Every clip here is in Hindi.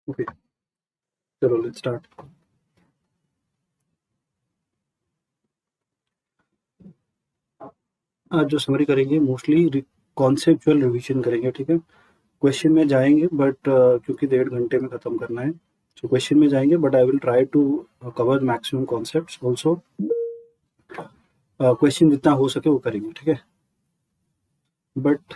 ओके, चलो लेट्स स्टार्ट। आज जो समरी करेंगे मोस्टली कॉन्सेप्चुअल रिवीजन करेंगे, ठीक है। क्वेश्चन में जाएंगे बट क्योंकि 1.5 घंटे में ख़त्म करना है, तो क्वेश्चन में जाएंगे but I will try to cover maximum concepts also. Question जितना हो सके वो करेंगे, ठीक है। बट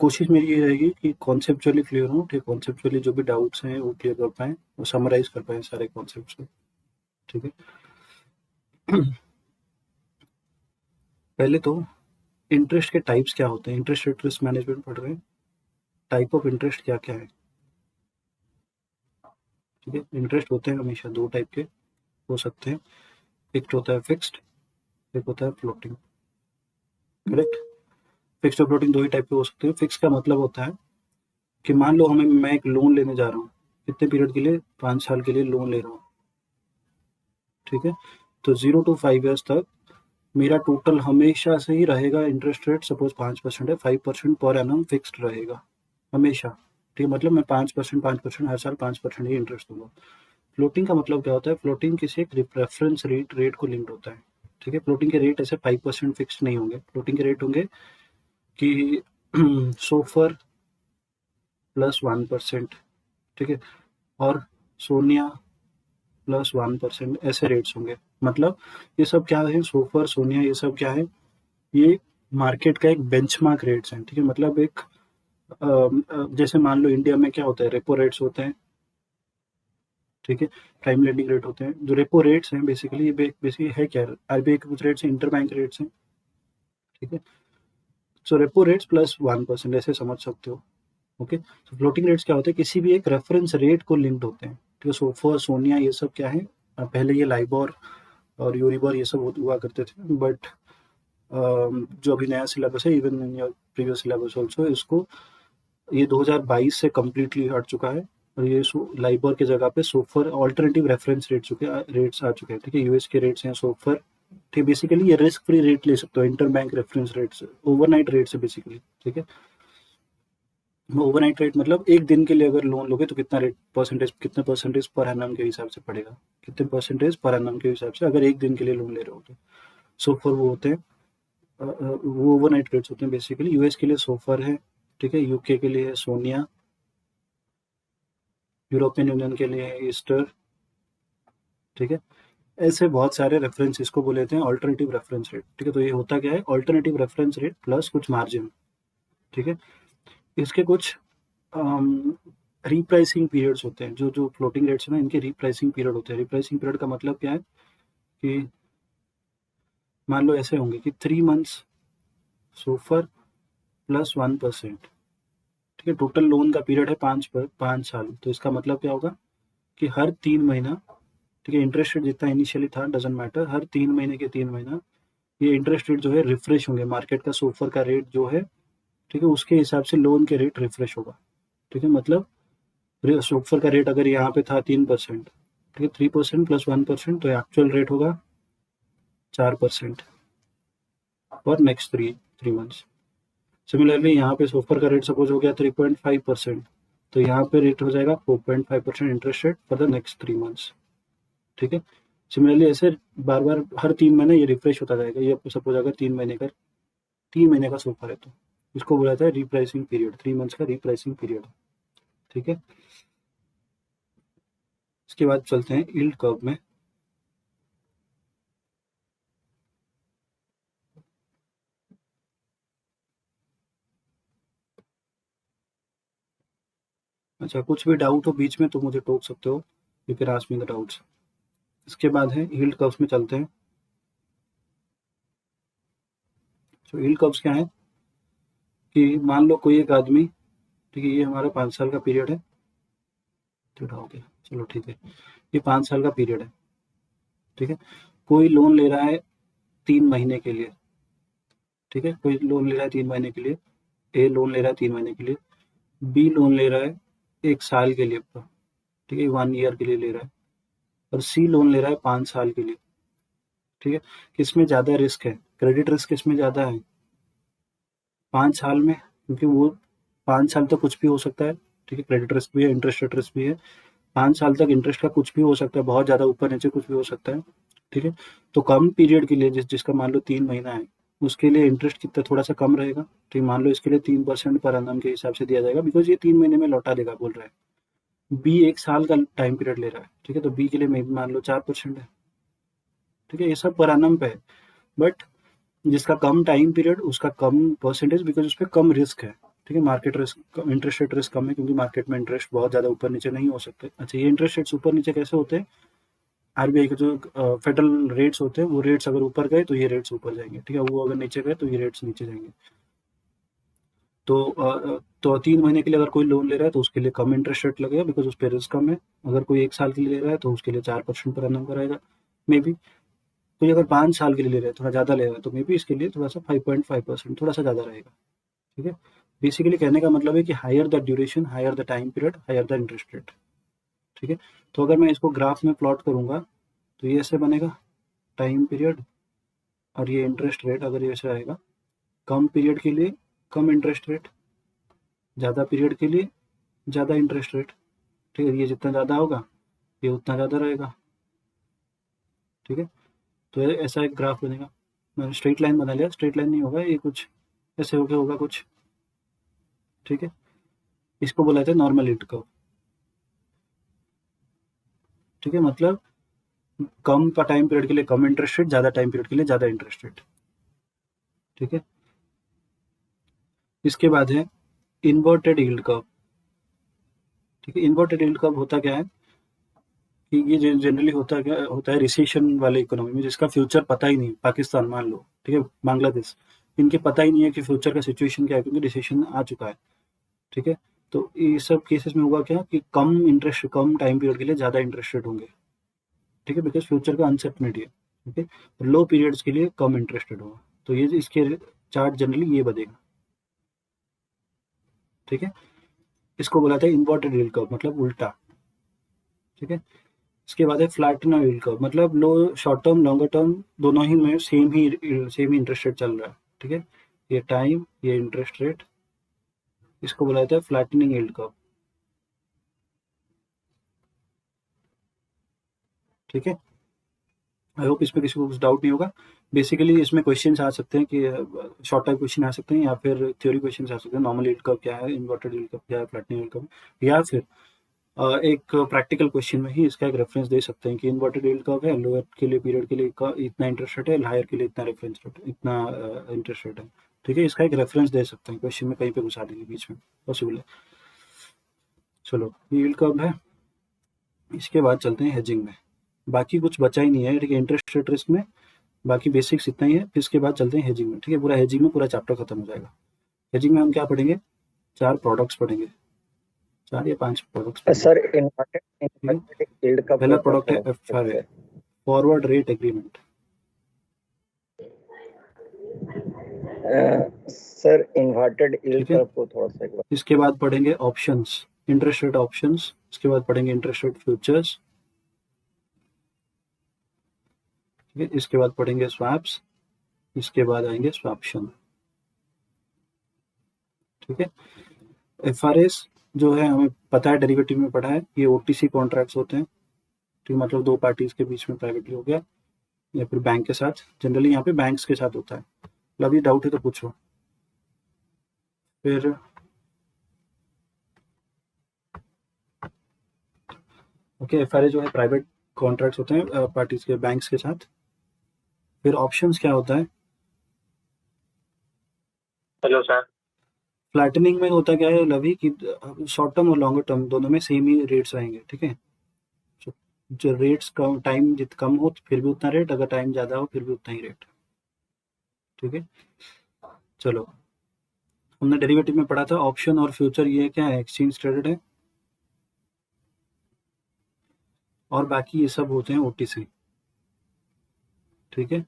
कोशिश मेरी ये रहेगी कि कॉन्सेप्चुअली क्लियर हो, ठीक। कॉन्सेप्चुअली जो भी डाउट्स हैं वो क्लियर कर पाएँ और समराइज कर पाएँ सारे कॉन्सेप्ट्स को, ठीक है। पहले तो इंटरेस्ट के टाइप्स क्या होते हैं। इंटरेस्ट रेट रिस्क मैनेजमेंट पढ़ रहे हैं। टाइप ऑफ इंटरेस्ट क्या क्या है, ठीक है। इंटरेस्ट होते हैं हमेशा दो टाइप के हो सकते हैं। एक तो होता है फिक्स्ड, एक होता है फ्लोटिंग, करेक्ट। फिक्स्ड और फ्लोटिंग दो ही टाइप के हो सकते हैं। फिक्स का मतलब होता है कि मान लो मैं एक लोन लेने जा रहा हूँ, कितने पीरियड के लिए, 5 साल के लिए लोन ले रहा हूँ, ठीक है। तो 0 to 5 ईयर्स तक मेरा टोटल हमेशा से ही रहेगा इंटरेस्ट रेट, सपोज 5% है, 5% पर एनम फिक्स्ड रहेगा हमेशा, ठीक है। मतलब मैं 5% हर साल 5% ही इंटरेस्ट दूंगा। फ्लोटिंग का मतलब क्या होता है, फ्लोटिंग किसी एक रेफरेंस रेट को लिंक्ड होता है, ठीक है। फ्लोटिंग के रेट ऐसे 5% फिक्स नहीं होंगे। फ्लोटिंग के रेट होंगे कि सोफर प्लस 1%, ठीक है, और सोनिया प्लस 1%, ऐसे रेट्स होंगे। मतलब ये सब क्या है, सोफर सोनिया ये सब क्या है, ये मार्केट का एक बेंचमार्क रेट्स हैं, ठीक है। मतलब एक जैसे मान लो इंडिया में क्या होता है, रेपो रेट्स होते हैं, ठीक है। प्राइम लेंडिंग रेट होते हैं। जो रेपो रेट्स हैं बेसिकली, ये बेसिकली है क्या, आरबीआई के कुछ रेट्स हैं, इंटर बैंक रेट्स हैं, ठीक है। सो रेपो रेट्स प्लस 1% ऐसे समझ सकते हो, ओके। तो फ्लोटिंग रेट्स क्या होते हैं, किसी भी एक रेफरेंस रेट को लिंक्ड होते हैं, ठीक है। सोफर सोनिया ये सब क्या है, पहले ये लाइबोर और यूरिबोर ये सब हुआ करते थे, बट जो अभी नया सिलेबस है, even in your previous syllabus also, इसको ये 2022 से कम्प्लीटली हट चुका है। और ये लाइबोर की जगह पे सोफर ऑल्टरनेटिव रेफरेंस रेट्स आ चुके हैं, ठीक है। यूएस के रेट्स हैं सोफर, ठीक। बेसिकली ये रिस्क फ्री रेट ले सकते हो, inter bank reference rates, overnight rates है बेसिकली, ठीक है। ओवरनाइट रेट मतलब एक दिन के लिए अगर लोन लोगे तो कितना रेट, परसेंटेज, कितने परसेंटेज पर एनम के हिसाब से पड़ेगा, कितने परसेंटेज पर एनम के हिसाब से, अगर एक दिन के लिए लोन ले रहे हो तो। सोफर वो होते हैं, वो ओवरनाइट रेट्स होते हैं बेसिकली। यूएस के लिए सोफर है, ठीक है। यूके के लिए सोनिया, यूरोपियन यूनियन के लिए ईस्टर, ठीक है। ऐसे बहुत सारे रेफरेंस, इसको बोले जाते हैं अल्टरनेटिव रेफरेंस रेट, ठीक है। तो ये होता क्या है, अल्टरनेटिव रेफरेंस रेट प्लस कुछ मार्जिन, ठीक है। इसके कुछ रीप्राइसिंग पीरियड्स होते हैं। जो जो फ्लोटिंग रेट्स है ना, इनके रीप्राइसिंग पीरियड होते हैं। रीप्राइसिंग पीरियड का मतलब क्या है कि मान लो ऐसे होंगे कि 3 मंथ्स सोफर प्लस 1%, ठीक है। टोटल लोन का पीरियड है 5 साल, तो इसका मतलब क्या होगा कि हर 3 महीना, ठीक है, इंटरेस्ट रेट जितना इनिशियली था डजेंट मैटर, हर 3 महीने के 3 महीना ये इंटरेस्ट रेट जो है रिफ्रेश होंगे। मार्केट का सोफर का रेट जो है, ठीक है, उसके हिसाब से लोन के रेट रिफ्रेश होगा, ठीक है। मतलब सोफर का रेट अगर यहाँ पे था 3%, ठीक है, 3% प्लस 1%, तो एक्चुअल रेट होगा 4% for next three three months. Similarly यहाँ पे सोफर का रेट सपोज हो गया 3.5%, तो यहाँ पे रेट हो जाएगा 4.5% interest rate for the next 3 months, ठीक है। सिमिलरली ऐसे बार बार हर 3 महीने ये रिफ्रेश होता जाएगा। ये सपोज अगर 3 महीने का सोफर है तो इसको बोला जाता है रिप्राइसिंग पीरियड, 3 मंथ्स का रिप्राइसिंग पीरियड, ठीक है। इसके बाद चलते हैं यील्ड कर्व में। अच्छा, कुछ भी डाउट हो बीच में तो मुझे टोक सकते हो, you can ask me the doubts. इसके बाद है यील्ड कर्व्स में चलते हैं। तो यील्ड कर्व्स क्या है कि मान लो कोई एक आदमी, ठीक है, ये हमारा 5 साल का पीरियड है, थोड़ा हो गया, चलो ठीक है, ये 5 साल का पीरियड है, ठीक है। कोई लोन ले रहा है 3 महीने के लिए, ठीक है। कोई लोन ले रहा है 3 महीने के लिए, ए लोन ले रहा है 3 महीने के लिए, बी लोन ले रहा है 1 साल के लिए, ठीक है, 1 ईयर के लिए ले रहा है, और सी लोन ले रहा है 5 साल के लिए, ठीक है। किसमें ज़्यादा रिस्क है, क्रेडिट रिस्क किसमें ज़्यादा है, 5 साल में, क्योंकि वो 5 साल तक कुछ भी हो सकता है, ठीक है। क्रेडिट रिस्क भी है, इंटरेस्ट रेट रिस्क भी है, 5 साल तक इंटरेस्ट का कुछ भी हो सकता है, बहुत ज़्यादा ऊपर नीचे कुछ भी हो सकता है, ठीक है। तो कम पीरियड के लिए जिसका मान लो 3 महीना है, उसके लिए इंटरेस्ट कितना थोड़ा-सा कम रहेगा, ठीक है। मान लो इसके लिए 3% पर एनम के हिसाब से दिया जाएगा, बिकॉज़ ये 3 महीने में लौटा देगा बोल रहा है। बी 1 साल का टाइम पीरियड ले रहा है, ठीक है, तो बी के लिए मान लो 4% है, ठीक है। ये सब पर एनम पे है, बट जिसका कम टाइम पीरियड उसका कम परसेंटेज, बिकॉज़ उसपे कम रिस्क है, ठीक है। Market risk, interest rate risk कम है, क्योंकि मार्केट में इंटरेस्ट बहुत ज़्यादा ऊपर नीचे नहीं हो सकते। अच्छा, ये इंटरेस्ट रेट्स ऊपर नीचे कैसे होते हैं? आरबीआई के जो फेडरल रेट्स होते हैं, वो रेट्स अगर ऊपर गए तो ये रेट्स ऊपर जाएंगे, ठीक है। वो अगर नीचे गए तो ये रेट्स नीचे जाएंगे। तो 3 महीने के लिए अगर कोई लोन ले रहा है तो उसके लिए कम इंटरेस्ट रेट लगेगा, बिकॉज उस पर रिस्क कम है। अगर कोई 1 साल के लिए ले रहा है तो उसके लिए 4% पर एनम कराएगा, मे बी। कोई अगर 5 साल के लिए ले रहा है, थोड़ा ज़्यादा ले रहा है, तो मे बी इसके लिए थोड़ा सा 5.5%, थोड़ा सा ज़्यादा रहेगा, ठीक है। बेसिकली कहने का मतलब है कि higher the duration, higher the time period, higher the interest rate, ठीक है। तो अगर मैं इसको ग्राफ में प्लॉट करूंगा तो ये ऐसे बनेगा, टाइम पीरियड और ये इंटरेस्ट रेट अगर ये ऐसे आएगा, कम पीरियड के लिए कम इंटरेस्ट रेट, ज़्यादा पीरियड के लिए ज़्यादा इंटरेस्ट रेट, ठीक है। ये जितना ज़्यादा होगा ये उतना ज़्यादा रहेगा, ठीक है। तो ऐसा एक ग्राफ बनेगा। मैंने स्ट्रेट लाइन बना लिया, स्ट्रेट लाइन नहीं होगा ये, कुछ ऐसे होके होगा कुछ, ठीक है। इसको बोला जाता है नॉर्मल यील्ड कर्व, ठीक है। मतलब कम टाइम पीरियड के लिए कम इंटरेस्ट रेट, ज़्यादा टाइम पीरियड के लिए ज़्यादा इंटरेस्ट रेट, ठीक है। इसके बाद है इन्वर्टेड यील्ड कर्व, ठीक है। इन्वर्टेड यील्ड कर्व होता क्या है कि ये जनरली होता है रिसेशन वाले इकोनॉमी में, जिसका फ्यूचर पता ही नहीं। पाकिस्तान मान लो, ठीक है, बांग्लादेश, इनके पता ही नहीं है कि फ्यूचर का सिचुएशन क्या है, क्योंकि रिसेशन आ चुका है, ठीक है। तो ये सब केसेस में होगा क्या कि कम टाइम पीरियड के लिए ज़्यादा इंटरेस्ट रेट होंगे, ठीक है, बिकॉज फ्यूचर का अनसर्टनिटी है, ठीक है। लो पीरियड्स के लिए कम इंटरेस्ट रेट होगा, तो ये इसके चार्ट जनरली ये बनेगा, ठीक है। इसको बोला था इन्वर्टेड यील्ड कर्व, मतलब उल्टा, ठीक है। इसके बाद है फ्लैटनर यील्ड कर्व, मतलब लो शॉर्ट टर्म लॉन्गर टर्म दोनों ही में सेम ही इंटरेस्ट रेट चल रहा है, ठीक है। ये टाइम, ये इंटरेस्ट रेट, इसको बोला जाता है फ्लैटनिंग यील्ड कर्व, ठीक है। आई होप इसमें किसी को कुछ डाउट नहीं होगा। बेसिकली इसमें क्वेश्चंस आ सकते हैं कि शॉर्ट टाइप क्वेश्चन आ सकते हैं, या फिर थ्योरी क्वेश्चंस आ सकते हैं। नॉर्मल यील्ड कर्व क्या है, इन्वर्टेड यील्ड कर्व क्या है, फ्लैटनिंग यील्ड कर्व, या फिर एक प्रैक्टिकल क्वेश्चन में ही इसका एक रेफरेंस दे सकते हैं कि इन्वर्टेड यील्ड कर्व है, लोअर के लिए पीरियड के लिए इतना इंटरेस्ट रेट है, हायर के लिए इतना रेफरेंस रेट, इतना इंटरेस्ट रेट है, ठीक है। इसका एक रेफरेंस दे सकते हैं, क्वेश्चन में कहीं पे घुसा देंगे बीच में, पॉसिबल है। चलो, यील्ड कर्व है। इसके बाद चलते हैं हेजिंग में। बाकी कुछ बचा ही नहीं है, ठीक है, इंटरेस्ट रेट रिस्क में बाकी बेसिक्स इतना ही है। फिर इसके बाद चलते हैं हेजिंग में, ठीक है। पूरा हेजिंग में पूरा चैप्टर खत्म हो जाएगा। हेजिंग में हम क्या पढ़ेंगे? 4 प्रोडक्ट्स पढ़ेंगे, 4 या 5 प्रोडक्ट्स पढ़ेंगे, सर इन्वर्टेड ठीक है। यील्ड का पहला पूरा प्रोडक्ट है थोड़ा FRA, forward rate agreement. Sir inverted yield ठीक है। का को थोड़ा सा एक बार। इसके बाद पढ़ेंगे ऑप्शंस, इंटरेस्ट रेट ऑप्शंस। इसके बाद पढ़ेंगे इंटरेस्ट रेट फ्यूचर्स, ठीक है। इसके बाद पढ़ेंगे स्वैप्स, इसके बाद आएंगे स्वैप्शन, ठीक है। एफआरएस जो है हमें पता है, डेरिवेटिव में पढ़ा है, ये ओटीसी कॉन्ट्रैक्ट्स होते हैं, ठीक है। मतलब दो पार्टीज के बीच में प्राइवेटली हो गया, या फिर बैंक के साथ, जनरली यहाँ पे बैंक्स के साथ होता है। मतलब अभी डाउट है तो पूछो। फिर ओके, एफआरए जो है प्राइवेट कॉन्ट्रैक्ट्स होते हैं पार्टीज के, बैंक्स के साथ। फिर ऑप्शंस क्या होता है? Hello sir. फ्लैटनिंग में होता क्या है लवी कि शॉर्ट टर्म और लॉन्गर टर्म दोनों में सेम ही रेट्स रहेंगे, ठीक है। जो जो रेट्स कम, टाइम जित कम हो फिर भी उतना रेट, अगर टाइम ज़्यादा हो फिर भी उतना ही रेट, ठीक है। चलो, हमने डेरिवेटिव में पढ़ा था ऑप्शन और फ्यूचर, ये क्या है? एक्सचेंज ट्रेडेड है, और बाकी ये सब होते हैं ओटीसी, ठीक है।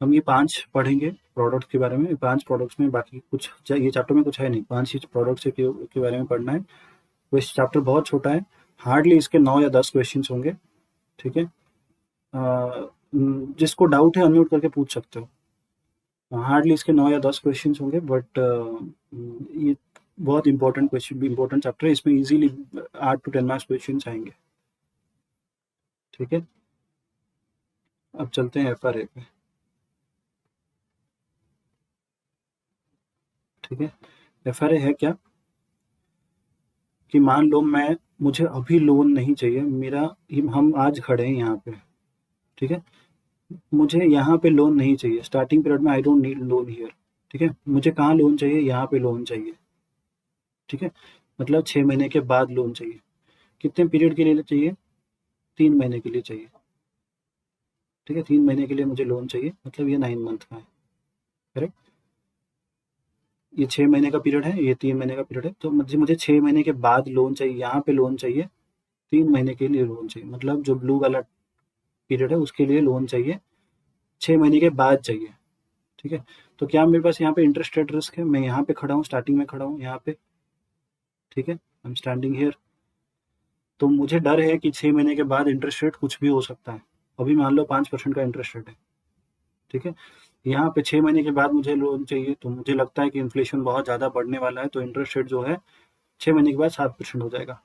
हम ये 5 पढ़ेंगे प्रोडक्ट के बारे में, 5 प्रोडक्ट्स में, बाकी कुछ ये चैप्टर में कुछ है नहीं, 5 ही प्रोडक्ट्स के बारे में पढ़ना है। वो इस चैप्टर बहुत छोटा है, हार्डली इसके 9 या 10 क्वेश्चंस होंगे, ठीक है। जिसको डाउट है अनम्यूट करके पूछ सकते हो। हार्डली इसके 9 या 10 क्वेश्चंस होंगे, बट ये बहुत इंपॉर्टेंट क्वेश्चन, इंपॉर्टेंट चैप्टर है, इसमें इजीली 8 to 10 मार्क्स क्वेश्चन आएंगे। ठीक है, अब चलते हैं FRA पे। ठीक है, FRA है क्या कि मान लो मुझे अभी लोन नहीं चाहिए, हम आज खड़े हैं यहाँ पे। ठीक है, मुझे यहाँ पे लोन नहीं चाहिए, स्टार्टिंग पीरियड में I don't need loan here. ठीक है, मुझे कहाँ लोन चाहिए, यहाँ पे लोन चाहिए। ठीक है, मतलब 6 महीने के बाद लोन चाहिए। कितने पीरियड के लिए चाहिए, 3 महीने के लिए चाहिए। ठीक है, 3 महीने के लिए मुझे लोन चाहिए, मतलब ये 9 मंथ का है। करेक्ट, ये 6 महीने का पीरियड है, ये 3 महीने का पीरियड है, तो मुझे 6 महीने के बाद लोन चाहिए, यहाँ पे लोन चाहिए, 3 महीने के लिए लोन चाहिए, मतलब जो ब्लू वाला पीरियड है उसके लिए लोन चाहिए, 6 महीने के बाद चाहिए। ठीक है, तो क्या मेरे पास यहाँ पे इंटरेस्ट रेट रिस्क है, मैं यहाँ पे खड़ा हूँ, स्टार्टिंग में खड़ा हूँ यहाँ पे। ठीक है, आई एम स्टैंडिंग हियर, तो मुझे डर है कि 6 महीने के बाद इंटरेस्ट रेट कुछ भी हो सकता है। अभी मान लो 5% का इंटरेस्ट रेट है। ठीक है, यहाँ पे 6 महीने के बाद मुझे लोन चाहिए, तो मुझे लगता है कि इन्फ्लेशन बहुत ज़्यादा बढ़ने वाला है, तो इंटरेस्ट रेट जो है 6 महीने के बाद 7% हो जाएगा।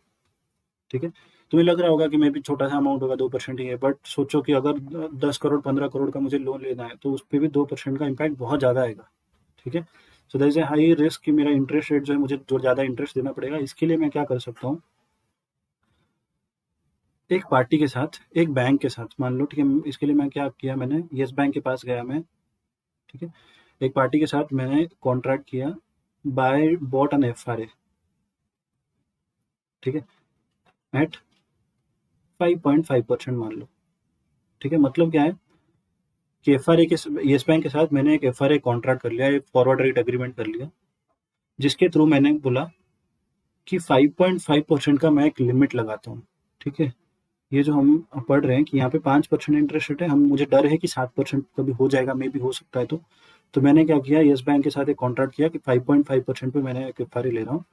ठीक है, तुम्हें लग रहा होगा कि मे भी छोटा सा अमाउंट होगा, 2% ही है, बट सोचो कि अगर 10 करोड़ 15 करोड़ का मुझे लोन लेना है तो उस पर भी 2% का इम्पैक्ट बहुत ज़्यादा आएगा। ठीक है, so that is a high risk कि मेरा इंटरेस्ट रेट जो है, मुझे जो ज़्यादा इंटरेस्ट देना पड़ेगा। इसके लिए मैं क्या कर सकता हूँ, एक पार्टी के साथ, एक बैंक के साथ मान लो। ठीक है, इसके लिए मैं क्या किया, मैंने येस बैंक के पास गया मैं। ठीक है, एक पार्टी के साथ मैंने कॉन्ट्रैक्ट किया, बाय बॉट एन FRA। ठीक है, एट 5.5% मान लो। ठीक है, मतलब क्या है कि FRA के येस बैंक के साथ मैंने एक FRA कॉन्ट्रैक्ट कर लिया, एक फॉरवर्ड रेट एग्रीमेंट कर लिया, जिसके थ्रू मैंने बोला कि 5.5% का मैं एक लिमिट लगाता हूँ। ठीक है, ये जो हम पढ़ रहे हैं कि यहाँ पे 5% इंटरेस्ट रेट है, मुझे डर है कि 7% कभी हो जाएगा, मे भी हो सकता है। तो मैंने क्या किया, येस बैंक के साथ एक कॉन्ट्रैक्ट किया कि 5.5% पे मैंने एक FRA ले रहा हूँ।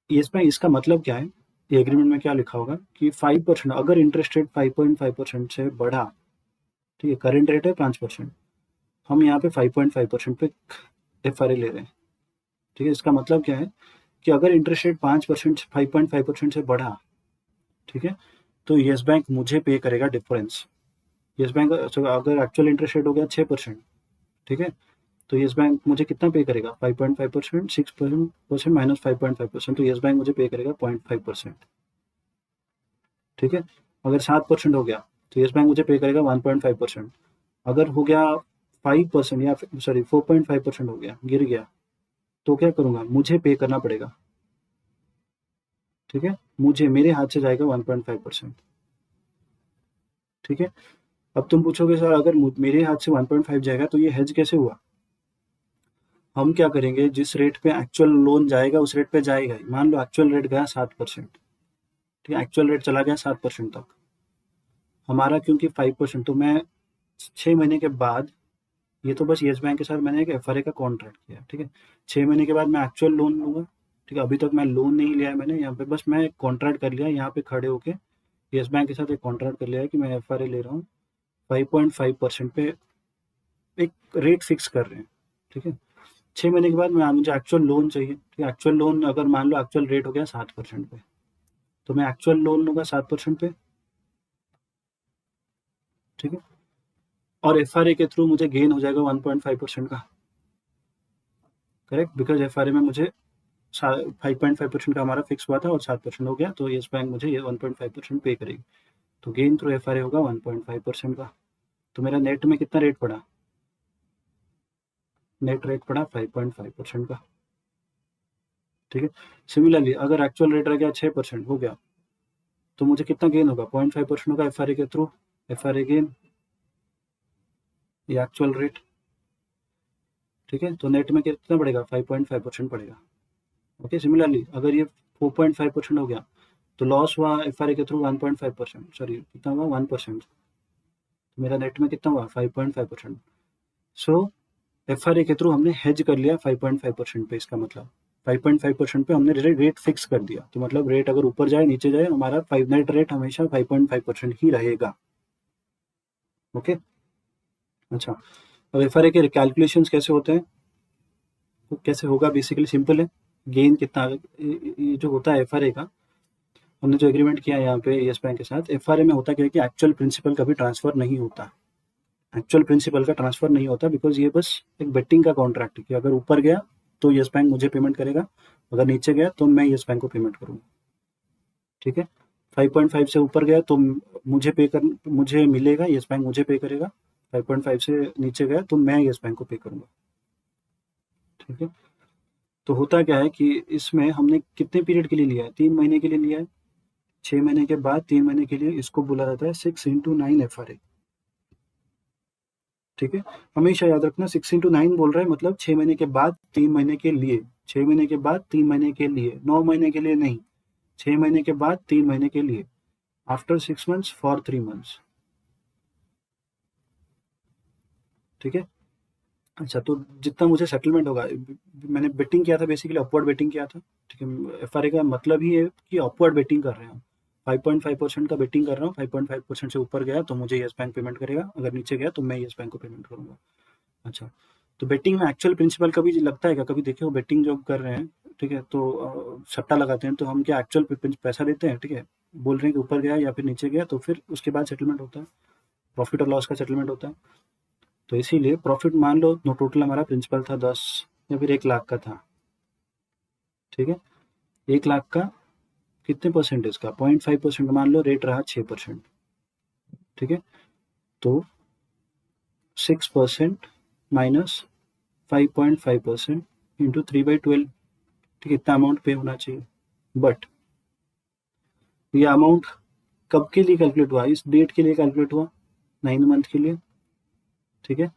येस बैंक, इसका मतलब क्या है, ये एग्रीमेंट में क्या लिखा होगा कि 5%, अगर इंटरेस्ट रेट 5.5% से बढ़ा, ठीक है, करेंट रेट है 5%, हम यहाँ पे 5.5% पे FRA ले रहे हैं। ठीक है, इसका मतलब क्या है कि अगर इंटरेस्ट रेट 5%, 5.5% से बढ़ा, ठीक है, तो येस बैंक मुझे पे करेगा डिफरेंस। येस बैंक अगर एक्चुअल इंटरेस्ट रेट हो गया 6%, ठीक है, तो येस बैंक मुझे कितना पे करेगा, 5.5%, 6% माइनस 5.5%, तो येस बैंक मुझे पे करेगा 0.5%। ठीक है, अगर 7% हो गया तो येस बैंक मुझे पे करेगा 1.5%। अगर हो गया 5% या सॉरी 4.5% हो गया, गिर गया, तो क्या करूँगा, मुझे पे करना पड़ेगा। ठीक है, मेरे हाथ से जाएगा 1.5%। ठीक है, अब तुम पूछोगे सर अगर मेरे हाथ से 1.5 जाएगा तो ये हेज कैसे हुआ। हम क्या करेंगे, जिस रेट पे एक्चुअल लोन जाएगा उस रेट पे जाएगा ही। मान लो एक्चुअल रेट गया 7%, ठीक है, एक्चुअल रेट चला गया 7% तक, हमारा क्योंकि 5%, तो मैं 6 महीने के बाद, ये तो बस येस बैंक के साथ मैंने एक FRA का कॉन्ट्रैक्ट किया। ठीक है, 6 महीने के बाद मैं एक्चुअल लोन लूंगा। ठीक है, अभी तक मैं लोन नहीं लिया है मैंने, यहाँ पे बस मैं कॉन्ट्रैक्ट कर लिया, यहाँ पे खड़े होके येस बैंक के साथ एक कॉन्ट्रैक्ट कर लिया है कि मैं FRA ले रहा हूँ, 5.5% पे एक रेट फिक्स कर रहे हैं। ठीक है, 6 महीने के बाद मुझे एक्चुअल लोन चाहिए। ठीक है, एक्चुअल लोन अगर मान लो एक्चुअल रेट हो गया 7% पे, तो मैं एक्चुअल लोन लूंगा 7% पे। ठीक है, और FRA के थ्रू मुझे गेन हो जाएगा 1.5% का। करेक्ट, बिकॉज FRA में मुझे 5.5% का हमारा फिक्स हुआ था और 7% हो गया, तो येस बैंक मुझे ये 1.5% पे करेगी, तो गेन थ्रू FRA होगा 1.5% का। तो मेरा नेट में कितना रेट पड़ा, नेट रेट पड़ा 5.5% का। ठीक है, सिमिलरली अगर एक्चुअल रेट रह गया 6% हो गया, तो मुझे कितना गेन होगा, 0.5% होगा FRA के थ्रू, FRA गेन, ये एक्चुअल रेट। ठीक है, तो नेट में कितना पड़ेगा, 5.5% पड़ेगा। ओके, सिमिलरली अगर ये 4.5% हो गया, तो लॉस हुआ FRA के थ्रू 1.5%, सॉरी कितना हुआ 1%, तो मेरा नेट में कितना हुआ 5.5%। सो FRA के थ्रू हमने हेज कर लिया 5.5% पे, इसका मतलब 5.5% पे हमने रेट फिक्स कर दिया, तो मतलब रेट अगर ऊपर जाए नीचे जाए, हमारा नेट रेट हमेशा 5.5% ही रहेगा। ओके, अच्छा, अब FRA के कैलकुलेशंस कैसे होते हैं, तो कैसे होगा, बेसिकली सिंपल है, गेन कितना ये जो होता है एफआरए का, हमने जो एग्रीमेंट किया है यहाँ पे यस बैंक के साथ, एफआरए में होता क्या है कि एक्चुअल प्रिंसिपल कभी ट्रांसफर नहीं होता, एक्चुअल प्रिंसिपल का ट्रांसफर नहीं होता, बिकॉज ये बस एक बेटिंग का कॉन्ट्रैक्ट है कि अगर ऊपर गया तो यस बैंक मुझे पेमेंट करेगा, अगर नीचे गया तो मैं यस बैंक को पेमेंट करूंगा। ठीक है, 5.5 से ऊपर गया तो मुझे मिलेगा, यस बैंक मुझे पे करेगा, 5.5 से नीचे गया तो मैं यस बैंक को पे करूंगा। ठीक है, तो होता क्या है कि इसमें हमने कितने पीरियड के लिए लिया है, 3 महीने के लिए लिया है, 6 महीने के बाद 3 महीने के लिए, इसको बोला जाता है 6 into 9 एफआरए। ठीक है, हमेशा याद रखना 6 into 9 बोल रहा है, मतलब 6 महीने के बाद 3 महीने के लिए, 6 महीने के बाद 3 महीने के लिए, 9 महीने के लिए नहीं, 6 महीने के बाद 3 महीने के लिए, आफ्टर 6 months फॉर 3 months। ठीक है, अच्छा, तो जितना मुझे सेटलमेंट होगा, मैंने बेटिंग किया था, बेसिकली अपवर्ड बेटिंग किया था। ठीक है, एफआरए का मतलब ही है कि अपवर्ड बेटिंग कर रहे हैं हम, 5.5% का बेटिंग कर रहा हूँ, 5.5% से ऊपर गया तो मुझे यस बैंक पेमेंट करेगा, अगर नीचे गया तो मैं यस बैंक को पेमेंट करूंगा। अच्छा, तो बेटिंग में एक्चुअल प्रिंसिपल कभी लगता है क्या, कभी देखे हो बेटिंग जब कर रहे हैं, ठीक है, तो सट्टा लगाते हैं, तो हम क्या एक्चुअल पैसा देते हैं, ठीक है, बोल रहे हैं कि ऊपर गया या फिर नीचे गया, तो फिर उसके बाद सेटलमेंट होता है, प्रॉफिट और लॉस का सेटलमेंट होता है। तो इसीलिए प्रॉफिट मान लो टोटल हमारा प्रिंसिपल था 10 या फिर 1 लाख का था। ठीक है, 1 लाख का कितने परसेंटेज का, 0.5% मान लो, रेट रहा 6%। ठीक है, तो 6% माइनस 5.5% इंटू 3/12। ठीक है, इतना अमाउंट पे होना चाहिए, बट ये अमाउंट कब के लिए कैलकुलेट हुआ, इस डेट के लिए कैलकुलेट हुआ, 9 मंथ के लिए। ठीक है,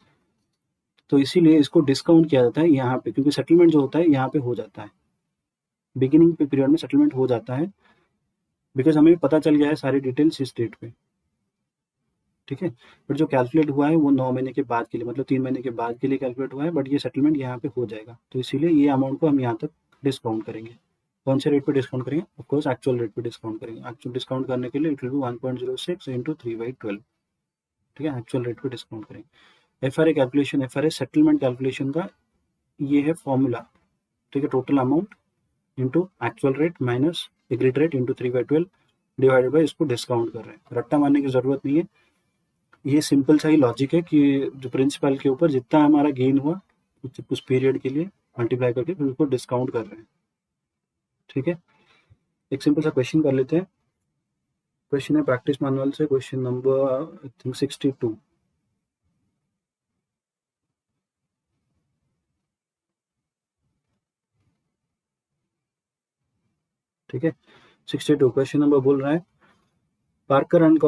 तो इसीलिए इसको डिस्काउंट किया जाता है यहाँ पे, क्योंकि सेटलमेंट जो होता है यहाँ पे हो जाता है, बिगिनिंग पे पीरियड में सेटलमेंट हो जाता है, बिकॉज हमें पता चल गया है सारी डिटेल्स इस डेट पे। ठीक है, बट जो कैलकुलेट हुआ है वो 9 महीने के बाद के लिए, मतलब 3 महीने के बाद के लिए कैलकुलेट हुआ है, बट ये सेटलमेंट यहाँ पे हो जाएगा, तो इसीलिए ये अमाउंट को हम यहाँ तक डिस्काउंट करेंगे। कौन से रेट पे डिस्काउंट करेंगे, ऑफकोर्स एक्चुअल रेट पे डिस्काउंट करेंगे। एक्चुअल डिस्काउंट करने के लिए इट विल बी 1.06 इंटू 3/12। ठीक है, एक्चुअल रेट पे डिस्काउंट करेंगे। FRA calculation, FRA settlement calculation का ये है फॉर्मूला। ठीक है, total amount into actual rate minus agreed rate into 3/12 divided by, इसको डिस्काउंट कर रहे हैं, रट्टा मारने की जरूरत नहीं है, ये सिंपल सा ही लॉजिक है कि जो प्रिंसिपल के ऊपर जितना हमारा गेन हुआ उस पीरियड के लिए मल्टीप्लाई करके फिर उसको डिस्काउंट कर रहे हैं। ठीक है, एक सिंपल सा क्वेश्चन कर लेते हैं। क्वेश्चन है प्रैक्टिस मैनुअल से, क्वेश्चन नंबर आई थिंक 62। ठीक है, 62 क्वेश्चन नंबर बोल रहा है, Parker and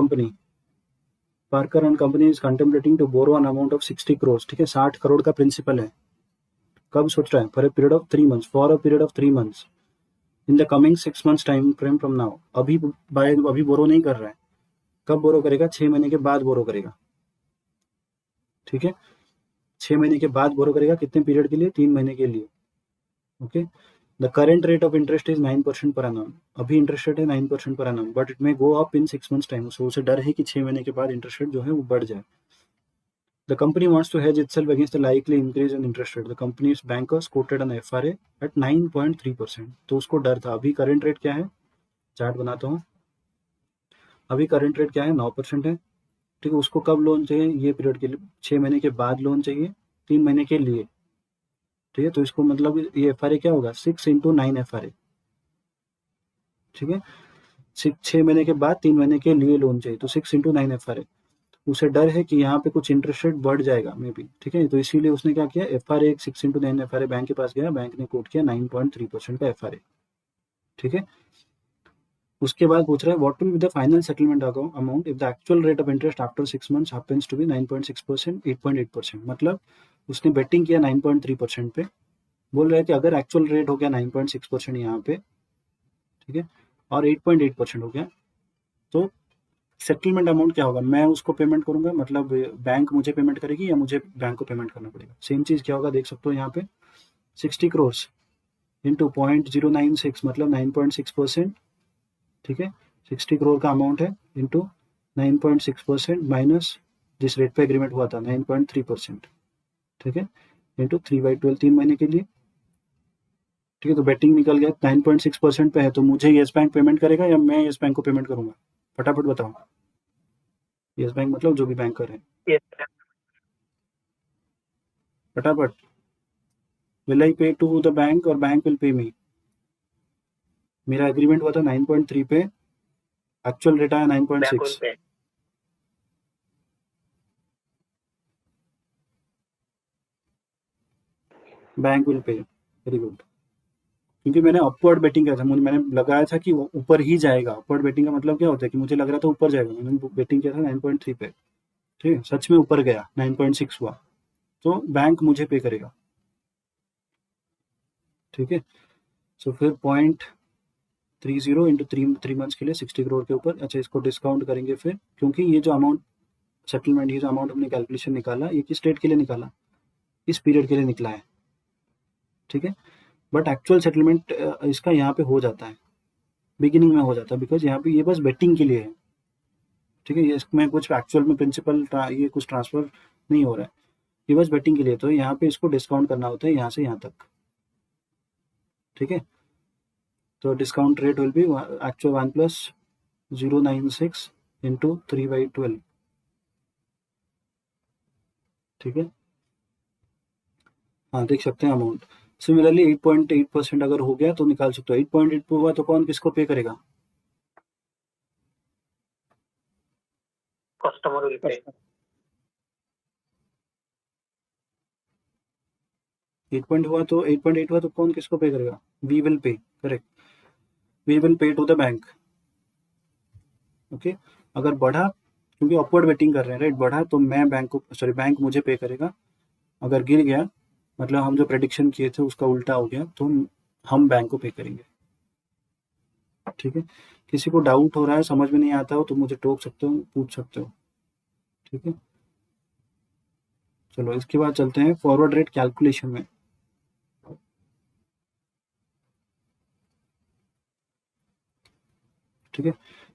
company is contemplating to borrow an amount of 60 crore. ठीक है, 60 करोड़ का प्रिंसिपल है, कब सोच रहा है, for a period of 3 months, for a period of 3 months in the coming 6 months time frame from now. अभी बोरो नहीं कर रहा है, कब बोरो करेगा, 6 महीने के बाद बोरो करेगा। ठीक है, 6 महीने के बाद बोरो करेगा, कितने पीरियड के लिए, 3 महीने के लिए। Okay, the current rate of interest is 9% per annum. अभी इंटरेस्ट रेट है 9% per annum, but it may go up in 6 months time, so उसे डर है कि 6 महीने के बाद इंटरेस्ट रेट जो है वो बढ़ जाए। The company wants to hedge itself against the likely increase in interest rate. The company's bankers quoted an FRA at 9.3%। तो उसको डर था। अभी करंट रेट क्या है, चार्ट बनाता हूँ, अभी करंट रेट क्या है, 9% है। ठीक है, उसको कब लोन चाहिए, ये पीरियड के लिए, 6 महीने के बाद लोन चाहिए, 3 महीने के लिए। ठीक है, तो इसको मतलब ये एफआरए क्या होगा, 6 into 9 एफआरए। ठीक है, 6 महीने के बाद 3 महीने के लिए लोन चाहिए, तो 6 into 9 एफआरए। उसे डर है कि यहाँ पे कुछ इंटरेस्ट रेट बढ़ जाएगा मे बी। ठीक है, तो इसीलिए उसने क्या किया, एफआरए 6 into 9 एफआरए बैंक के पास गया, बैंक ने कोट किया 9.3% का एफआरए। ठीक है, उसके बाद पूछ रहा है what will be the final settlement amount if the actual rate of interest after 6 months happens to be 9.6%, 8.8%। मतलब उसने बेटिंग किया 9.3% पे, बोल रहा है कि अगर एक्चुअल रेट हो गया 9.6% यहाँ पे, ठीक है, और 8.8% हो गया, तो सेटलमेंट अमाउंट क्या होगा, मैं उसको पेमेंट करूंगा, मतलब बैंक मुझे पेमेंट करेगी या मुझे बैंक को पेमेंट करना पड़ेगा। सेम चीज क्या होगा, देख सकते हो यहाँ पे 60 करोड़ इंटू 0.096 मतलब 9.6%। ठीक है, 60 करोड़ का अमाउंट है इंटू 9.6% माइनस जिस रेट पे एग्रीमेंट हुआ था 9.3%। ठीक है, इंटू 3/12 3 महीने के लिए, ठीक है, तो बेटिंग निकल गया 9.6% पे है, तो मुझे येस बैंक पेमेंट करेगा या मैं येस बैंक को पेमेंट करूंगा? फटाफट बताओ। येस बैंक मतलब जो भी बैंक कर रहे हैं, Yes. फटाफट। विल आई पे टू द बैंक और बैंक विल पे मी? मेरा एग्रीमेंट हुआ था 9.3 पे, एक्चुअल रेट आया Bank will 9.6। pay. Bank will pay, very good. क्योंकि मैंने अपवर्ड बेटिंग किया था, मुझे मैंने लगाया था कि वो ऊपर ही जाएगा। अपवर्ड बेटिंग का मतलब क्या होता है कि मुझे लग रहा था ऊपर जाएगा, मैंने बेटिंग किया था 9.3 पे, ठीक है, सच में ऊपर गया, 9.6 हुआ, तो बैंक मुझे पे करेगा। ठीक है, सो फिर 0.30 इंटू थ्री मंथ्स के लिए 60 करोड़ के ऊपर। अच्छा, इसको डिस्काउंट करेंगे फिर, क्योंकि ये जो अमाउंट सेटलमेंट, ये जो अमाउंट हमने कैलकुलेशन निकाला, ये किस डेट के लिए निकाला? इस पीरियड के लिए निकला है। ठीक है, बट एक्चुअल सेटलमेंट इसका यहाँ पे हो जाता है, बिगिनिंग में हो जाता है, बिकॉज यहाँ पे ये बस बेटिंग के लिए है। ठीक है, ये इसमें कुछ एक्चुअल में प्रिंसिपल ये कुछ ट्रांसफर नहीं हो रहा है, ये बस बेटिंग के लिए। तो यहाँ पे इसको डिस्काउंट करना होता है यहाँ से यहाँ तक। ठीक है, तो discount rate will be actual 1+096 into 3/12। ठीक है, हाँ, देख सकते हैं अमाउंट। सिमिलरली 8.8% अगर हो गया तो निकाल सकते हो। 8.8 पे हुआ तो कौन किसको पे करेगा? Customer will pay. 8.8 हुआ तो कौन किसको पे करेगा? We will pay, correct, we will pay to the bank. Okay, अगर बढ़ा, क्योंकि अपवर्ड वेटिंग कर रहे हैं, राइट, बढ़ा तो मैं बैंक को, सॉरी, बैंक मुझे पे करेगा। अगर गिर गया, मतलब हम जो प्रेडिक्शन किए थे उसका उल्टा हो गया, तो हम बैंक को पे करेंगे। ठीक है, किसी को डाउट हो रहा है, समझ में नहीं आता हो, तो मुझे टोक सकते हो, पूछ सकते हो। ठीक है, चलो इसके बाद चलते हैं फॉरवर्ड रेट कैलकुलेशन में। ठीक है,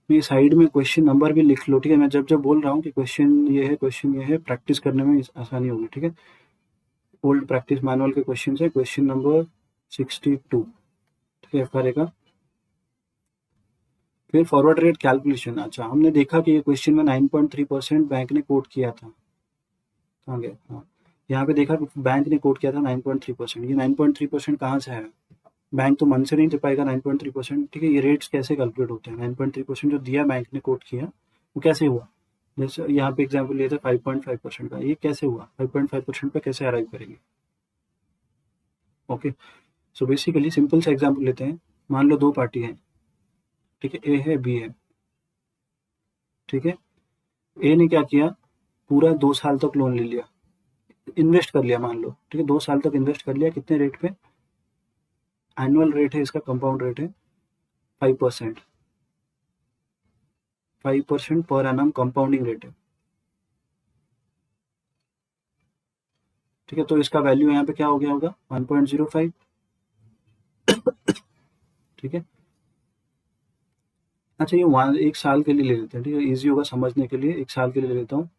ये साइड में क्वेश्चन नंबर भी लिख लो। ठीक है, मैं जब जब बोल रहा हूँ कि क्वेश्चन ये है, क्वेश्चन ये है, प्रैक्टिस करने में आसानी होगी। ठीक है, ओल्ड प्रैक्टिस मैनुअल के क्वेश्चन है, क्वेश्चन नंबर 62। ठीक है, FRA का। फिर फॉरवर्ड रेट कैलकुलेशन। अच्छा, हमने देखा कि ये क्वेश्चन में 9.3% बैंक ने कोट किया था। कहाँ गया? हाँ, यहाँ पे देखा कि बैंक ने कोट किया था 9.3%। ये 9.3% कहाँ से आया? बैंक तो मन से नहीं दे पाएगा 9.3%। ठीक है, ये रेट्स कैसे कैलकुलेट होते हैं? 9.3% जो दिया बैंक ने कोट किया, वो कैसे हुआ? जैसे यहाँ पे एग्जाम्पल लिया था 5.5% का, ये कैसे हुआ? 5.5% पे कैसे अराइव करेंगे? ओके, सो बेसिकली सिंपल सा एग्जाम्पल लेते हैं। मान लो दो पार्टी है, ठीक है, ए है, बी है। ठीक है, ए ने क्या किया, पूरा 2 साल तक लोन ले लिया, इन्वेस्ट कर लिया, मान लो। ठीक है, 2 साल तक इन्वेस्ट कर लिया, कितने रेट पे? एनुअल रेट है इसका, कंपाउंड रेट है 5%। 5% पर एनम कंपाउंडिंग रेट है। ठीक है, तो इसका वैल्यू यहाँ पे क्या हो गया होगा? 1.05। ठीक है, अच्छा, ये 1 साल के लिए ले लेते हैं। ठीक है, ईजी होगा समझने के लिए, 1 साल के लिए ले लेता हूँ।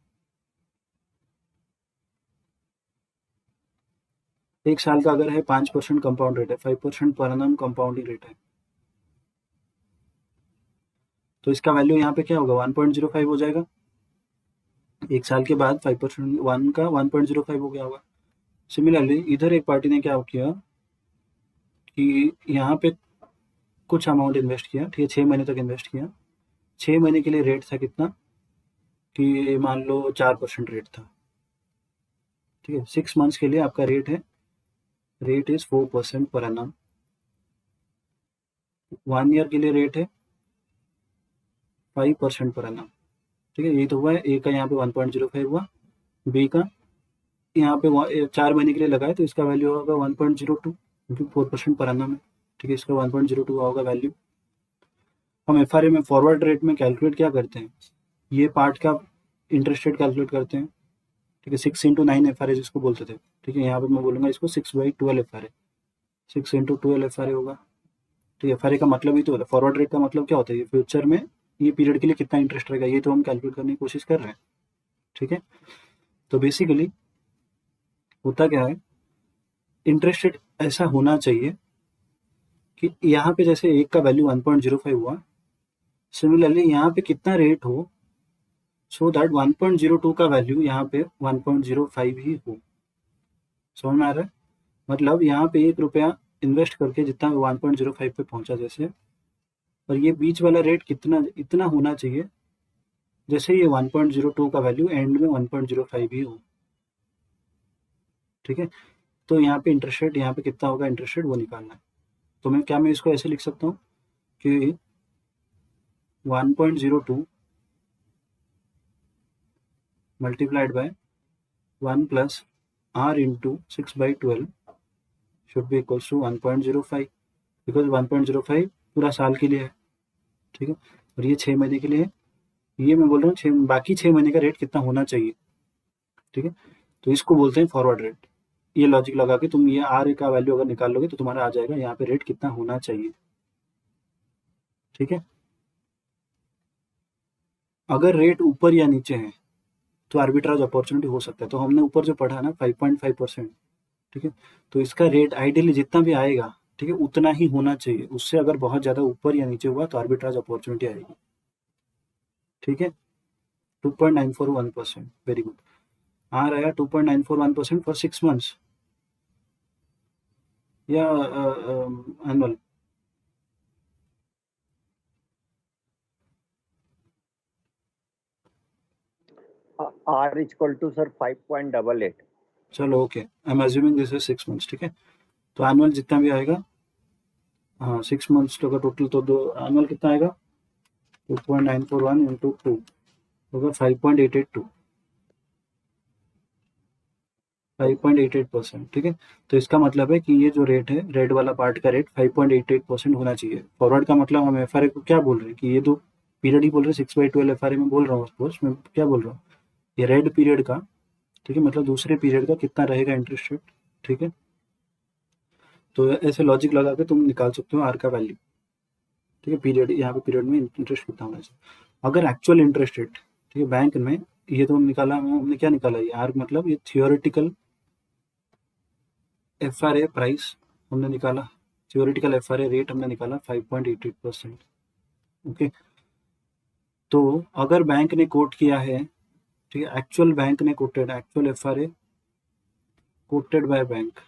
1 साल का अगर है, 5% कंपाउंड रेट है, 5% पर एनम कंपाउंडिंग रेट है, तो इसका वैल्यू यहाँ पे क्या होगा? 1.05 हो जाएगा। 1 साल के बाद 5% 1 का 1.05 हो गया होगा। सिमिलरली इधर एक पार्टी ने क्या किया कि यहाँ पे कुछ अमाउंट इन्वेस्ट किया। ठीक है, 6 महीने तक इन्वेस्ट किया। 6 महीने के लिए रेट था कितना, कि मान लो 4% रेट था। ठीक है, 6 मंथ्स के लिए आपका रेट है, rate is 4% per annum. 1 year के लिए रेट है 5% पर एनम। ठीक है, ये तो हुआ है, ए का यहाँ पे 1.05 हुआ, बी का यहाँ पे 4 महीने के लिए लगाए, तो इसका वैल्यू होगा 1.02, क्योंकि 4% पर एनम है। ठीक है, इसका 1.02 होगा वैल्यू। हम FRA में फॉरवर्ड रेट में कैलकुलेट क्या करते हैं, ये पार्ट का इंटरेस्ट रेट कैलकुलेट करते हैं। ठीक है, 6 × 9 FRA जिसको बोलते थे। ठीक है, यहाँ पे मैं बोलूँगा इसको 6/12 FRA, 6 × 12 FRA होगा। ठीक है, FRA का मतलब ही तो होता है, फॉरवर्ड रेट का मतलब क्या होता है, ये फ्यूचर में ये पीरियड के लिए कितना इंटरेस्ट रहेगा, ये तो हम कैलकुलेट करने की कोशिश कर रहे हैं। ठीक है, तो बेसिकली होता क्या है, इंटरेस्ट रेट ऐसा होना चाहिए कि यहाँ पे जैसे एक का वैल्यू 1.05 हुआ, सिमिलरली यहाँ पे कितना रेट हो सो दैट 1.02 का वैल्यू यहाँ पे 1.05 ही हो। समझ में आ रहा है? मतलब यहाँ पे 1 रुपया इन्वेस्ट करके जितना 1.05 पे पहुंचा जैसे, और ये बीच वाला रेट कितना इतना होना चाहिए जैसे ये 1.02 का वैल्यू एंड में 1.05 ही हो। ठीक है, तो यहाँ पे इंटरेस्ट रेट यहाँ पे कितना होगा इंटरेस्ट रेट वो निकालना है। तो मैं इसको ऐसे लिख सकता हूँ कि 1.02 multiplied by 1 plus r into 6/12 should be equals to 1.05, because 1.05 पूरा साल के लिए है। ठीक है, और ये 6 महीने के लिए है। ये मैं बोल रहा हूँ बाकी 6 महीने का रेट कितना होना चाहिए। ठीक है, तो इसको बोलते हैं फॉरवर्ड रेट। ये लॉजिक लगा के तुम ये आर का वैल्यू अगर निकाल लोगे तो तुम्हारा आ जाएगा यहाँ पे रेट कितना होना चाहिए। ठीक है, अगर रेट ऊपर या नीचे है तो आर्बिट्राज अपॉर्चुनिटी हो सकता है। तो हमने ऊपर जो पढ़ा ना 5.5%, ठीक है, तो इसका रेट आइडियली जितना भी आएगा, ठीक है, उतना ही होना चाहिए। उससे अगर बहुत ज़्यादा ऊपर या नीचे हुआ तो आर्बिट्राज अपॉर्चुनिटी आएगी। ठीक है, 2.941%, वेरी गुड। आर आया 2.941% फॉर 6 मंथ्स या annual. R is equal to sir 5.88. चलो okay, I am assuming this is 6 months. ठीक है, तो एनुअल जितना भी आएगा, हाँ 6 मंथ्स का टोटल, तो दो एनुअल कितना आएगा 2.941 इंटू 2 होगा 5.882, 5.88%। ठीक है, तो इसका मतलब है कि ये जो रेट है, रेड वाला पार्ट का रेट 5.88% होना चाहिए। फॉरवर्ड का मतलब हम एफ को क्या बोल रहे हैं कि ये दो पीरियड ही बोल रहे हैं, 6/12 एफ में बोल रहा हूँ। सपोज मैं क्या बोल रहा हूँ, ये रेड पीरियड का, ठीक है, मतलब दूसरे पीरियड का कितना रहेगा इंटरेस्ट रेट। ठीक है, तो ऐसे लॉजिक लगा के तुम निकाल सकते हो आर का वैल्यू। ठीक है, पीरियड, यहाँ पे पीरियड में इंटरेस्ट कितना होना चाहिए। अगर एक्चुअल इंटरेस्ट रेट, ठीक है, बैंक में, ये तो निकाला हमने, क्या निकाला ये आर, मतलब ये theoretical F R A price हमने निकाला, theoretical F R a rate हमने निकाला 5.88%। ओके, तो अगर बैंक ने कोट किया है, ठीक है, एक्चुअल बैंक ने coated, actual F R A coated by bank,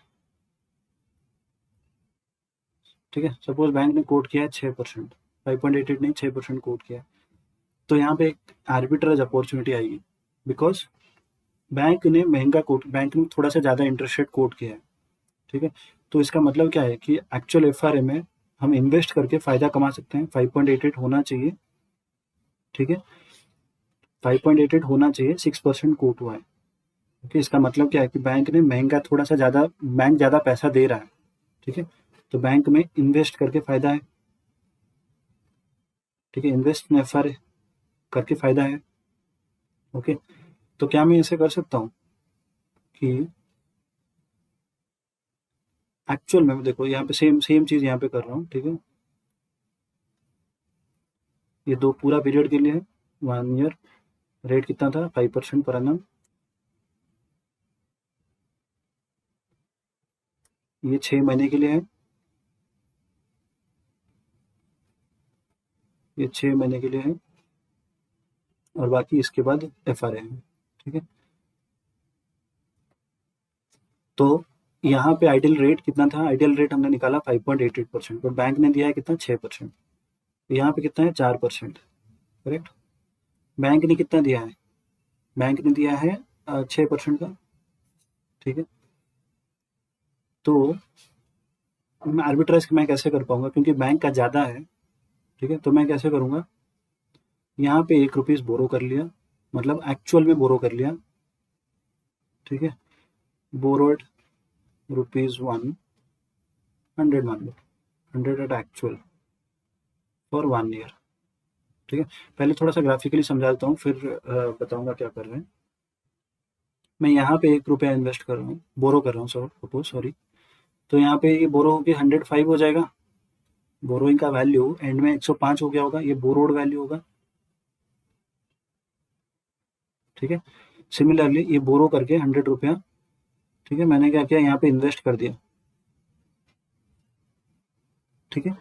ठीक है, सपोज बैंक ने कोट किया है 6%, 5.88 नहीं 6% कोट किया है, तो यहाँ पे एक आर्बिट्रेज अपॉर्चुनिटी आएगी, बिकॉज बैंक ने महंगा कोट, बैंक ने थोड़ा सा ज़्यादा इंटरेस्ट रेट कोट किया है। ठीक है, तो इसका मतलब क्या है कि एक्चुअल एफ आर ए में हम इन्वेस्ट करके फ़ायदा कमा सकते हैं। 5.88 होना चाहिए। ठीक है, 5.88 होना चाहिए, 6% कोट हुआ है। ओके, इसका मतलब क्या है कि बैंक ने महंगा, थोड़ा सा ज़्यादा, बैंक ज़्यादा पैसा दे रहा है। ठीक है, तो बैंक में इन्वेस्ट करके फ़ायदा है। ठीक है, इन्वेस्ट में एफ आर ए करके फ़ायदा है। ओके, तो क्या मैं ऐसे कर सकता हूँ कि एक्चुअल में, देखो यहाँ पे सेम सेम चीज़ यहाँ पे कर रहा हूँ। ठीक है, ये दो पूरा पीरियड के लिए है, 1 ईयर, रेट कितना था 5% पर annum। ये 6 महीने के लिए है, ये 6 महीने के लिए है, और बाकी इसके बाद एफ आर ए है। ठीक है, तो यहाँ पे आइडियल रेट कितना था, आइडियल रेट हमने निकाला 5.88%, पर बैंक ने दिया है कितना 6%, यहाँ पे कितना है 4%। करेक्ट, बैंक ने कितना दिया है, बैंक ने दिया है 6% का। ठीक है, तो मैं आर्बिट्राइज मैं कैसे कर पाऊंगा, क्योंकि बैंक का ज़्यादा है। ठीक है, तो मैं कैसे करूँगा, यहाँ पे 1 रुपीज़ बोरो कर लिया, मतलब एक्चुअल में बोरो कर लिया। ठीक है, बोरोड ₹100 मान लो, 100 एट एक्चुअल फॉर 1 ईयर। ठीक है, पहले थोड़ा सा ग्राफिकली समझा देता हूँ, फिर बताऊंगा क्या कर रहे हैं। मैं यहाँ पे 1 रुपया इन्वेस्ट कर रहा हूँ, बोरो कर रहा हूँ, सॉरी, तो यहाँ पे ये बोरो होकर 105 हो जाएगा। बोरोइंग का वैल्यू एंड में 105 हो गया होगा, ये बोरोड वैल्यू होगा। ठीक है, सिमिलरली ये बोरो करके 100 रुपया, ठीक है, मैंने क्या किया, यहाँ पे इन्वेस्ट कर दिया। ठीक है,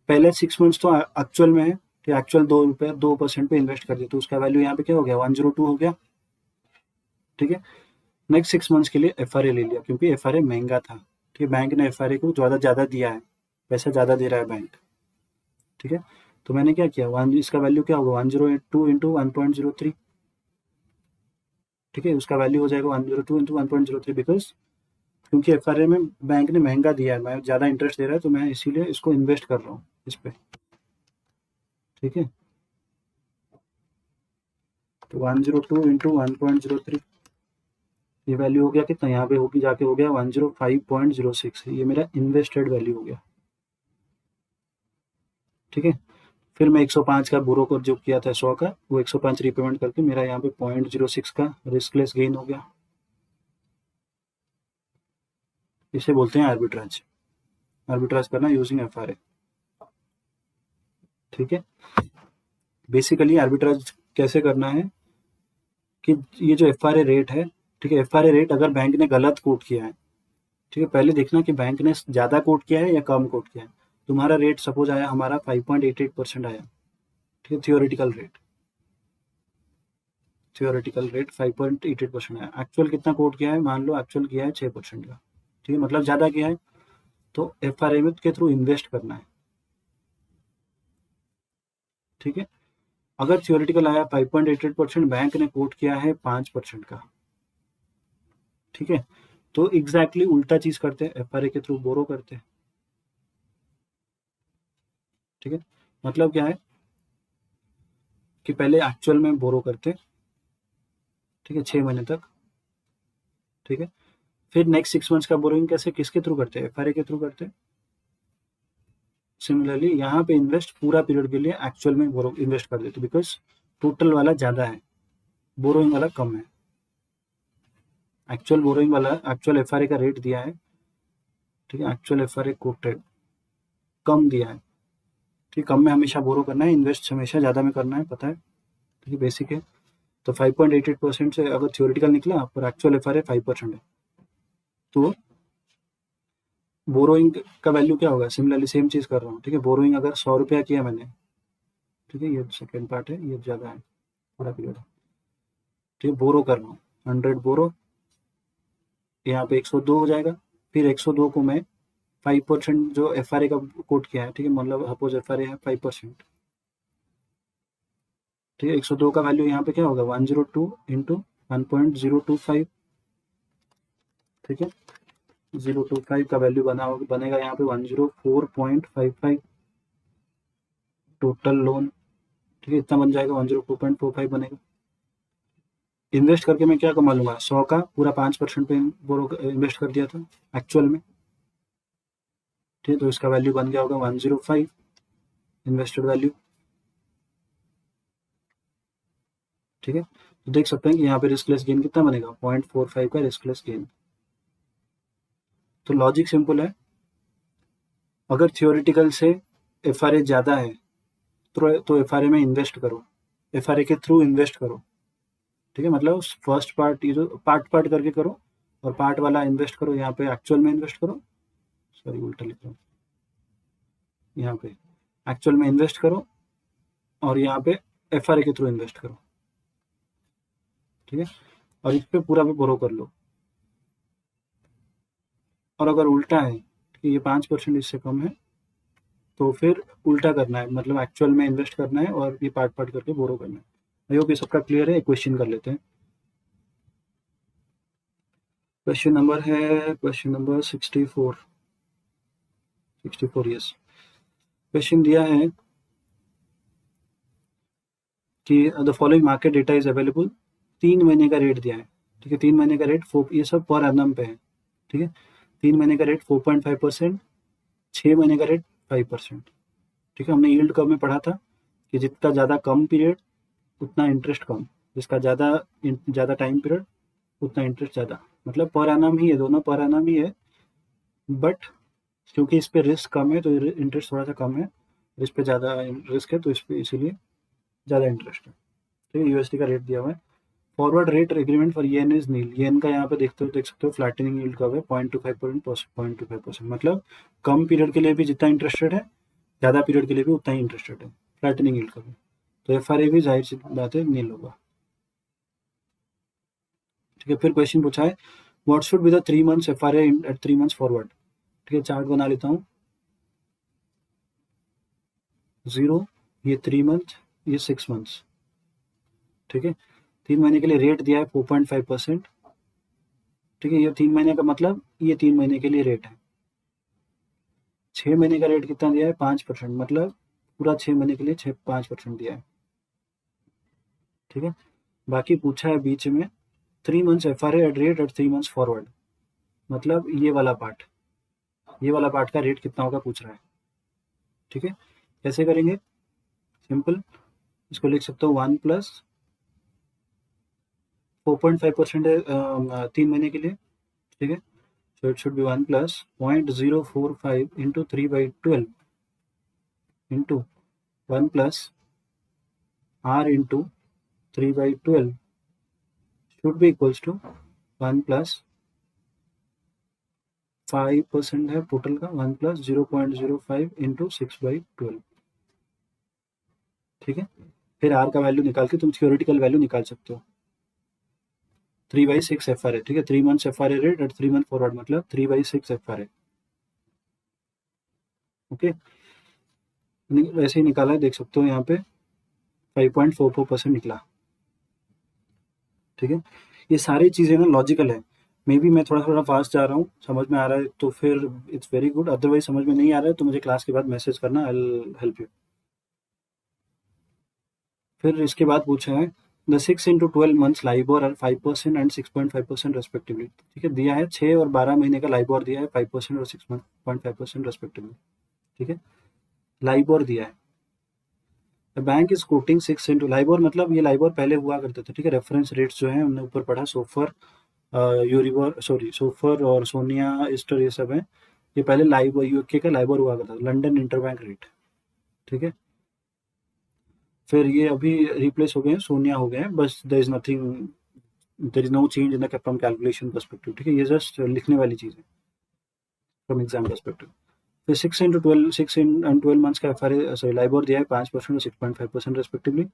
पहले 6 मंथ्स तो एक्चुअल में है, तो एक्चुअल 2% पे इन्वेस्ट कर दिया, तो उसका वैल्यू यहाँ पे क्या हो गया 102 हो गया। ठीक है, नेक्स्ट 6 मंथ्स के लिए एफआरए ले लिया, क्योंकि एफआरए महंगा था। ठीक है, बैंक ने एफआरए को ज़्यादा दिया है, पैसा ज़्यादा दे रहा है बैंक। ठीक है, तो मैंने क्या किया, वन इसका वैल्यू क्या होगा 102 इंटू 1.03। ठीक है, उसका वैल्यू हो जाएगा 102 इंटू 1.03, बिकॉज क्योंकि एफआरए में बैंक ने महंगा दिया है, मैं ज़्यादा इंटरेस्ट दे रहा है, तो मैं इसीलिए इसको इन्वेस्ट कर रहा हूँ इस पे। ठीक है, तो 102 इंटू 1.03, ये वैल्यू हो गया कितना, यहाँ पे होगी जाके हो गया 105.06, ये मेरा इन्वेस्टेड वैल्यू हो गया। ठीक है, फिर मैं 105 का बोरो कर जो किया था 100 का, वो 105 रीपेमेंट करके मेरा यहाँ पे 0.06 का रिस्कलेस गेन हो गया। इसे बोलते हैं आर्बिट्राज, आर्बिट्राज करना यूजिंग एफआरए। ठीक है, बेसिकली आर्बिट्राज कैसे करना है कि ये जो एफआरए रेट है, ठीक है, एफआरए रेट अगर बैंक ने गलत कोट किया है, ठीक है, पहले देखना कि बैंक ने ज़्यादा कोट किया है या कम कोट किया है। तुम्हारा रेट सपोज आया हमारा 5.88% आया, ठीक है, थियोरेटिकल रेट 5.88% आया, एक्चुअल कितना कोट किया है, मान लो एक्चुअल किया है 6% का। ठीक है, मतलब ज़्यादा किया है, तो एफआरए के थ्रू इन्वेस्ट करना है। ठीक है, अगर थियोरेटिकल आया 5.88%, बैंक ने कोट किया है 5% का, ठीक है, तो एग्जैक्टली उल्टा चीज करते हैं, एफआरए के थ्रू बोरो करते हैं। ठीक है, मतलब क्या है कि पहले एक्चुअल में बोरो करते हैं, ठीक है, 6 महीने तक। ठीक है, फिर नेक्स्ट 6 मंथ्स का बोरोइंग कैसे किसके थ्रू करते हैं, एफआरए के थ्रू करते हैं। सिमिलरली यहाँ पे इन्वेस्ट पूरा पीरियड के लिए एक्चुअल में बोरो इन्वेस्ट कर देते, बिकॉज टोटल वाला ज़्यादा है, बोरोइंग वाला कम है। एक्चुअल बोरोइंग वाला एक्चुअल एफआरए का रेट दिया है, ठीक है, एक्चुअल एफआरए कोटेड कम दिया है। ठीक, कम में हमेशा बोरो करना है, इन्वेस्ट हमेशा ज़्यादा में करना है, पता है। ठीक है, बेसिक है। तो 5.88% से अगर थियोरेटिकल निकला पर एक्चुअल एफआरए 5% है, तो बोरोइंग का वैल्यू क्या होगा, सिमिलरली सेम चीज़ कर रहा हूँ। ठीक है, बोरोइंग अगर 100 रुपया किया मैंने, ठीक है, ये सेकेंड पार्ट है, ये ज़्यादा है, पूरा पीरियड है। ठीक है, बोरो कर रहा हूँ 100 बोरो, यहाँ पे 102 हो जाएगा। फिर 102 को मैं 5% जो एफआरए का कोट किया है, ठीक है, मतलब सपोज एफआरए है 5%। ठीक है, 102 का वैल्यू यहाँ पे क्या होगा 102 इंटू 1.025। ठीक है, 025 का वैल्यू बनेगा यहाँ पे 104.55 टोटल लोन। ठीक है, इतना बन जाएगा, 104.45 बनेगा। इन्वेस्ट करके मैं क्या कमा लूंगा, 100 का पूरा 5% पे बोरो इन्वेस्ट कर दिया था एक्चुअल में। ठीक है, तो इसका वैल्यू बन गया होगा 105 इन्वेस्टेड वैल्यू। ठीक है, तो देख सकते हैं कि यहाँ पे रिस्कलेस गेन कितना बनेगा 0.45 का रिस्कलेस गेन। तो लॉजिक सिंपल है, अगर थियोरिटिकल से एफआरए ज़्यादा है तो एफआरए में इन्वेस्ट करो, एफआरए के थ्रू इन्वेस्ट करो। ठीक है, मतलब फर्स्ट पार्ट ये जो पार्ट करके करो, और पार्ट वाला इन्वेस्ट करो यहाँ पे एक्चुअल में इन्वेस्ट करो, सॉरी उल्टा लिख रहा हूँ, यहाँ पे एक्चुअल में इन्वेस्ट करो और यहाँ पे एफआरए के थ्रू इन्वेस्ट करो। ठीक है, और इस पे पूरा पे बोरो कर लो। और अगर उल्टा है कि ये 5% इससे कम है, तो फिर उल्टा करना है, मतलब एक्चुअल में इन्वेस्ट करना है और ये पार्ट करके बोरो करना है। आई होप ये सबका क्लियर है। क्वेश्चन कर लेते हैं। क्वेश्चन नंबर है क्वेश्चन नंबर 64 यस। क्वेश्चन दिया है कि the following market data is available, 3 महीने का रेट दिया है। ठीक है, 3 महीने का रेट ये सब पर एनम पे है। ठीक है, 3 महीने का रेट 4.5%, 6 महीने का रेट 5%। ठीक है, हमने यील्ड कर्व में पढ़ा था कि जितना ज़्यादा कम पीरियड उतना इंटरेस्ट कम, जिसका ज़्यादा टाइम पीरियड उतना इंटरेस्ट ज़्यादा, मतलब पर एनम ही है, दोनों पर एनम ही है, बट क्योंकि इस पे रिस्क कम है तो इंटरेस्ट थोड़ा सा कम है, इस पे ज़्यादा रिस्क है तो इस पे इसीलिए ज़्यादा इंटरेस्ट है। ठीक है, यूएसडी का रेट दिया हुआ है forward rate agreement for yen is nil, yen का यहाँ पे देख सकते हो फ्लैटनिंग यील्ड कब है 0.25%, मतलब कम पीरियड के लिए भी जितना इंटरेस्ट रेट है, ज़्यादा पीरियड के लिए भी उतना ही इंटरेस्ट रेट है, फ्लैटनिंग यील्ड कब है। तो FRA भी जाहिर सी बात है नील होगा। ठीक है, फिर क्वेश्चन पूछा है what should be the 3 months FRA at 3 months forward. ठीक है, चार्ट बना लेता हूँ, 0 ये 3 मंथ, ये 6 मंथ्स। ठीक है, 3 महीने के लिए रेट दिया है 4.5%। ठीक है, ये 3 महीने का मतलब ये 3 महीने के लिए रेट है। 6 महीने का रेट कितना दिया है 5%, मतलब पूरा 6 महीने के लिए 5% दिया है। ठीक है, बाकी पूछा है बीच में 3 months FRA at rate at 3 months forward, मतलब ये वाला पार्ट का रेट कितना होगा पूछ रहा है। ठीक है, कैसे करेंगे, सिंपल, इसको लिख सकते हो 1 प्लस 4.5% है 3 महीने के लिए। ठीक है, so it should be 1 plus 0.045 into 3/12 into 1 plus r into 3/12 should be equals to 1 plus 5% है टोटल का, 1 plus 0.05 into 6/12। ठीक है, फिर r का वैल्यू निकाल के तुम थियोरेटिकल वैल्यू निकाल सकते हो, 3/6 FRA। ठीक है, 3 months FRA rate at 3 month forward मतलब 3/6 FRA। ओके, वैसे ही निकाला है, देख सकते हो यहाँ पे 5.44% निकला। ठीक है, ये सारी चीज़ें ना लॉजिकल है, मे बी मैं थोड़ा थोड़ा फास्ट जा रहा हूँ, समझ में आ रहा है तो फिर इट्स वेरी गुड, अदरवाइज समझ में नहीं आ रहा है तो मुझे क्लास के बाद मैसेज करना, आई विल हेल्प यू। फिर इसके बाद पूछा है the 6 into 12 months LIBOR are 5% and 6.5% respectively. ठीक है, दिया है 6 और 12 महीने का लाइबोर दिया है 5% और 6.5% रेस्पेक्टिवली। ठीक है, लाइबोर दिया है, the bank is coating 6 into LIBOR, मतलब ये लाइबोर पहले हुआ करते थे। ठीक है, रेफरेंस रेट्स जो है हमने ऊपर पढ़ा, सोफर यूरिबोर सॉरी सोफर और सोनिया ईस्टर ये सब है, ये पहले लाइबोर यूके का लाइबोर हुआ करता था, लंदन इंटरबैंक रेट। ठीक है, फिर ये अभी रिप्लेस हो गए हैं, सोनिया हो गए हैं, बस there is no change in the from calculation perspective. ठीक है, ये जस्ट लिखने वाली चीज़ है फ्रॉम एग्जाम पर्सपेक्टिव। फिर 6 and 12 मंथ्स का FRA सॉरी लाइबोर दिया है 5% और 6.5% respectively.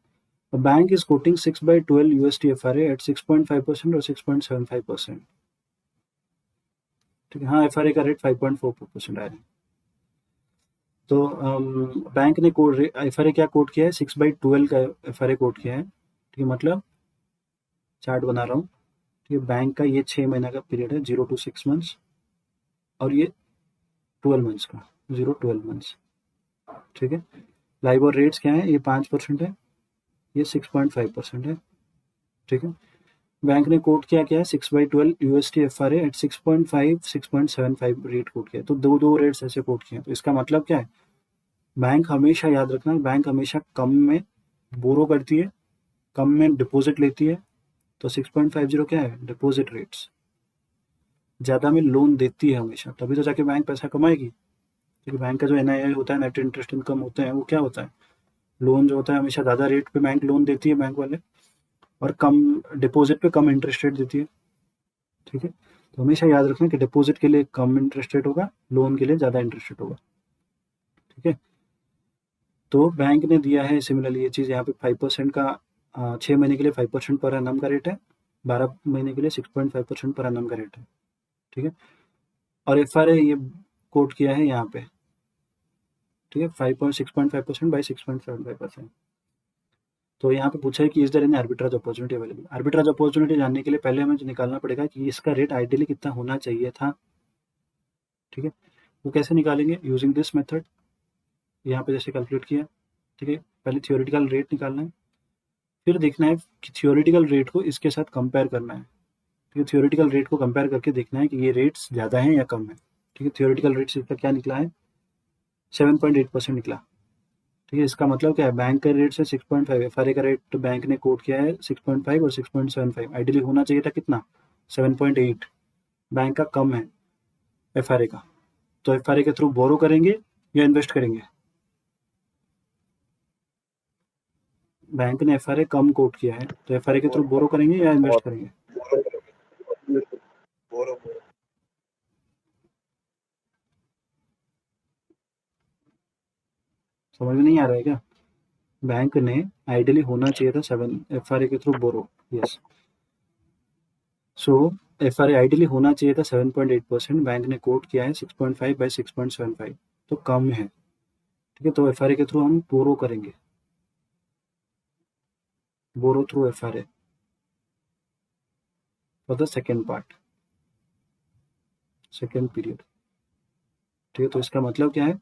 Bank is quoting 6/12 USD FRA at 6.5% और 6.75%। ठीक है, हाँ FRA का रेट 5.44% आया है। तो बैंक ने कोड FRA क्या कोड किया है 6/12 का FRA कोड किया है। ठीक है, मतलब चार्ट बना रहा हूँ। ठीक है, बैंक का ये 6 महीने का पीरियड है 0 to 6 मंथ्स, और ये 12 मंथ्स का 0-12 मंथ्स। ठीक है, लाइबोर रेट्स क्या है, ये 5% है, ये 6.5% है। ठीक है, बैंक ने कोट किया क्या है 6/12 USD FRA at 6.5 6.75 rate quote किया, तो दो रेट्स ऐसे कोट किए। तो इसका मतलब क्या है, बैंक हमेशा याद रखना, बैंक हमेशा कम में बोरो करती है, कम में डिपॉजिट लेती है। तो 6.50 क्या है डिपॉजिट रेट्स, ज़्यादा में लोन देती है हमेशा, तभी तो जाके बैंक पैसा कमाएगी। क्योंकि बैंक का जो NII होता है, नेट इंटरेस्ट इनकम होते हैं, वो क्या होता है, लोन जो होता है हमेशा ज़्यादा रेट पे बैंक लोन देती है बैंक वाले, और कम डिपॉजिट पे कम इंटरेस्ट रेट देती है। ठीक है, तो हमेशा याद रखना कि डिपॉजिट के लिए कम इंटरेस्ट रेट होगा, लोन के लिए ज़्यादा इंटरेस्ट रेट होगा। ठीक है, तो बैंक ने दिया है सिमिलरली ये चीज़ यहाँ पे 5% का 6 महीने के लिए 5% पर एनम का रेट है, 12 महीने के लिए 6.5% पर एनम का रेट है। ठीक है, और FRA ये कोट किया है यहाँ पे। ठीक है, 6.5% बाई 6.75%। तो यहाँ पे पूछा है कि is there any arbitrage opportunity available. Arbitrage opportunity जानने के लिए पहले हमें निकालना पड़ेगा कि इसका रेट आइडियली कितना होना चाहिए था। ठीक है, वो कैसे निकालेंगे, यूजिंग दिस मेथड, यहाँ पे जैसे कैलकुलेट किया। ठीक है, पहले थियोरेटिकल रेट निकालना है, फिर देखना है कि थियोरेटिकल रेट को इसके साथ कंपेयर करना है। ठीक है, थियोरेटिकल रेट को कंपेयर करके देखना है कि ये रेट्स ज़्यादा हैं या कम है। ठीक है, थियोरेटिकल रेट से इसका क्या निकला है 7.8% निकला। ठीक है, इसका मतलब क्या है, बैंक का रेट से 6.5, FRA का रेट बैंक ने कोट किया है 6.5 और 6.75, आइडियली होना चाहिए था कितना 7.8, बैंक का कम है FRA का। तो FRA के थ्रू बोरो करेंगे या इन्वेस्ट करेंगे, बैंक ने एफआरए कम कोट किया है, तो एफआरए के थ्रू बोरो करेंगे या इन्वेस्ट करेंगे? समझ में नहीं आ रहा है क्या? बैंक ने आइडियली होना चाहिए था 7 एफआरए के थ्रू बोरो, यस। सो एफआरए आइडियली होना चाहिए था 7.8%, बैंक ने कोट किया है 6.5 बाई 6.75, तो कम है। ठीक है, तो एफआरए के थ्रू हम बोरो करेंगे, borrow through FRA for the second part, second period. ठीक है, तो इसका मतलब क्या है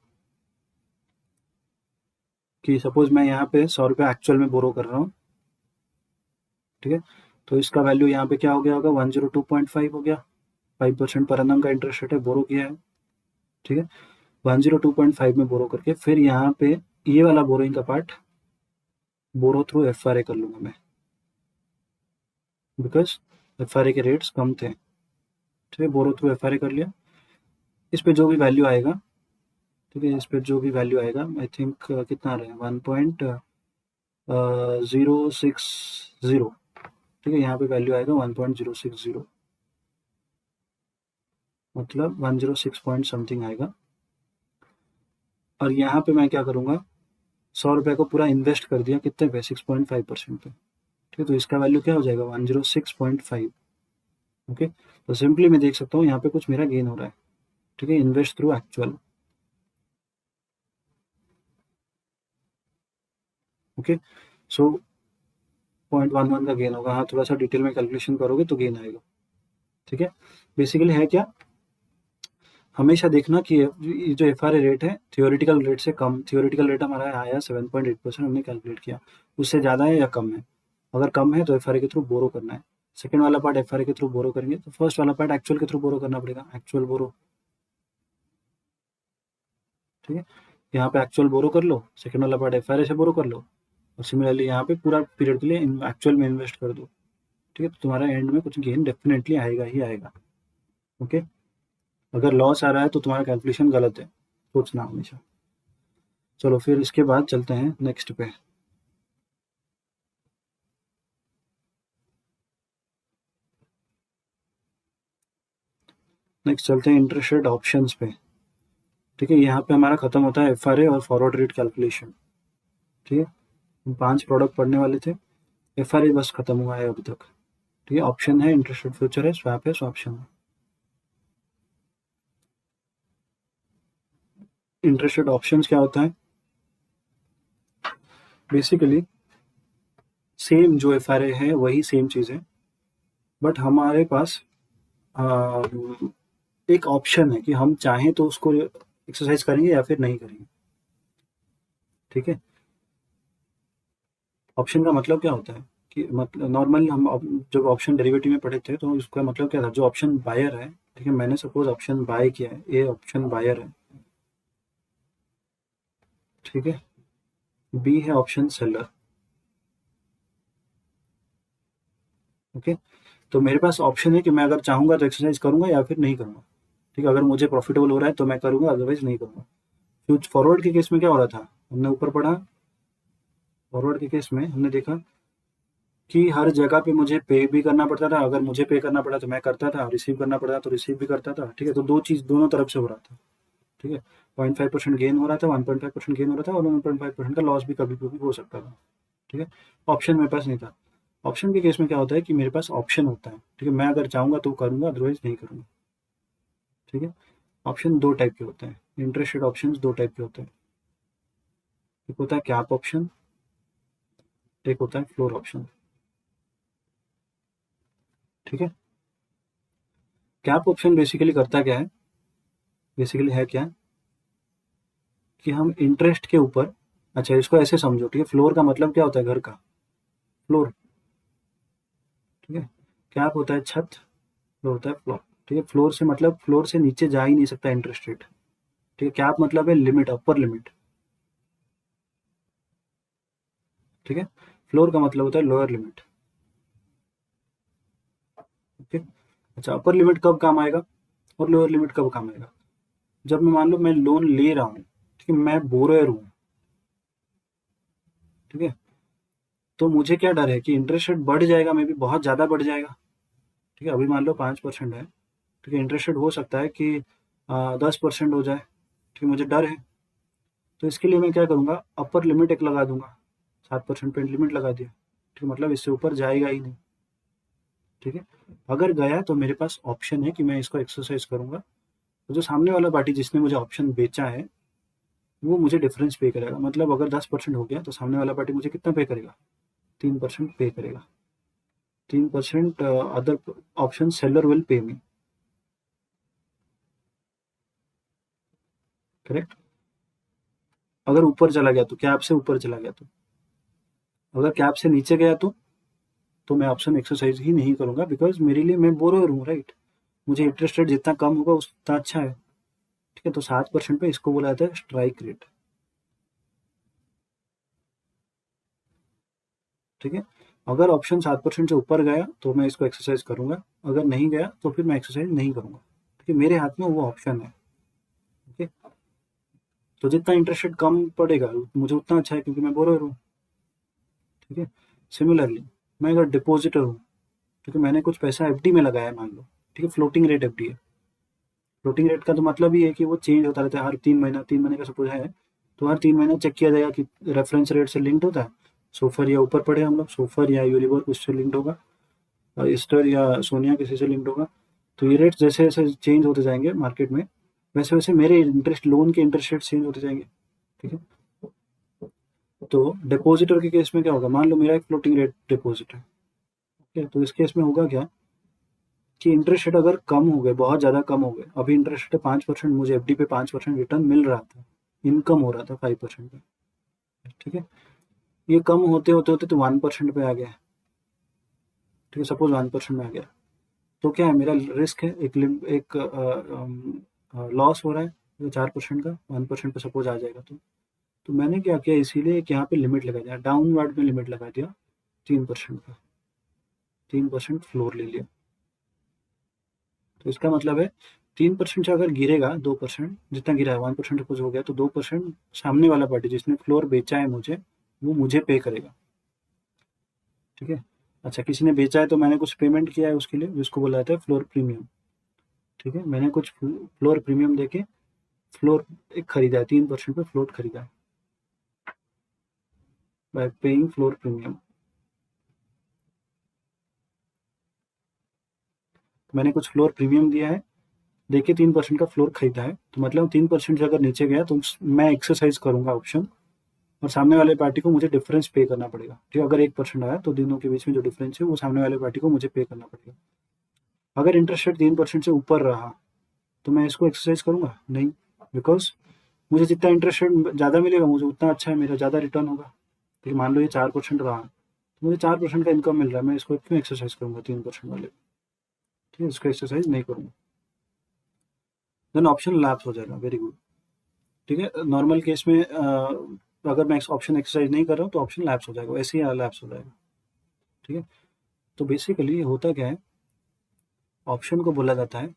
कि सपोज मैं यहाँ पे 100 रुपये एक्चुअल में बोरो कर रहा हूँ। ठीक है, तो इसका वैल्यू यहाँ पे क्या हो गया होगा, 102.5 हो गया। 5% पर annum का इंटरेस्ट रेट है, बोरो किया है। ठीक है, 102.5 में बोरो करके फिर यहाँ पे ये वाला बोरोइंग का पार्ट बोरो थ्रू एफआरए कर लूंगा मैं, बिकॉज एफआरए के रेट्स कम थे। ठीक है, बोरो थ्रू एफआरए कर लिया। इस पे जो भी वैल्यू आएगा, ठीक है, इस पे जो भी वैल्यू आएगा, आई थिंक कितना आ रहा है, 1.060। ठीक है, यहाँ पे वैल्यू आएगा 1.060, मतलब 106 पॉइंट समथिंग आएगा। और यहाँ पे मैं क्या करूँगा, 100 रुपये को पूरा इन्वेस्ट कर दिया, कितने पे, 6.5% पे। ठीक है, तो इसका वैल्यू क्या हो जाएगा, 106.5। ओके, तो सिंपली मैं देख सकता हूँ यहाँ पे कुछ मेरा गेन हो रहा है। ठीक है, इन्वेस्ट थ्रू एक्चुअल। ओके, सो 0.11 का गेन होगा। हाँ, थोड़ा सा डिटेल में कैलकुलेशन करोगे तो गेन आएगा। ठीक है, बेसिकली है क्या, हमेशा देखना कि ये जो एफ रेट है थियोरिटिकल रेट से कम, थियोरिटिकल रेट हमारा आया 7.8%, हमने कैलकुलेट किया, उससे ज़्यादा है या कम है। अगर कम है तो एफ के थ्रू बोरो करना है। सेकेंड वाला पार्ट एफ के थ्रू बोरो करेंगे, तो फर्स्ट वाला पार्ट एक्चुअल के थ्रू बोरो करना पड़ेगा, एक्चुअल बोरो। ठीक है, यहाँ पे एक्चुअल बोरो कर लो, सेकेंड वाला पार्ट एफ से बोरो कर लो, और सिमिलरली यहाँ पे पूरा पीरियड के लिए एक्चुअल में इन्वेस्ट कर दो। ठीक है, तो तुम्हारा एंड में कुछ गेन डेफिनेटली आएगा ही आएगा। ओके, अगर लॉस आ रहा है तो तुम्हारा कैलकुलेशन गलत है, सोचना हमेशा। चलो फिर इसके बाद चलते हैं नेक्स्ट पे। नेक्स्ट चलते हैं इंटरेस्ट रेट ऑप्शंस पे। ठीक है, यहाँ पे हमारा खत्म होता है एफआरए और फॉरवर्ड रेट कैलकुलेशन। ठीक है, हम 5 प्रोडक्ट पढ़ने वाले थे, एफआरए बस खत्म हुआ है अभी तक। ठीक है, ऑप्शन है, इंटरेस्ट रेट फ्यूचर है, स्वैप है, स्वैप्शन है। इंटरेस्ट रेट ऑप्शंस क्या होता है, बेसिकली सेम जो एफआरए है वही सेम चीज़ है, बट हमारे पास आ, एक ऑप्शन है कि हम चाहें तो उसको एक्सरसाइज करेंगे या फिर नहीं करेंगे। ठीक है, ऑप्शन का मतलब क्या होता है कि मतलब नॉर्मली हम जब ऑप्शन डेरिवेटिव में पढ़े थे तो उसका मतलब क्या था, जो ऑप्शन बायर है, ठीक है, मैंने सपोज ऑप्शन बाय किया है, ये ऑप्शन बायर है। ठीक है, बी है ऑप्शन सेलर। ओके, तो मेरे पास ऑप्शन है कि मैं अगर चाहूंगा तो एक्सरसाइज करूंगा या फिर नहीं करूंगा। ठीक है, अगर मुझे प्रॉफिटेबल हो रहा है तो मैं करूंगा, अदरवाइज नहीं करूंगा। फ्यूच फॉरवर्ड के केस में क्या हो रहा था, हमने ऊपर पढ़ा, फॉरवर्ड के केस में हमने देखा कि हर जगह पे मुझे पे भी करना पड़ता था, अगर मुझे पे करना पड़ा तो मैं करता था, रिसीव करना पड़ा तो रिसीव भी करता था। ठीक है, तो दो चीज़ दोनों तरफ से हो रहा था। ठीक है, 0.5% गेन हो रहा था, 1.5% गेन हो रहा था, और 1.5% का लॉस भी कभी कभी हो सकता था। ठीक है, ऑप्शन मेरे पास नहीं था। ऑप्शन के केस में क्या होता है कि मेरे पास ऑप्शन होता है। ठीक है, मैं अगर चाहूंगा तो करूंगा, अदरवाइज नहीं करूंगा। ठीक है, ऑप्शन दो टाइप के होते हैं, इंटरेस्ट रेट ऑप्शन दो टाइप के होते हैं, एक होता है कैप ऑप्शन, एक होता है फ्लोर ऑप्शन। ठीक है, कैप ऑप्शन बेसिकली करता क्या है, बेसिकली है क्या कि हम इंटरेस्ट के ऊपर, अच्छा इसको ऐसे समझो। ठीक है, फ्लोर का मतलब क्या होता है, घर का फ्लोर। ठीक है, कैप होता है छत, फ्लोर होता है फ्लोर। ठीक है, फ्लोर से मतलब फ्लोर से नीचे जा ही नहीं सकता इंटरेस्ट रेट। ठीक है, कैप मतलब है लिमिट, अपर लिमिट। ठीक है, फ्लोर का मतलब होता है लोअर लिमिट। ओके, अच्छा अपर लिमिट कब काम आएगा और लोअर लिमिट कब काम आएगा, जब मैं मान लो मैं लोन ले रहा हूँ, ठीक है, मैं बोरोयर हूँ। ठीक है, तो मुझे क्या डर है कि इंटरेस्ट रेट बढ़ जाएगा, मे बी बहुत ज़्यादा बढ़ जाएगा। ठीक है, अभी मान लो 5% है, ठीक है, इंटरेस्ट रेट हो सकता है कि 10% हो जाए। ठीक है, मुझे डर है। तो इसके लिए मैं क्या करूँगा, अपर लिमिट एक लगा दूंगा, 7% पे लिमिट लगा दिया। ठीक है, मतलब इससे ऊपर जाएगा ही नहीं। ठीक है, अगर गया तो मेरे पास ऑप्शन है कि मैं इसको एक्सरसाइज करूंगा। तो जो सामने वाला पार्टी जिसने मुझे ऑप्शन बेचा है वो मुझे डिफरेंस पे करेगा। मतलब अगर 10% हो गया तो सामने वाला पार्टी मुझे कितना पे करेगा, 3% पे करेगा। 3% other option seller will pay me, correct. अगर ऊपर चला गया तो, कैप से ऊपर चला गया तो, अगर कैप से नीचे गया तो मैं ऑप्शन एक्सरसाइज ही नहीं करूंगा, बिकॉज मेरे लिए मैं बोरोर हूँ, राइट। मुझे इंटरेस्ट रेट जितना कम होगा उतना अच्छा है। ठीक है, तो 7% पे इसको बोला जाता है स्ट्राइक रेट। ठीक है, अगर ऑप्शन 7% से ऊपर गया तो मैं इसको एक्सरसाइज करूंगा, अगर नहीं गया तो फिर मैं एक्सरसाइज नहीं करूंगा। ठीक है, मेरे हाथ में वो ऑप्शन है। ओके, तो जितना इंटरेस्ट रेट कम पड़ेगा मुझे उतना अच्छा है, क्योंकि मैं बोरोर हूँ। ठीक है, सिमिलरली मैं अगर डिपॉजिटर हूँ, ठीक है, मैंने कुछ पैसा एफडी में लगाया है मान लो। ठीक है, फ्लोटिंग रेट एफडी है। फ्लोटिंग रेट का तो मतलब ही है कि वो चेंज होता रहता है हर 3 महीना, 3 महीने का सपोज है तो हर 3 महीना चेक किया जाएगा कि रेफरेंस रेट से लिंक्ड होता है। सोफर या ऊपर पड़े हम लोग, सोफर या यूरिबोर कुछ से लिंक्ड होगा, ईस्टर या सोनिया किसी से लिंक्ड होगा। तो ये रेट जैसे जैसे चेंज होते जाएंगे मार्केट में, वैसे वैसे मेरे इंटरेस्ट, लोन के इंटरेस्ट रेट चेंज होते जाएंगे। ठीक है, तो डिपॉजिटर के केस में क्या होगा, मान लो मेरा एक फ्लोटिंग रेट डिपॉजिट है। ठीक है, तो इस केस में होगा क्या कि इंटरेस्ट रेट अगर कम हो गए, बहुत ज़्यादा कम हो गए, अभी इंटरेस्ट रेट 5%, मुझे एफडी पे 5% रिटर्न मिल रहा था, इनकम हो रहा था 5% पे। ठीक है, ये कम होते होते होते तो 1% पे आ गया। ठीक है, सपोज 1% में आ गया तो क्या है, मेरा रिस्क है, एक लॉस हो रहा है 4% का, 1% पे सपोज आ जाएगा तो मैंने क्या किया, इसीलिए एक यहाँ पे लिमिट लगा दिया, डाउनवर्ड में लिमिट लगा दिया 3% का, 3% फ्लोर ले लिया। तो इसका मतलब है 3% से अगर गिरेगा, 2% जितना गिरा है, 1% कुछ हो गया तो 2% सामने वाला पार्टी जिसने फ्लोर बेचा है मुझे, वो मुझे पे करेगा। ठीक है, अच्छा किसी ने बेचा है तो मैंने कुछ पेमेंट किया है उसके लिए, जिसको बोला जाता है फ्लोर प्रीमियम। ठीक है, मैंने कुछ फ्लोर प्रीमियम देके फ्लोर एक खरीदा है, 3% पे फ्लोट खरीदा है बाय पेइंग फ्लोर प्रीमियम। मैंने कुछ फ्लोर प्रीमियम दिया है, देखिए 3% का फ्लोर खरीदा है, तो मतलब 3% से अगर नीचे गया तो मैं एक्सरसाइज करूंगा ऑप्शन, और सामने वाले पार्टी को मुझे डिफरेंस पे करना पड़ेगा। ठीक है, अगर 1% आया तो दोनों के बीच में जो डिफरेंस है वो सामने वाले पार्टी को मुझे पे करना पड़ेगा। अगर इंटरेस्ट रेट 3% से ऊपर रहा तो मैं इसको एक्सरसाइज करूंगा नहीं, बिकॉज मुझे जितना इंटरेस्ट रेट ज़्यादा मिलेगा मुझे उतना अच्छा है, मेरा ज़्यादा रिटर्न होगा। ठीक है, मान लो ये 4% रहा तो मुझे 4% का इनकम मिल रहा है, मैं इसको क्यों एक्सरसाइज करूंगा 3% वाले। ठीक है, इसको एक्सरसाइज नहीं करूंगा, देन ऑप्शन लैप्स हो जाएगा। Very good. ठीक है, नॉर्मल केस में अगर मैं ऑप्शन एक्सरसाइज नहीं कर रहा हूँ तो ऑप्शन लैप्स हो जाएगा, ऐसे ही लैप्स हो जाएगा। ठीक है, तो बेसिकली होता क्या है, ऑप्शन को बोला जाता है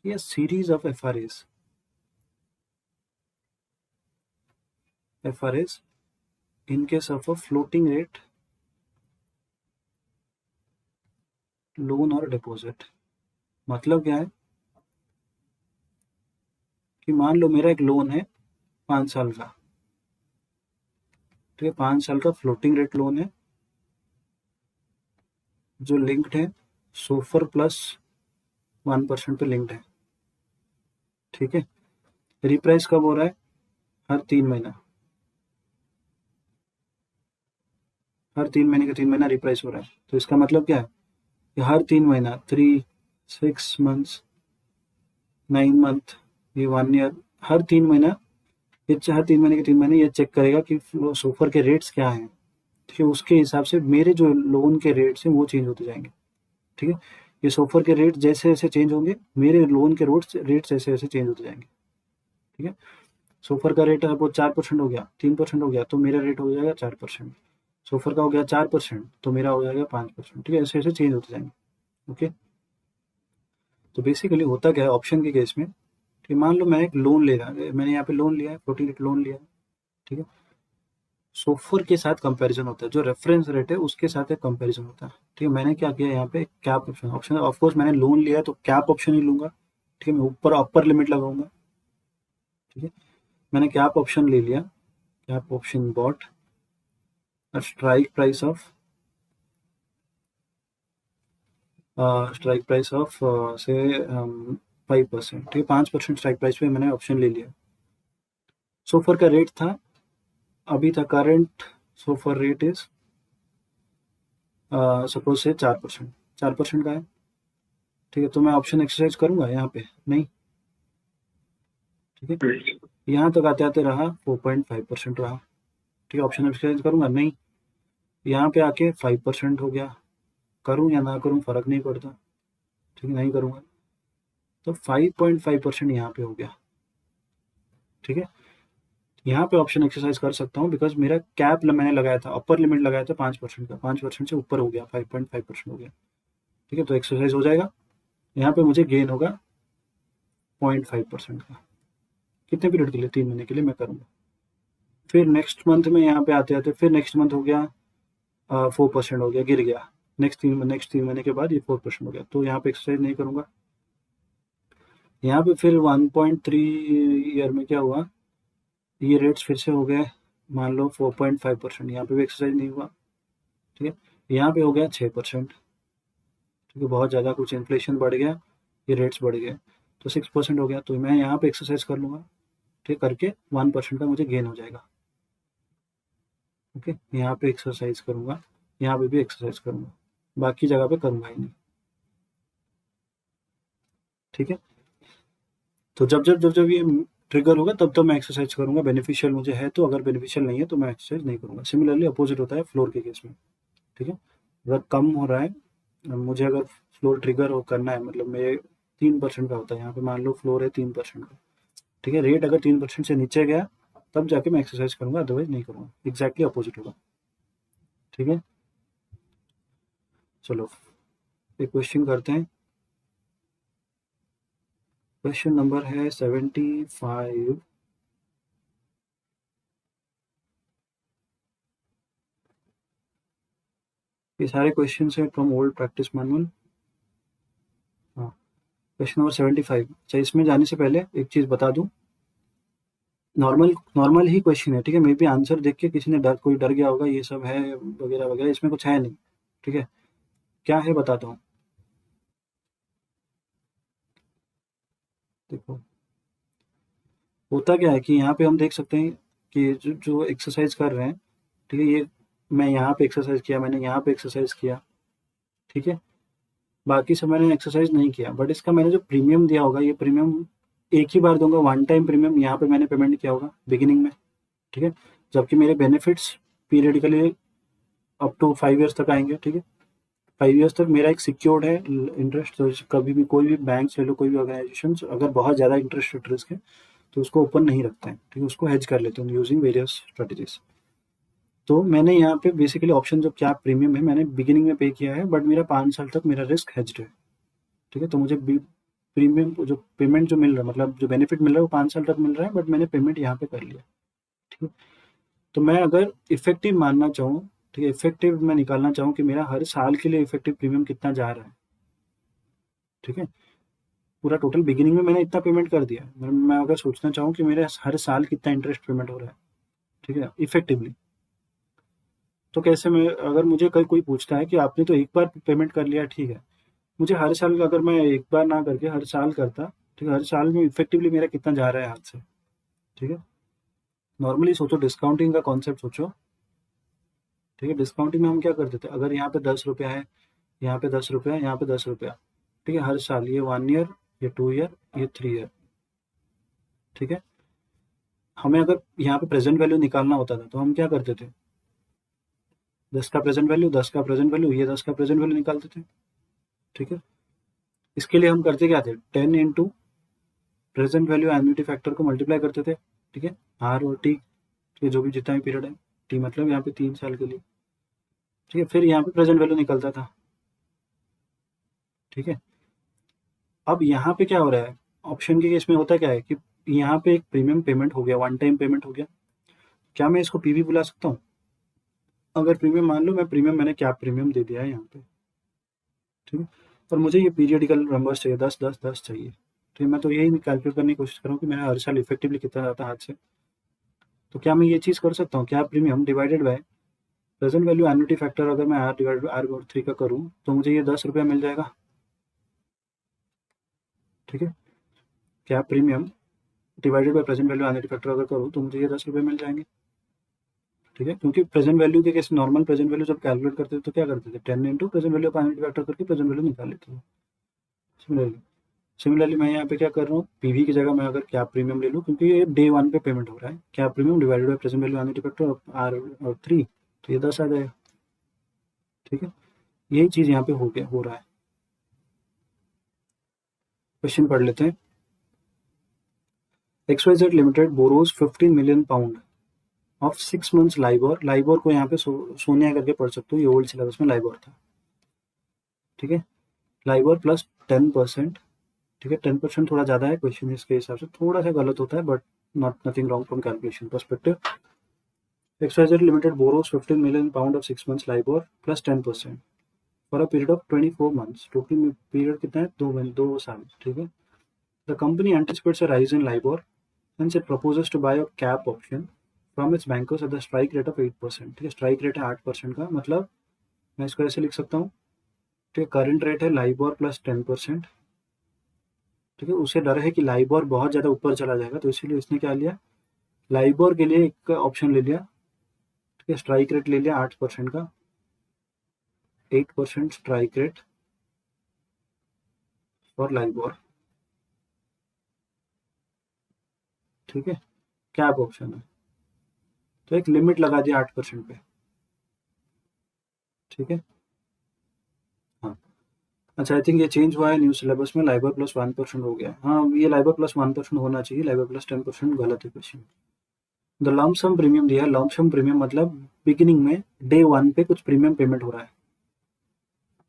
कि series of F R S in case of a floating rate loan और डिपॉजिट। मतलब क्या है कि मान लो मेरा एक लोन है 5 साल का। ठीक है, 5 साल का फ्लोटिंग रेट लोन है जो लिंक्ड है सोफर प्लस 1% पे लिंक्ड है। ठीक है, रिप्राइस कब हो रहा है, हर 3 महीना, हर 3 महीने का 3 महीना रिप्राइस हो रहा है। तो इसका मतलब क्या है कि हर 3 महीना, 6 मंथ्स, 9 मंथ, ये 1 ईयर, हर 3 महीना, हर 3 महीने के 3 महीने ये चेक करेगा कि सोफर के रेट्स क्या हैं। ठीक है, उसके हिसाब से मेरे जो लोन के रेट्स हैं वो चेंज होते जाएंगे। ठीक है, ये सोफर के रेट जैसे जैसे चेंज होंगे मेरे लोन के रेट्स ऐसे ऐसे चेंज होते जाएंगे। ठीक है, सोफर का रेट अब 4% हो गया, 3% हो गया तो मेरा रेट हो जाएगा 4%। सोफर का हो गया 4% तो मेरा हो जाएगा 5%। ठीक है, ऐसे ऐसे चेंज होते जाएंगे। ओके, तो बेसिकली होता क्या है ऑप्शन के केस में कि मान लो मैं एक लोन ले रहा, मैंने यहाँ पे लोन लिया है, फ्लोटिंग रेट लोन लिया है। ठीक है, सोफर के साथ कंपैरिजन होता है, जो रेफरेंस रेट है उसके साथ एक कंपैरिजन होता है। ठीक है, मैंने क्या किया यहाँ पे, cap option option of course मैंने लोन लिया है तो कैप ऑप्शन ही लूंगा। ठीक है, मैं ऊपर अपर लिमिट लगाऊंगा। ठीक है, मैंने कैप ऑप्शन ले लिया, cap option bought strike price of strike price of से 5%। ठीक है, 5% स्ट्राइक प्राइस पे मैंने ऑप्शन ले लिया। सोफर का रेट था अभी था current so far rate is suppose से 4%, 4% का है। ठीक है, तो मैं ऑप्शन एक्सरसाइज करूंगा यहाँ पे नहीं। ठीक है, यहाँ तक आते आते रहा 4.5% रहा। ठीक है, ऑप्शन एक्सरसाइज करूंगा नहीं, यहाँ पे आके 5% हो गया। करूँ या ना करूँ फर्क नहीं पड़ता। ठीक है, नहीं करूंगा तो 5.5% यहाँ पे हो गया। ठीक है, यहाँ पे ऑप्शन एक्सरसाइज कर सकता हूँ बिकॉज मेरा कैप मैंने लगाया था, अपर लिमिट लगाया था 5% का, 5% से ऊपर हो गया, 5.5% हो गया। ठीक है, तो एक्सरसाइज हो जाएगा। यहाँ पे मुझे गेन होगा 0.5% का। कितने पीरियड के लिए, 3 महीने के लिए मैं करूँगा। फिर नेक्स्ट मंथ में यहाँ पे आते आते फिर नेक्स्ट मंथ हो गया 4% हो गया, गिर गया। नेक्स्ट 3 महीने के बाद ये 4% हो गया, तो यहाँ पे एक्सरसाइज नहीं करूँगा। यहाँ पे फिर 1.3 ईयर में क्या हुआ, ये रेट्स फिर से हो गए मान लो 4.5%, यहाँ पे भी एक्सरसाइज नहीं हुआ। ठीक है, यहाँ पे हो गया 6%। ठीक है, बहुत ज़्यादा कुछ इन्फ्लेशन बढ़ गया, ये रेट्स बढ़ गए तो 6% हो गया, तो मैं यहाँ पे एक्सरसाइज कर लूँगा। ठीक है, करके 1% का मुझे गेन हो जाएगा। ओके, यहाँ पे एक्सरसाइज करूँगा, यहाँ पे भी एक्सरसाइज करूँगा, बाकी जगह पे करूँगा ही नहीं। ठीक है, तो जब ये ट्रिगर होगा तब मैं एक्सरसाइज करूँगा, बेनिफिशियल मुझे है तो, अगर बेनिफिशियल नहीं है तो मैं एक्सरसाइज नहीं करूँगा। सिमिलरली अपोजिट होता है फ्लोर के केस में। ठीक है, अगर कम हो रहा है मुझे, अगर फ्लोर ट्रिगर हो करना है, मतलब मेरे 3% का होता है, यहाँ पे मान लो फ्लोर है 3% का। ठीक है, रेट अगर 3% से नीचे गया तब जाके मैं एक्सरसाइज करूँगा, अदरवाइज नहीं करूँगा। एग्जैक्टली अपोजिट होगा। ठीक है, चलो एक क्वेश्चन करते हैं। क्वेश्चन नंबर है 75। ये सारे क्वेश्चन है फ्रॉम ओल्ड प्रैक्टिस मैनुअल। हाँ, क्वेश्चन नंबर 75। अच्छा, इसमें जाने से पहले एक चीज़ बता दूं, नॉर्मल नॉर्मल ही क्वेश्चन है। ठीक है, मे भी आंसर देख के किसी ने कोई डर गया होगा, ये सब है वगैरह वगैरह, इसमें कुछ है नहीं। ठीक है, क्या है बताता हूँ। देखो, होता क्या है कि यहाँ पे हम देख सकते हैं कि जो जो एक्सरसाइज कर रहे हैं, ठीक है, ये मैं यहाँ पे एक्सरसाइज किया, मैंने यहाँ पे एक्सरसाइज किया। ठीक है, बाकी सब मैंने एक्सरसाइज नहीं किया, बट इसका मैंने जो प्रीमियम दिया होगा, ये प्रीमियम एक ही बार दूंगा, वन टाइम प्रीमियम यहाँ पे मैंने पेमेंट किया होगा बिगिनिंग में। ठीक है, जबकि मेरे benefits periodically up to 5 years तक आएंगे। ठीक है, 5 ईयर्स तक मेरा एक सिक्योर्ड है इंटरेस्ट। तो कभी भी कोई भी बैंक ले लो, कोई भी ऑर्गेनाइजेशन, अगर बहुत ज़्यादा इंटरेस्ट रेट रिस्क है तो उसको ओपन नहीं रखते हैं। ठीक है, उसको हेज कर लेते हैं यूजिंग वेरियस स्ट्रेटजीज। तो मैंने यहाँ पे बेसिकली ऑप्शन जो क्या प्रीमियम है मैंने बिगिनिंग में पे किया है, बट मेरा 5 साल तक मेरा रिस्क हेज्ड है। ठीक है, तो मुझे प्रीमियम जो पेमेंट जो मिल रहा है, मतलब जो बेनिफिट मिल रहा है वो 5 साल तक मिल रहा है, बट मैंने पेमेंट यहाँ पे कर लिया। ठीक है, तो मैं अगर इफेक्टिव मानना चाहूँ, ठीक है, इफेक्टिव मैं निकालना चाहूँ कि मेरा हर साल के लिए इफेक्टिव प्रीमियम कितना जा रहा है। ठीक है, पूरा टोटल बिगिनिंग में मैंने इतना पेमेंट कर दिया, मैं अगर सोचना चाहूँ कि मेरे हर साल कितना इंटरेस्ट पेमेंट हो रहा है, ठीक है, इफेक्टिवली, तो कैसे मैं, अगर मुझे कल कोई पूछता है कि आपने तो एक बार पेमेंट कर लिया, ठीक है, मुझे हर साल अगर मैं एक बार ना करके हर साल करता, ठीक है, हर साल में इफेक्टिवली मेरा कितना जा रहा है हाथ से। ठीक है, नॉर्मली सोचो, डिस्काउंटिंग का कॉन्सेप्ट सोचो। ठीक है, डिस्काउंटिंग में हम क्या करते थे, अगर यहाँ पे 10 रुपया है, यहाँ पे 10 रुपया, यहाँ पे 10 रुपया। ठीक है, हर साल, ये 1 ईयर, ये 2 ईयर, ये 3 ईयर। ठीक है, हमें अगर यहाँ पे प्रेजेंट वैल्यू निकालना होता था तो हम क्या करते थे, 10 का प्रेजेंट वैल्यू, 10 का प्रेजेंट वैल्यू, ये 10 का प्रेजेंट वैल्यू निकालते थे। ठीक है, इसके लिए हम करते क्या थे, 10 × प्रेजेंट वैल्यू एन्युटी फैक्टर को मल्टीप्लाई करते थे। ठीक है, आर और टी के जो भी जितना भी पीरियड है, टी मतलब यहाँ पे 3 साल के लिए। ठीक है, फिर यहाँ पे प्रेजेंट वैल्यू निकलता था। ठीक है, अब यहाँ पे क्या हो रहा है, ऑप्शन के केस में होता क्या है कि यहाँ पे एक प्रीमियम पेमेंट हो गया, वन टाइम पेमेंट हो गया, क्या मैं इसको पीवी बुला सकता हूँ? अगर प्रीमियम मान लो मैं प्रीमियम मैंने क्या प्रीमियम दे दिया है यहाँ पे, ठीक है, और मुझे ये पीरियडिकल नंबर्स चाहिए 10 10 10 चाहिए, ठीक है, मैं तो यही कैलकुलेट करने की कोशिश कर रहा हूँ कि मैंने हर साल इफेक्टिवली कितना जाता है हाथ से। तो क्या मैं ये चीज़ कर सकता हूँ, क्या premium divided by present value annuity factor, अगर मैं आर डिवाइड बाई आर 3 का करूँ तो मुझे ये 10 रुपया मिल जाएगा, ठीक है। क्या premium divided by present value annuity factor अगर करूँ तो मुझे ये 10 रुपये मिल जाएंगे, ठीक है, क्योंकि प्रेजेंट वैल्यू के केस नॉर्मल प्रेजेंट वैल्यू जब कैलकुलेट करते थे तो क्या करते थे, 10 into present value of annuity factor करके प्रेजेंट वैल्यू निकाल लेते थे। सिमिलरली मैं यहाँ पे क्या कर रहा हूँ, पीवी की जगह मैं अगर क्या प्रीमियम ले लूँ, क्योंकि ये डे 1 पे पेमेंट हो रहा है, क्या premium divided by present value annuity factor of r और 3, तो ये 10 आ जाएगा, ठीक है। यही चीज़ यहाँ पे हो रहा है। क्वेश्चन पढ़ लेते हैं। XYZ limited borrows 15 million pound of 6 months LIBOR, LIBOR को यहाँ पे सोनिया करके पढ़ सकते हो, ये ओल्ड सिलेबस में लाइबोर था, ठीक है, लाइबोर प्लस 10%, ठीक है, 10% थोड़ा ज़्यादा है, क्वेश्चन इसके हिसाब से थोड़ा सा गलत होता है, but not nothing wrong from calculation perspective. XYZ limited borrows 15 million pound of 6 months LIBOR plus 10% for a period of 24 months, total period कितना है, 2 साल, ठीक है। The company anticipates a rise in LIBOR hence it proposes to buy a cap option from its bankers at the strike rate of 8%, ठीक है, स्ट्राइक रेट है 8% का, मतलब मैं इसको ऐसे लिख सकता हूँ, ठीक है, करंट रेट है लाइबोर प्लस 10%, ठीक है, उसे डर है कि लाइबोर बहुत ज़्यादा ऊपर चला जाएगा, तो इसीलिए उसने क्या लिया, लाइबोर के लिए एक ऑप्शन ले लिया, ठीक है, स्ट्राइक रेट ले लिया 8% का, 8% स्ट्राइक रेट फॉर लाइबोर, ठीक है, कैप ऑप्शन है, तो एक लिमिट लगा दिया 8% पे, ठीक है। हाँ, अच्छा, आई थिंक ये चेंज हुआ है न्यू सिलेबस में, लाइबर प्लस 1% हो गया है, हाँ ये लाइबर प्लस 1% होना चाहिए, लाइबर प्लस 10% गलत है question. The lump sum premium दिया है, लम्प सम प्रीमियम मतलब बिगिनिंग में डे 1 पे कुछ प्रीमियम पेमेंट हो रहा है,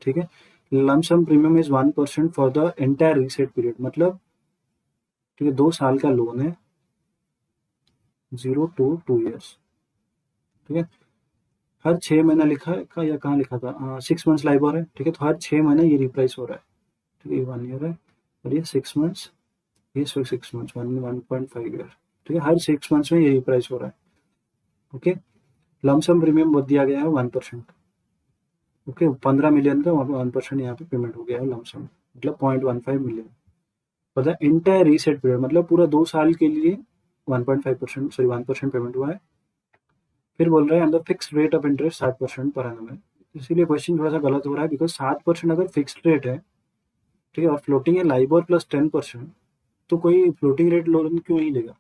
ठीक है। Lump sum premium is 1% for the entire reset period, मतलब ठीक है 2 साल का लोन है, 0 to 2 ईयर्स, ठीक है, हर 6 महीना लिखा है या कहाँ लिखा था, 6 मंथ्स लाइबर है, ठीक है, तो हर 6 महीने ये रिप्राइस हो रहा है, ठीक है, ये 1 ईयर है और ये 6 मंथ्स, ये 6 मंथ्स 1.5 ईयर, ठीक है, हर 6 मंथ्स में ये रिप्राइस हो रहा है, ओके। लमसम प्रीमियम बहुत दिया गया है 1%, ओके, 15 मिलियन का 1% यहाँ पे पेमेंट हो गया है लमसम, मतलब 0.15 million for the entire reset period, मतलब पूरा 2 साल के लिए 1.5% सॉरी 1% पेमेंट हुआ है। फिर बोल रहा है अंदर fixed rate of interest 7% per annum है, इसीलिए क्वेश्चन थोड़ा सा गलत हो रहा है, बिकॉज 7% अगर फिक्स्ड रेट है, ठीक है, और फ्लोटिंग है लाइबर प्लस 10%, तो कोई फ्लोटिंग रेट लोन क्यों नहीं लेगा,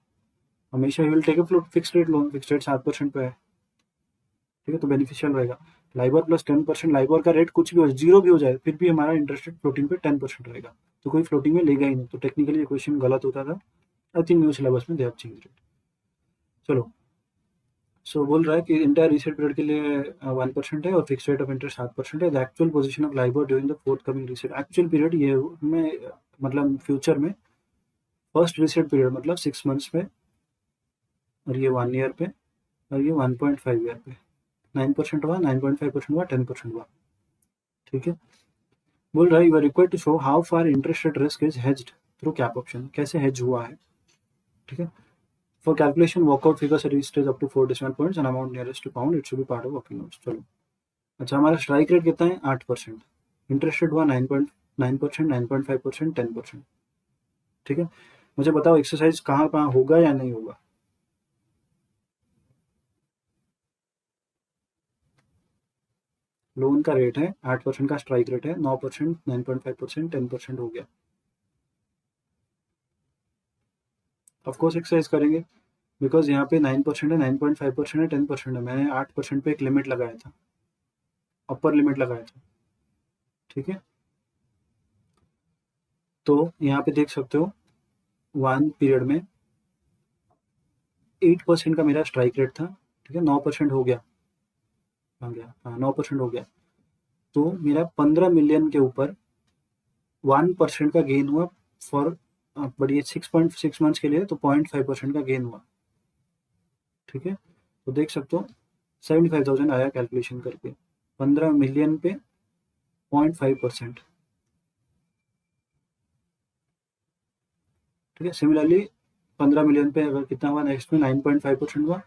हमेशा ही will take a fixed rate loan, fixed rate 7% पे है, ठीक है, तो बेनिफिशियल रहेगा। लाइबर प्लस 10%, लाइबर का रेट कुछ भी हो, 0 भी हो जाए, फिर भी हमारा इंटरेस्ट रेट फ्लोटिंग पे 10% रहेगा, तो कोई फ्लोटिंग में लेगा ही नहीं, तो टेक्निकली ये क्वेश्चन गलत होता था, आई थिंक न्यू सिलेबस में दे हैव चेंज्ड इट। चलो, सो बोल रहा है कि इंटायर रीसेट पीरियड के लिए 1% है और फिक्स रेट ऑफ इंटरेस्ट 7% है, the actual position of Liber during the fourth coming reset, actual period ये में मतलब फ्यूचर में फर्स्ट रीसेट पीरियड मतलब 6 मंथ्स पे, और ये 1 ईयर पे, और ये 1.5 ईयर पे, 9% हुआ, 9.5% हुआ, 10% हुआ, ठीक है। बोल रहा है you are required to show how far interest rate risk is hedged through cap option, कैसे हेज हुआ है, ठीक है। For calculation work out figures registers up to 4 decimal points and amount nearest to pound, it should be part of working notes. चलो, अच्छा, हमारा स्ट्राइक रेट कितना है 8%, इंटरेस्ट रेट हुआ 9.9%, 9.5%, 10%, ठीक है। मुझे बताओ एक्सरसाइज कहाँ कहाँ होगा या नहीं होगा, लोन का रेट है 8% का, स्ट्राइक रेट है 9%, 9.5%, 10% हो गया, ऑफकोर्स एक्सरसाइज करेंगे, बिकॉज यहाँ पे 9% है, 9.5% है, 10% है, मैंने 8% पे एक लिमिट लगाया था, अपर लिमिट लगाया था, ठीक है। तो यहाँ पे देख सकते हो 1 पीरियड में 8% का मेरा स्ट्राइक रेट था, ठीक है, 9% हो गया, आ गया, हाँ 9% हो गया, तो मेरा 15 मिलियन के ऊपर 1% का गेन हुआ फॉर, बट ये 6.6 मंथ्स के लिए, तो 0.5% का गेन हुआ, ठीक है। तो देख सकते हो 75,000 आया कैलकुलेशन करके, 15 मिलियन पे 0.5%। ठीक है, सिमिलरली 15 मिलियन पे अगर कितना हुआ, नेक्स्ट में 9.5% हुआ,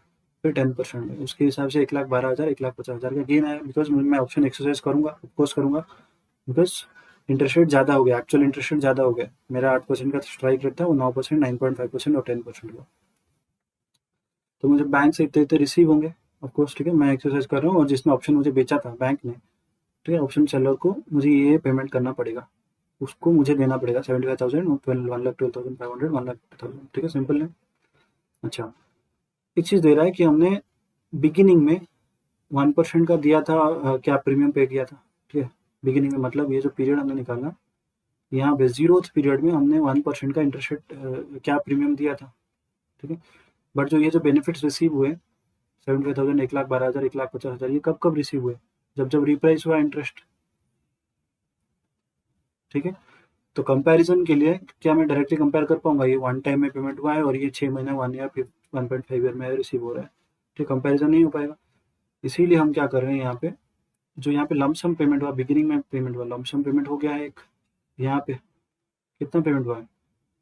फिर 10% है, उसके हिसाब से 1,12,000 1,50,000 का गेन आया। बिकॉज मैं ऑप्शन एक्सरसाइज करूंगा, ऑफकोर्स करूंगा, बिकॉज इंटरेस्ट रेट ज़्यादा हो गया, एक्चुअल इंटरेस्ट रेट ज़्यादा हो गया। मेरा 8% का स्ट्राइक रेट था, वो 9%, 9.5% और 10% हुआ। तो मुझे बैंक से इतने इतने रिसीव होंगे ऑफकोर्स। ठीक है, मैं एक्सरसाइज कर रहा हूँ, और जिसने ऑप्शन मुझे बेचा था बैंक ने, ठीक है, ऑप्शन सेलर को मुझे ये पेमेंट करना पड़ेगा, उसको मुझे देना पड़ेगा 75,000, 1,12,500, 1,50,000। ठीक है, सिंपल है। अच्छा, एक चीज़ दे रहा है कि हमने बिगिनिंग में 1% का दिया था, क्या प्रीमियम पे किया था। ठीक है, बिगिनिंग में मतलब ये जो पीरियड हमने निकाला, यहाँ पे 0th पीरियड में हमने 1% का इंटरेस्ट रेट क्या प्रीमियम दिया था। ठीक है, बट जो ये जो बेनिफिट्स रिसीव हुए 75,000, 1,12,000, 1,50,000, ये कब कब रिसीव हुए, जब जब रिप्राइस हुआ इंटरेस्ट। ठीक है, तो कंपैरिजन के लिए क्या मैं डायरेक्टली कंपेयर कर पाऊंगा, ये वन टाइम में पेमेंट हुआ है और ये 6 महीने, 1 ईयर, फिर 1.5 ईयर में रिसीव हो रहा है। ठीक, कंपैरिजन नहीं हो पाएगा। इसीलिए हम क्या कर रहे हैं, यहाँ पे जो यहाँ पे लमसम पेमेंट हुआ, बिगिनिंग में पेमेंट हुआ, लमसम पेमेंट हो गया है एक। यहाँ पे कितना पेमेंट हुआ है,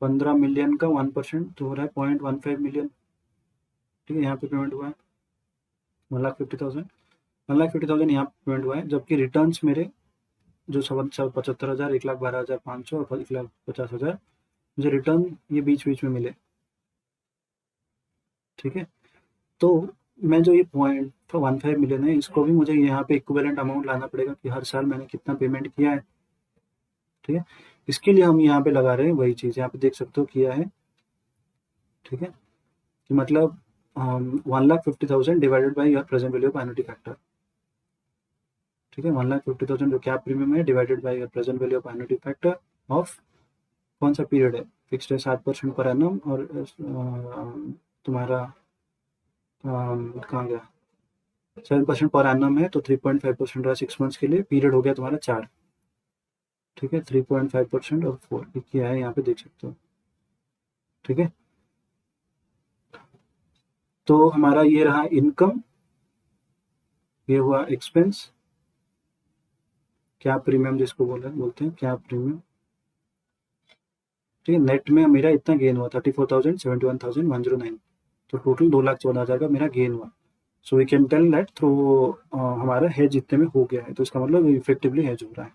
15 मिलियन का 1% तो हो रहा है 0.15 मिलियन। ठीक है, यहाँ पे पेमेंट हुआ है 1,50,000, 1,50,000 यहाँ पे पेमेंट हुआ है, जबकि रिटर्न्स मेरे जो 75,000, 1,12,500 और 1,50,000, मुझे रिटर्न ये बीच बीच में मिले। ठीक है, तो मैं जो ये 0.15 मिलियन है, इसको भी मुझे यहाँ पे इक्विवेलेंट अमाउंट लाना पड़ेगा कि हर साल मैंने कितना पेमेंट किया है। ठीक है, इसके लिए हम यहाँ पे लगा रहे हैं वही चीज़, यहाँ पे देख सकते हो किया है। ठीक है, कि मतलब 1,50,000 divided by your present value of annuity factor. ठीक है, 1,50,000 जो कैप प्रीमियम है divided by your present value of annuity factor of कौन सा पीरियड है, फिक्स्ड है 7% पर एनम, और तुम्हारा कहाँ गया, 7% पर एनम है, तो 3.5% रहा 6 मंथ्स के लिए, पीरियड हो गया तुम्हारा 4। ठीक है, 3.5% और 4 ये क्या है, यहाँ पे देख सकते हो। ठीक है, तो हमारा ये रहा इनकम, ये हुआ एक्सपेंस, क्या प्रीमियम जिसको बोलते हैं क्या प्रीमियम। ठीक है, नेट में मेरा इतना गेन हुआ 34,000, 71,109, तो टोटल 2,14,000 का मेरा गेन हुआ। So we can tell that through हमारा हेज इतने में हो गया है, तो इसका मतलब इफेक्टिवली हेज हो रहा है।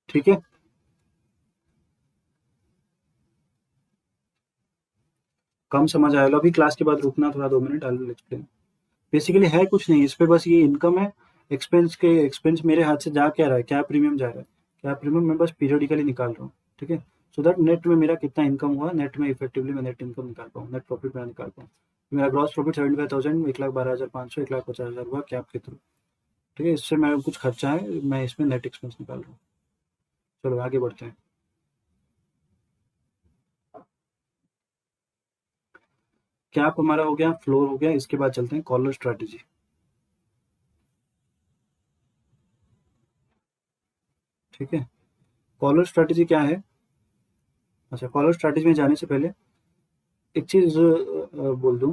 ठीक है, कम समझ आया लो, अभी क्लास के बाद रुकना थोड़ा 2 minute, I will explain. Basically है कुछ नहीं, इस पे बस ये इनकम है, एक्सपेंस मेरे हाथ से जा क्या रहा है, क्या प्रीमियम जा रहा है, क्या प्रीमियम मैं बस पीरियडिकली निकाल रहा हूँ। ठीक है, सो दैट नेट में मेरा कितना इनकम हुआ, नेट में इफेक्टिवली मैं नेट इनकम निकाल पाऊँ, नेट प्रॉफिट मैं निकाल पाऊँ। मेरा ग्रॉस प्रॉफिट 75,000, 1,12,500, 1,50,000 हुआ कैप के थ्रू। ठीक है, इससे मेरा कुछ खर्चा है, मैं इसमें नेट एक्सपेंस निकाल रहा हूँ। चलो आगे बढ़ते हैं। कैप हमारा हो गया, फ्लोर हो गया, इसके बाद चलते हैं कॉलर स्ट्रैटेजी। ठीक है, कॉलर स्ट्रैटेजी क्या है। अच्छा, कॉलर स्ट्रैटेजी में जाने से पहले एक चीज़ बोल दूं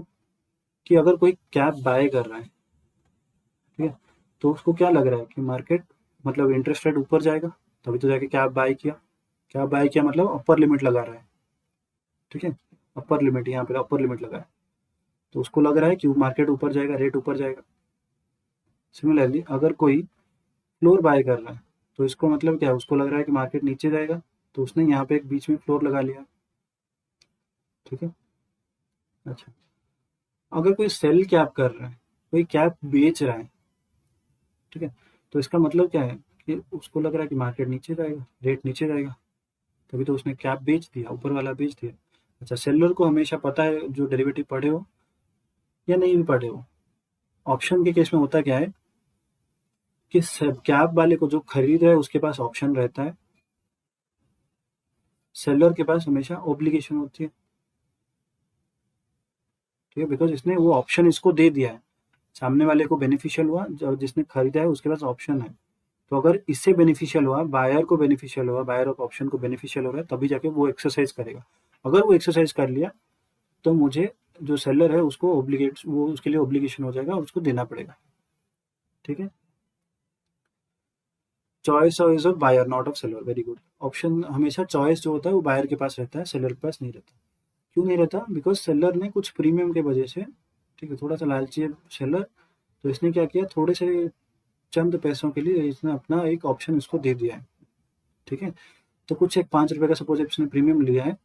कि अगर कोई कैप बाय कर रहा है, ठीक है, तो उसको क्या लग रहा है कि मार्केट मतलब इंटरेस्ट रेट ऊपर जाएगा, तभी तो जाके कैप बाय किया। कैप बाय किया मतलब अपर लिमिट लगा रहा है। ठीक है, अपर लिमिट, यहाँ पे अपर लिमिट लगा है, तो उसको लग रहा है कि मार्केट ऊपर जाएगा, रेट ऊपर जाएगा। सिमिलरली अगर कोई फ्लोर बाय कर रहा है, तो इसको मतलब क्या है, उसको लग रहा है कि मार्केट नीचे जाएगा, तो उसने यहाँ पे एक बीच में फ्लोर लगा लिया। ठीक है, अच्छा, अगर कोई सेल कैप कर रहा है, कोई कैप बेच रहा है, ठीक है, तो इसका मतलब क्या है कि उसको लग रहा है कि मार्केट नीचे जाएगा, रेट नीचे जाएगा, तभी तो उसने कैप बेच दिया, ऊपर वाला बेच दिया। अच्छा, सेलर को हमेशा पता है, जो डेरिवेटिव पढ़े हो या नहीं भी पढ़े हो, ऑप्शन के केस में होता क्या है कि कैप वाले को जो खरीद रहा है उसके पास ऑप्शन रहता है, सेलर के पास हमेशा ऑब्लिगेशन होती है। ठीक है, बिकॉज इसने वो ऑप्शन इसको दे दिया है, सामने वाले को बेनिफिशियल हुआ, जो जिसने खरीदा है उसके पास ऑप्शन है, तो अगर इससे बेनिफिशियल हुआ, बायर को बेनिफिशियल हुआ, बायर ऑफ ऑप्शन को बेनिफिशियल हो रहा है, तभी जाके वो एक्सरसाइज करेगा। अगर वो एक्सरसाइज कर लिया तो मुझे जो सेलर है उसको वो उसके लिए ऑब्लिगेशन हो जाएगा और उसको देना पड़ेगा। ठीक है, choice is of buyer not of seller, very good. Option हमेशा चॉइस जो होता है वो बायर के पास रहता है, सेलर के पास नहीं रहता। क्यों नहीं रहता? बिकॉज सेलर ने कुछ प्रीमियम के वजह से, ठीक है, थोड़ा सा लालची है सेलर, तो इसने क्या किया, थोड़े से चंद पैसों के लिए इसने अपना एक ऑप्शन इसको दे दिया है। ठीक है, तो कुछ एक 5 रुपए का सपोज इसने प्रीमियम लिया है,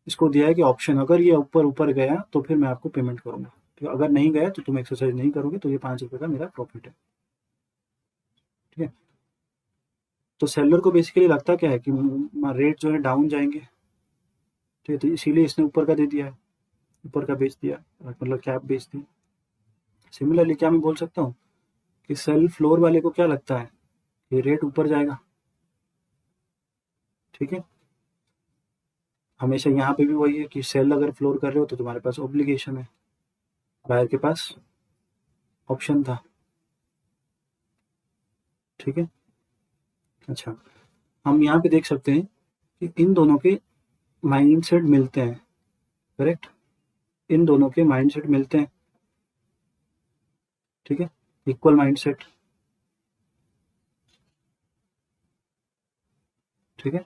इसको दिया है कि ऑप्शन अगर ये ऊपर ऊपर गया तो फिर मैं आपको पेमेंट करूंगा, ठीक है, अगर नहीं गया तो तुम एक्सरसाइज नहीं करोगे, तो ये 5 रुपए का मेरा प्रॉफिट है। ठीक है, तो सेलर को बेसिकली लगता क्या है कि रेट जो है डाउन जाएंगे, ठीक है, तो इसीलिए इसने ऊपर का दे दिया है, ऊपर का बेच दिया, मतलब कैप बेच दी। सिमिलरली क्या मैं बोल सकता हूँ कि सेल फ्लोर वाले को क्या लगता है कि रेट ऊपर जाएगा। ठीक है, हमेशा यहाँ पे भी वही है कि सेल अगर फ्लोर कर रहे हो तो तुम्हारे पास ऑब्लिगेशन है, बायर के पास ऑप्शन था। ठीक है, अच्छा, हम यहाँ पे देख सकते हैं कि इन दोनों के माइंडसेट मिलते हैं, करेक्ट, इन दोनों के माइंडसेट मिलते हैं। ठीक है, इक्वल माइंडसेट। ठीक है,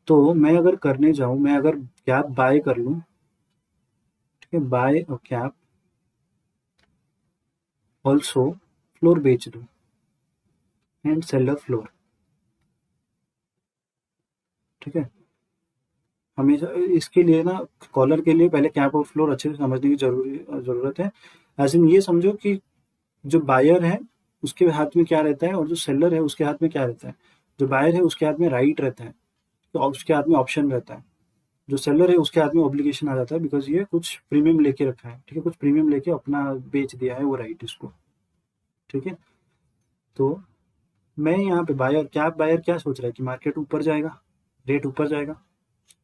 तो मैं अगर करने जाऊं, मैं अगर कैप बाय कर लूं, ठीक है, बाय और कैप ऑल्सो फ्लोर बेच दूं एंड सेलर फ्लोर। ठीक है, हमेशा इसके लिए ना, कॉलर के लिए पहले कैप और फ्लोर अच्छे से समझने की जरूरत है। एज इन ये समझो कि जो बायर है उसके हाथ में क्या रहता है और जो सेलर है उसके हाथ में क्या रहता है। जो बायर है उसके हाथ में राइट रहता है, तो उसके हाथ में ऑप्शन रहता है। जो सेलर है उसके हाथ में ऑब्लिगेशन आ जाता है, बिकॉज ये कुछ प्रीमियम लेके रखा है, ठीक है, कुछ प्रीमियम लेके अपना बेच दिया है वो राइट इसको। ठीक है, तो मैं यहाँ पे बायर क्या सोच रहा है कि मार्केट ऊपर जाएगा, रेट ऊपर जाएगा,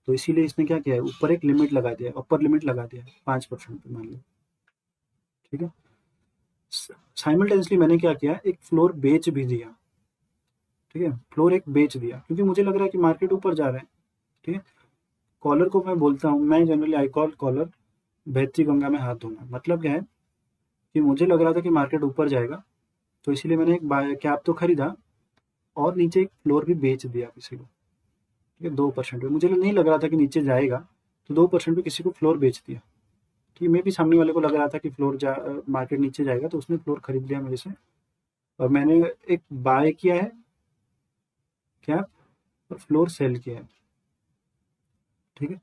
तो इसीलिए इसने क्या किया है, ऊपर एक लिमिट लगा दिया है, अपर लिमिट लगा दिया है 5% पे, मान लो। ठीक है, साइमल्टेनियसली मैंने क्या किया, एक फ्लोर बेच भी दिया। ठीक है, फ्लोर एक बेच दिया क्योंकि मुझे लग रहा है कि मार्केट ऊपर जा रहा है। ठीक है, कॉलर को मैं बोलता हूँ, मैं जनरली आई कॉल कॉलर बहती गंगा में हाथ धोना। मतलब क्या है कि मुझे लग रहा था कि मार्केट ऊपर जाएगा, तो इसीलिए मैंने एक कैप तो खरीदा और नीचे एक फ्लोर भी बेच दिया किसी को। ठीक है, 2% पे, मुझे नहीं लग रहा था कि नीचे जाएगा, तो 2% पे किसी को फ्लोर बेच दिया। ठीक है, मे भी सामने वाले को लग रहा था कि मार्केट नीचे जाएगा, तो उसने फ्लोर खरीद लिया मेरे से, और मैंने एक बाय किया है कैप और फ्लोर सेल किया है। ठीक है,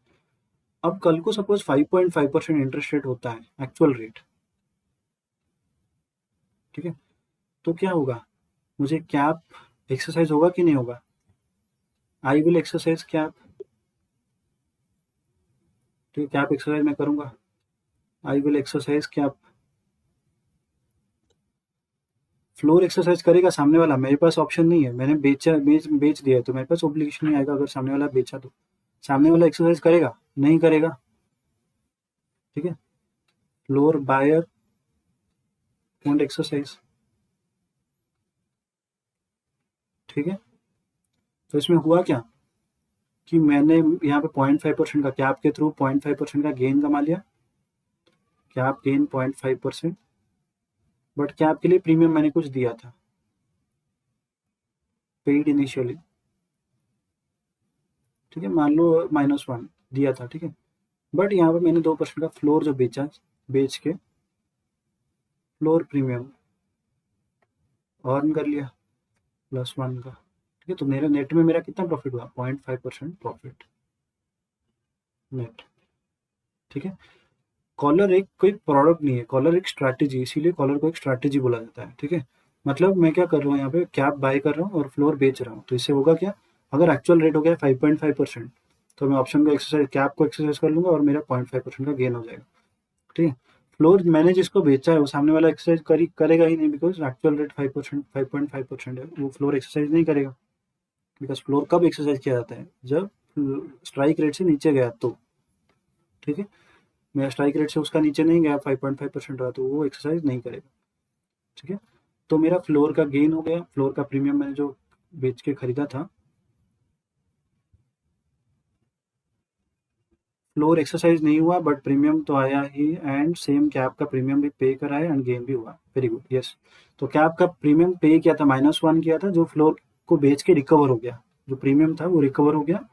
अब कल को सपोज 5.5% इंटरेस्ट रेट होता है, एक्चुअल रेट। ठीक है, तो क्या होगा, मुझे कैप एक्सरसाइज होगा कि नहीं होगा? I will exercise cap. ठीक है, कैप एक्सरसाइज मैं करूंगा, I will exercise cap. Floor exercise करेगा सामने वाला, मेरे पास ऑप्शन नहीं है, मैंने बेच दिया है, तो मेरे पास ऑब्लिगेशन नहीं आएगा अगर सामने वाला बेचा तो। सामने वाला एक्सरसाइज करेगा? नहीं करेगा। ठीक है, फ्लोर बायर वोंट एक्सरसाइज। ठीक है, तो इसमें हुआ क्या कि मैंने यहाँ पे 0.5% का कैप के थ्रू 0.5% का गेन कमा लिया, कैप गेन 0.5%, बट कैप के लिए प्रीमियम मैंने कुछ दिया था, पेड इनिशियली। ठीक है, मान लो -1 दिया था। ठीक है, बट यहाँ पे मैंने 2% का फ्लोर जो बेचा, बेच के फ्लोर प्रीमियम अर्न कर लिया +1 का। ठीक है, तो मेरे नेट में मेरा कितना प्रॉफिट हुआ, 0.5% प्रॉफिट नेट। ठीक है, कॉलर एक कोई प्रोडक्ट नहीं है, कॉलर एक स्ट्रैटेजी, इसीलिए कॉलर को एक स्ट्रैटेजी बोला जाता है। ठीक है, मतलब मैं क्या कर रहा हूँ, यहाँ पे कैप बाय कर रहा हूँ और फ्लोर बेच रहा हूँ, तो इससे होगा क्या, अगर एक्चुअल रेट हो गया 5.5%, तो मैं ऑप्शन को एक्सरसाइज, कैप को एक्सरसाइज कर लूंगा और मेरा 0.5% का गेन हो जाएगा। ठीक है, फ्लोर मैंने जिसको बेचा है वो सामने वाला एक्सरसाइज करेगा ही नहीं, बिकॉज एक्चुअल रेट 5.5% है, वो फ्लोर एक्सरसाइज नहीं करेगा। बिकॉज फ्लोर कब एक्सरसाइज किया जाता है, जब स्ट्राइक रेट से नीचे गया तो। ठीक है, मेरा स्ट्राइक रेट से उसका नीचे नहीं गया, 5.5% रहा, तो वो एक्सरसाइज नहीं करेगा। ठीक है, तो मेरा फ्लोर का गेन हो गया, फ्लोर का प्रीमियम मैंने जो बेच के खरीदा था, फ्लोर एक्सरसाइज नहीं हुआ बट प्रीमियम तो आया ही, एंड सेम कैप का प्रीमियम भी पे करा है एंड गेन भी हुआ। Very good, yes. तो कैप का प्रीमियम पे किया था, -1 किया था, जो फ्लोर को बेच के रिकवर हो गया, जो प्रीमियम था वो रिकवर हो गया,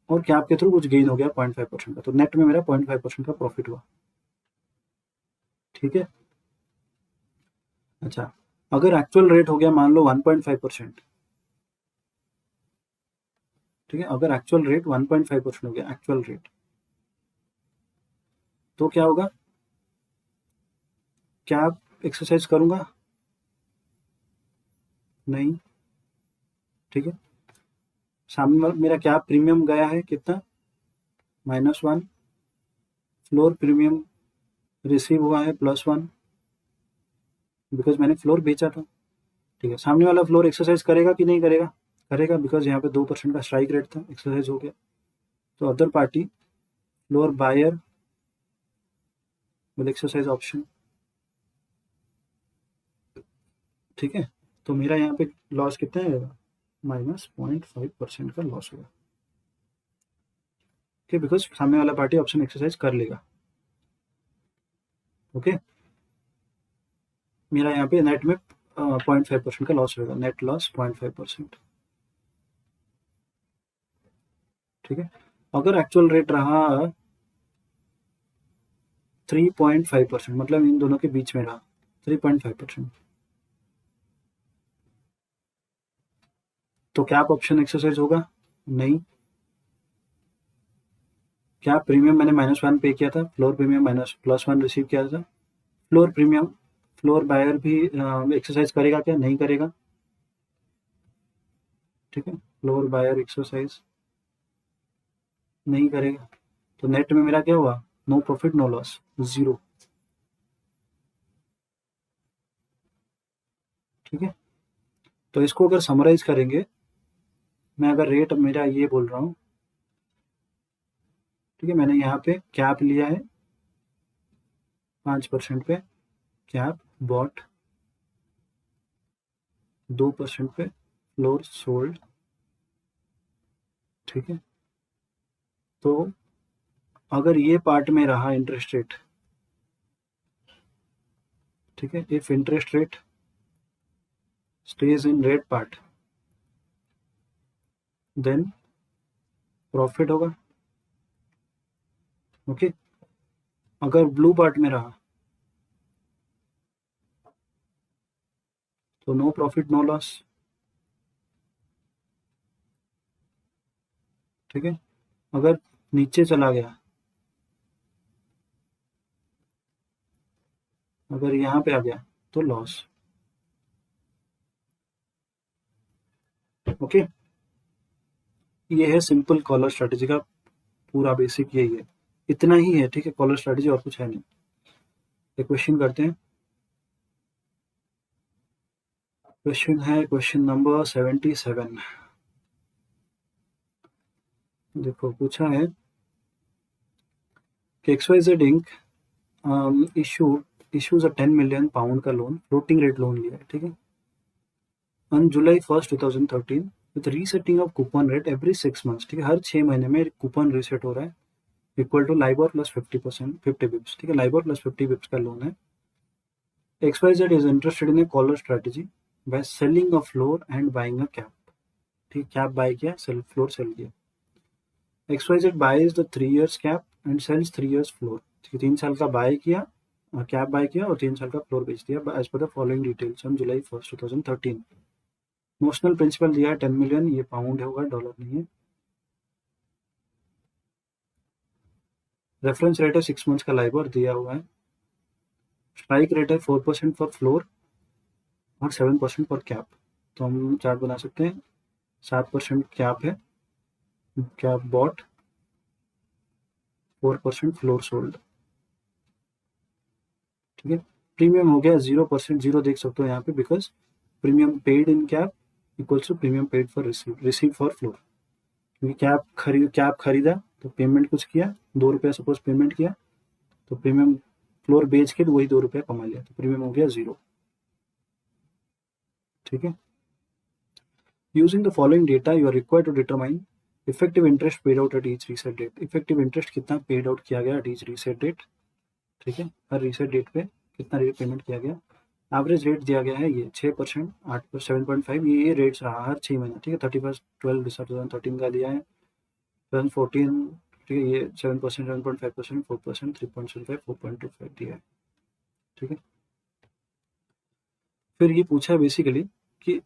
और कैप के थ्रू कुछ गेन हो गया 0.5% का, तो नेट में मेरा 0.5% का प्रॉफिट हुआ। ठीक है। अच्छा, अगर एक्चुअल रेट हो गया मान लो 1.5%, ठीक है, अगर एक्चुअल रेट 1.5% हो गया एक्चुअल रेट, तो क्या होगा? कैप एक्सरसाइज करूंगा? नहीं। ठीक है, सामने मेरा कैप प्रीमियम गया है कितना? -1। फ्लोर प्रीमियम रिसीव हुआ है +1, बिकॉज मैंने फ्लोर बेचा था। ठीक है, सामने वाला फ्लोर एक्सरसाइज करेगा कि नहीं करेगा? करेगा, बिकॉज यहाँ पे 2% का स्ट्राइक रेट था, एक्सरसाइज हो गया। तो other party, floor buyer will exercise option. ठीक है, तो मेरा यहाँ पे लॉस कितना है? -0.5% का लॉस हुआ। ओके, बिकॉज सामने वाला पार्टी ऑप्शन एक्सरसाइज कर लेगा। ओके, मेरा यहाँ पे नेट में 0.5% का लॉस होगा, नेट लॉस 0.5%। ठीक है, अगर एक्चुअल रेट रहा 3.5%, मतलब इन दोनों के बीच में रहा 3.5%, तो कैप ऑप्शन एक्सरसाइज होगा? नहीं। कैप प्रीमियम मैंने -1 पे किया था, फ्लोर प्रीमियम +1 रिसीव किया था। फ्लोर प्रीमियम, फ्लोर बायर भी एक्सरसाइज करेगा क्या? नहीं करेगा। ठीक है, फ्लोर बायर एक्सरसाइज नहीं करेगा, तो नेट में मेरा क्या हुआ? No profit no loss, 0। ठीक है, तो इसको अगर समराइज करेंगे, मैं अगर रेट मेरा ये बोल रहा हूँ, ठीक है, मैंने यहाँ पे कैप लिया है 5% पे, कैप बॉट 2% पे, फ्लोर सोल्ड। ठीक है, तो अगर ये पार्ट में रहा इंटरेस्ट रेट, ठीक है, if interest rate stage in red part, then profit होगा। ओके, अगर ब्लू पार्ट में रहा तो नो प्रॉफिट नो लॉस। ठीक है, अगर नीचे चला गया, अगर यहाँ पे आ गया तो लॉस। ओके, ये है सिंपल कॉलर स्ट्रेटेजी का पूरा बेसिक, यही है, इतना ही है। ठीक है, कॉलर स्ट्रेटेजी और कुछ है नहीं। एक क्वेश्चन करते हैं। क्वेश्चन है क्वेश्चन नंबर 77। देखो पूछा है कि XYZ Inc. इशूज अ 10 मिलियन पाउंड का लोन, फ्लोटिंग रेट लोन लिया है। ठीक है, on July 1st 2013 with resetting of coupon rate every 6 months. ठीक है, हर 6 महीने में कूपन रीसेट हो रहा है, equal to LIBOR plus 50%, 50 bips. ठीक है, लाइबोर प्लस 50 बिप्स का लोन है। XYZ is interested in a collar strategy by selling a floor and buying a cap। ठीक, कैप बाय किया, सेल फ्लोर सेल किया। XYZ buys the 3 years cap and sells 3 years floor। ठीक है, 3 साल का बाय किया, कैप बाय किया और 3 साल का फ्लोर बेच दिया एज पर the following details on July 1st 2013। Notional principal दिया है 10 मिलियन, ये पाउंड होगा, डॉलर नहीं है। रेफरेंस रेट है 6 मंथ्स का लाइबोर दिया हुआ है। स्ट्राइक रेट है 4% फॉर फ्लोर और 7% फॉर कैप। तो हम चार्ट बना सकते हैं। 7% कैप है, कैप बॉट, 4% फ्लोर सोल्ड। ठीक है, प्रीमियम हो गया 0%, 0 देख सकते हो यहाँ पे, because premium paid in cap equals to premium paid for receive for floor. क्योंकि कैप खरीदा तो पेमेंट कुछ किया, 2 रुपया सपोज पेमेंट किया, तो प्रीमियम फ्लोर बेच के तो वही 2 रुपया कमा लिया, तो प्रीमियम हो गया 0। ठीक है, using the following data you are required to determine effective interest paid out at each reset date, effective interest कितना पेड आउट किया गया एट ईच रीसेट डेट, ठीक है, हर रीसेट डेट पे कितना रेट पेमेंट किया गया। एवरेज रेट दिया गया है ये 6%, 8 7.5, ये रेट्स रहा हर 6 महीने, ठीक है। 31/12/2013 का दिया है, 2014, ठीक है, ये 7%, 7.5%, 4%, 3.75, 4.25 दिया है, ठीक है। फिर ये पूछा है बेसिकली कि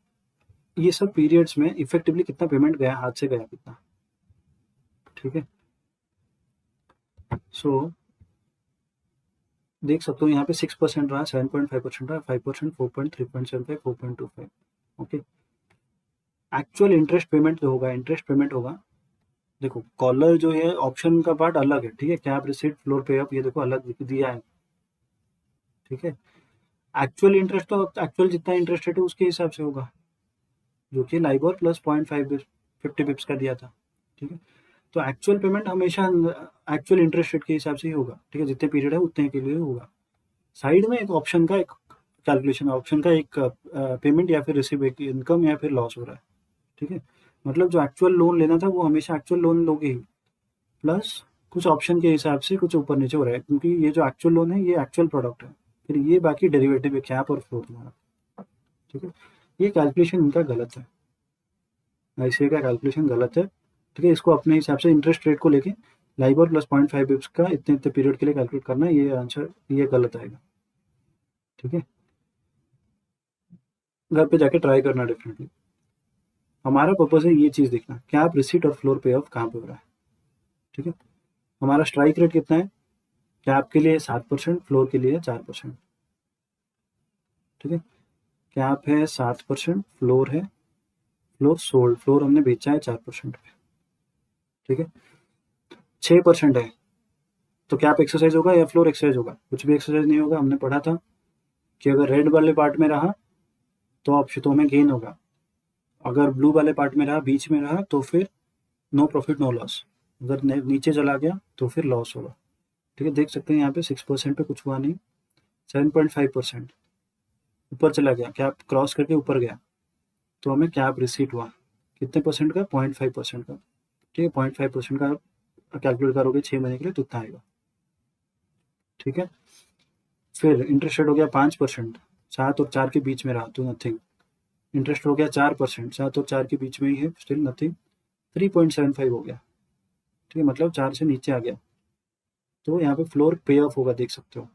ये सब पीरियड्स में इफेक्टिवली कितना पेमेंट गया, हाथ से गया कितना, ठीक है। सो देख सकते हो यहाँ पे 6% रहा, 7.5% रहा, 5%, 4.3.75, 4.25, ओके। एक्चुअल इंटरेस्ट पेमेंट जो होगा, इंटरेस्ट पेमेंट होगा, देखो कॉलर जो है ऑप्शन का पार्ट अलग है, ठीक है, कैप रिसीट फ्लोर पे अप ये देखो अलग दिया है, ठीक है। एक्चुअल इंटरेस्ट तो एक्चुअल जितना इंटरेस्ट रेट है उसके हिसाब से होगा, जो कि लाइबर प्लस 50 बिप्स का दिया था, ठीक है। तो एक्चुअल पेमेंट हमेशा एक्चुअल इंटरेस्ट रेट के हिसाब से ही होगा, ठीक है, जितने पीरियड है उतने के लिए होगा। साइड में एक ऑप्शन का एक कैलकुलेशन, ऑप्शन का एक पेमेंट या फिर रिसीव, एक इनकम या फिर लॉस हो रहा है, ठीक है। मतलब जो एक्चुअल लोन लेना था वो हमेशा एक्चुअल लोन लोगे ही, प्लस कुछ ऑप्शन के हिसाब से कुछ ऊपर नीचे हो रहा है, क्योंकि ये जो एक्चुअल लोन है ये एक्चुअल प्रोडक्ट है, फिर ये बाकी डेरिवेटिव है, कैप और फ्लोर तुम्हारा, ठीक है। ये कैलकुलेशन इनका गलत है, ICA का कैलकुलेशन गलत है, ठीक है। इसको अपने हिसाब से इंटरेस्ट रेट को लेके लाइबर प्लस 0.5 बिप्स का इतने इतने पीरियड के लिए कैलकुलेट करना है, ये आंसर ये गलत आएगा, ठीक है। घर पे जाके ट्राई करना डेफिनेटली। हमारा पर्पज है ये चीज़ देखना, कैप रिसीट और फ्लोर पे ऑफ कहाँ पे हो रहा है, ठीक है। हमारा स्ट्राइक रेट कितना है, कैप के लिए 7%, फ्लोर के लिए 4%, ठीक है। कैप है 7%, फ्लोर है, फ्लोर सोल्ड, फ्लोर हमने बेचा है 4% पे, ठीक है। 6% है तो कैप एक्सरसाइज होगा या फ्लोर एक्सरसाइज होगा, कुछ भी एक्सरसाइज नहीं होगा। हमने पढ़ा था कि अगर रेड वाले पार्ट में रहा तो ऑप्शन तो हमें गेन होगा, अगर ब्लू वाले पार्ट में रहा, बीच में रहा, तो फिर नो प्रॉफिट नो लॉस, अगर नीचे चला गया तो फिर लॉस होगा, ठीक है। देख सकते हैं यहाँ पे 6% पे कुछ हुआ नहीं, 7.5% ऊपर चला गया, कैप क्रॉस करके ऊपर गया तो हमें कैप रिसीट हुआ, कितने परसेंट का, 0.5% का, ठीक है। 0.5% का कैलकुलेट करोगे 6 महीने के लिए तो इतना आएगा, ठीक है। फिर इंटरेस्ट रेट हो गया 5%, 7 और 4 के बीच में रहा तो नथिंग। इंटरेस्ट हो गया 4%, 7 और 4 के बीच में ही है, स्टिल नथिंग। 3.75 हो गया, ठीक है, मतलब 4 से नीचे आ गया तो यहाँ पे फ्लोर पे ऑफ होगा, देख सकते हो।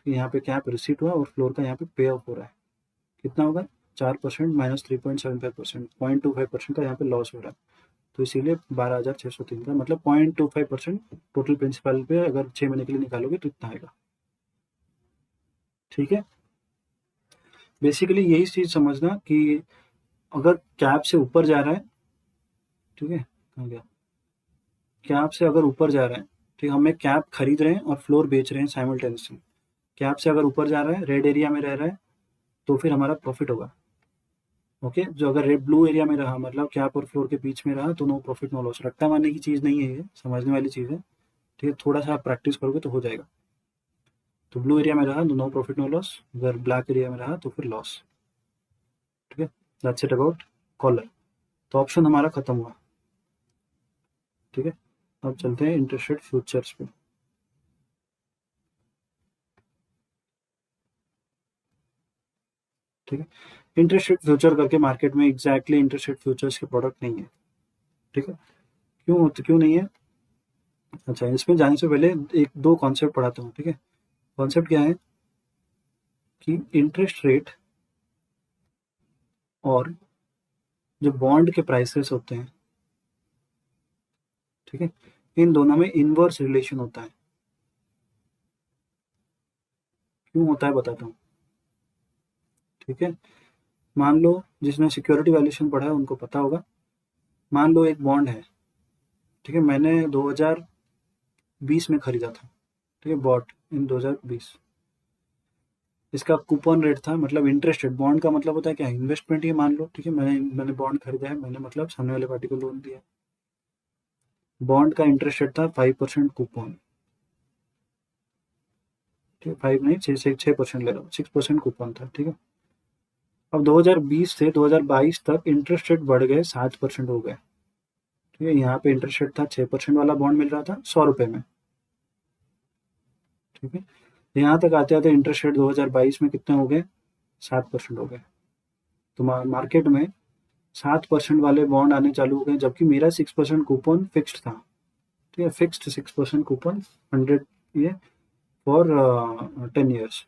तो यहाँ पे कैप रिसीट हुआ और फ्लोर का यहाँ पे पे ऑफ हो रहा है, कितना होगा, 4% माइनस 3.75%, 0.25% का यहाँ पे लॉस हो रहा है, तो इसीलिए 12,603 का, मतलब 0.25% टोटल प्रिंसिपल पे अगर 6 महीने के लिए निकालोगे तो इतना आएगा, ठीक है। बेसिकली यही चीज़ समझना कि अगर कैप से ऊपर जा रहा है, ठीक है, कहाँ गया, कैप से अगर ऊपर जा रहा है, ठीक है, हमें कैप खरीद रहे हैं और फ्लोर बेच रहे हैं साइमल्टेनियसली, कैप से अगर ऊपर जा रहा है, रेड एरिया में रह रहा है, तो फिर हमारा प्रॉफिट होगा, ओके। जो अगर रेड ब्लू एरिया में रहा, मतलब कैप और फ्लोर के बीच में रहा, तो नो प्रॉफिट नो लॉस। रट्टा मारने की चीज़ नहीं है ये, समझने वाली चीज़ है, ठीक है। थोड़ा सा आप प्रैक्टिस करोगे तो हो जाएगा। तो ब्लू एरिया में रहा तो नो प्रॉफिट नो लॉस, अगर ब्लैक एरिया में रहा तो फिर लॉस, ठीक है। That's it about collar. तो ऑप्शन हमारा खत्म हुआ, ठीक है। अब चलते हैं इंटरेस्ट रेट फ्यूचर्स पे, ठीक है। इंटरेस्ट रेट फ्यूचर करके मार्केट में एग्जैक्टली इंटरेस्ट रेट फ्यूचर्स के प्रोडक्ट नहीं है, ठीक है। क्यों नहीं है, अच्छा, इसमें जाने से पहले एक दो कॉन्सेप्ट पढ़ाता हूँ, ठीक है। कॉन्सेप्ट क्या है कि इंटरेस्ट रेट और जो बॉन्ड के प्राइसेस होते हैं, ठीक है, इन दोनों में इनवर्स रिलेशन होता है। क्यों होता है बताता हूँ, ठीक है। मान लो जिसने सिक्योरिटी वैल्यूएशन पढ़ा है उनको पता होगा, मान लो एक बॉन्ड है, ठीक है, मैंने 2020 में खरीदा था, ठीक है, बॉट इन 2020। इसका कूपन रेट था, मतलब इंटरेस्ट रेट, बॉन्ड का मतलब होता है क्या, इन्वेस्टमेंट ही मान लो, ठीक है। मैंने बॉन्ड खरीदा है, मैंने मतलब सामने वाले पार्टी को लोन दिया। बॉन्ड का इंटरेस्ट रेट था 5% कूपन, ठीक है, 5 नहीं, 6% ले रहा हूँ, 6% कूपन था, ठीक है। अब 2020 से 2022 तक इंटरेस्ट रेट बढ़ गए, 7% हो गए, ठीक है, यहाँ पे इंटरेस्ट रेट था 6% वाला बॉन्ड मिल रहा था 100 रुपये में। ठीक है, यहाँ तक आते आते इंटरेस्ट रेट 2022 में कितने हो गए, 7% हो गए। तो मार्केट में 7% वाले बॉन्ड आने चालू हो गए, जबकि मेरा 6% कूपन फिक्स्ड था। ठीक है, फिक्स्ड 6% कूपन 100 ये फॉर 10 ईयर्स।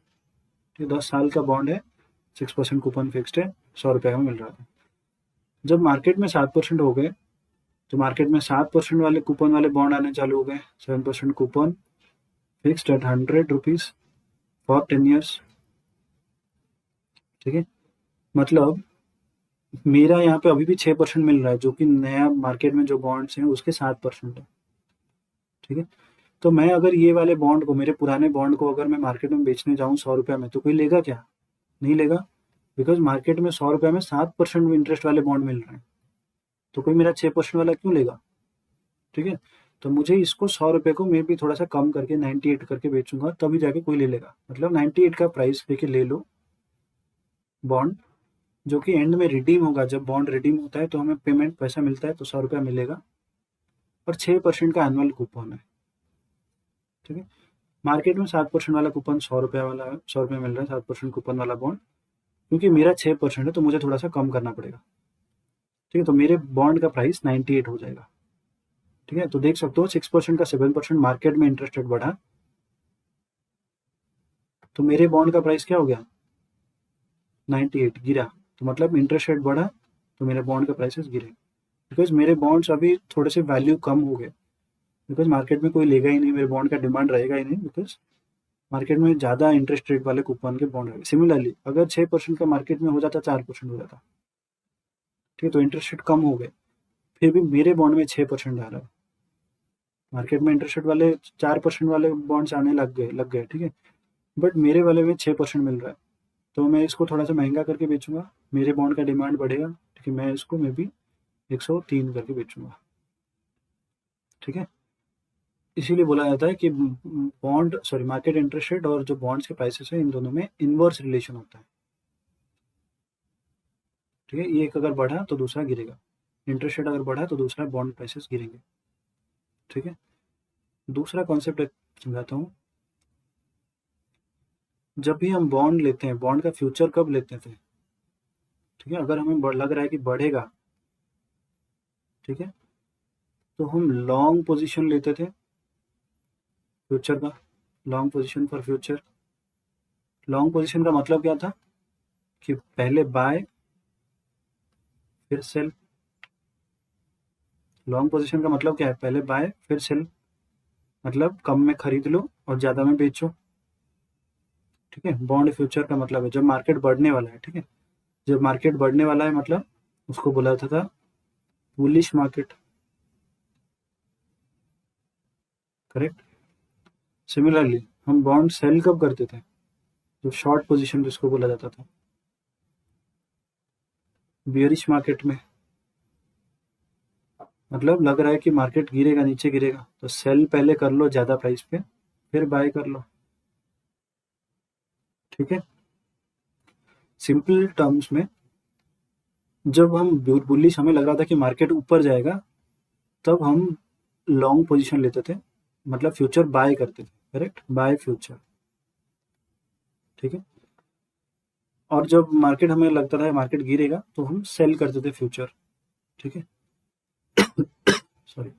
ठीक है, 10 साल का बॉन्ड है, 6% कूपन फिक्स्ड है, 100 रुपये में मिल रहा था। जब मार्केट में 7% हो गए, तो मार्केट में 7% वाले कूपन वाले बॉन्ड आने चालू हो गए। 7% coupon fixed at 100 rupees for 10 years. ठीक है, मतलब मेरा यहाँ पे अभी भी 6% मिल रहा है, जो कि नया मार्केट में जो बॉन्ड्स हैं उसके 7% है। ठीक है, तो मैं अगर ये वाले बॉन्ड को, मेरे पुराने बॉन्ड को अगर मैं मार्केट में बेचने जाऊँ 100 रुपये में, तो कोई लेगा क्या? नहीं लेगा, बिकॉज मार्केट में 100 रुपये में 7% इंटरेस्ट वाले बॉन्ड मिल रहे हैं, तो कोई मेरा 6% वाला क्यों लेगा? ठीक है, तो मुझे इसको 100 रुपये को मैं भी थोड़ा सा कम करके 98 करके बेचूंगा, तभी जाके कोई ले लेगा। मतलब 98 का प्राइस लेके ले लो बॉन्ड, जो कि एंड में रिडीम होगा। जब बॉन्ड रिडीम होता है तो हमें पेमेंट पैसा मिलता है, तो 100 रुपया मिलेगा, और 6% का एनुअल कूपन है। ठीक है, मार्केट में 7% वाला कूपन 100 रुपया वाला है, 100 रुपये मिल रहा है 7% कूपन वाला बॉन्ड। क्योंकि मेरा 6% है तो मुझे थोड़ा सा कम करना पड़ेगा। ठीक है, तो मेरे बॉन्ड का प्राइस 98 हो जाएगा। ठीक है, तो देख सकते हो 6% का 7% मार्केट में इंटरेस्ट रेट बढ़ा, तो मेरे बॉन्ड का प्राइस क्या हो गया, 98 गिरा। तो मतलब इंटरेस्ट रेट बढ़ा तो मेरे बॉन्ड का प्राइसेस गिरे, बिकॉज मेरे बॉन्ड्स अभी थोड़े से वैल्यू कम हो गए, बिकॉज मार्केट में कोई लेगा ही नहीं, मेरे बॉन्ड का डिमांड रहेगा ही नहीं, बिकॉज मार्केट में ज़्यादा इंटरेस्ट रेट वाले कूपन के बॉन्ड रहेंगे। सिमिलरली अगर 6% का मार्केट में हो जाता, 4% हो जाता, ठीक है, तो इंटरेस्ट रेट कम हो गए, फिर भी मेरे बॉन्ड में 6% आ रहा है। मार्केट में इंटरेस्ट रेट वाले 4% वाले बॉन्ड्स आने लग गए। ठीक है, बट मेरे वाले में 6% मिल रहा है, तो मैं इसको थोड़ा सा महंगा करके बेचूंगा, मेरे बॉन्ड का डिमांड बढ़ेगा। ठीक है, मैं इसको मे बी 103 करके बेचूंगा। ठीक है, इसीलिए बोला जाता है कि मार्केट इंटरेस्ट रेट और जो बॉन्ड्स के प्राइसेस है, इन दोनों में इनवर्स रिलेशन होता है। ठीक है, एक अगर बढ़ा तो दूसरा गिरेगा, इंटरेस्ट रेट अगर बढ़ा तो दूसरा बॉन्ड प्राइसेस गिरेंगे। ठीक है, दूसरा कॉन्सेप्ट समझाता हूँ। जब भी हम बॉन्ड लेते हैं, बॉन्ड का फ्यूचर कब लेते थे? ठीक है, अगर हमें लग रहा है कि बढ़ेगा, ठीक है, तो हम लॉन्ग पोजीशन लेते थे फ्यूचर का, long position for future. Long position का मतलब क्या था कि पहले बाय फिर सेल। लॉन्ग पोजीशन का मतलब क्या है, पहले बाय फिर सेल, मतलब कम में खरीद लो और ज़्यादा में बेचो। ठीक है, बॉन्ड फ्यूचर का मतलब है जब मार्केट बढ़ने वाला है। ठीक है, जब मार्केट बढ़ने वाला है मतलब उसको बोला जाता था बुलिश मार्केट। करेक्ट। सिमिलरली हम बॉन्ड सेल कब करते थे, जो शॉर्ट पोजीशन जिसको बोला जाता था, बियरिश मार्केट में। मतलब लग रहा है कि मार्केट गिरेगा, नीचे गिरेगा, तो सेल पहले कर लो ज़्यादा प्राइस पे, फिर बाय कर लो। ठीक है, सिंपल टर्म्स में जब हम बुलिश, हमें लग रहा था कि मार्केट ऊपर जाएगा, तब हम लॉन्ग पोजीशन लेते थे, मतलब फ्यूचर बाय करते थे। Correct, buy future. ठीक है, और जब मार्केट, हमें लगता था मार्केट गिरेगा, तो हम सेल करते थे फ्यूचर। ठीक है, सॉरी,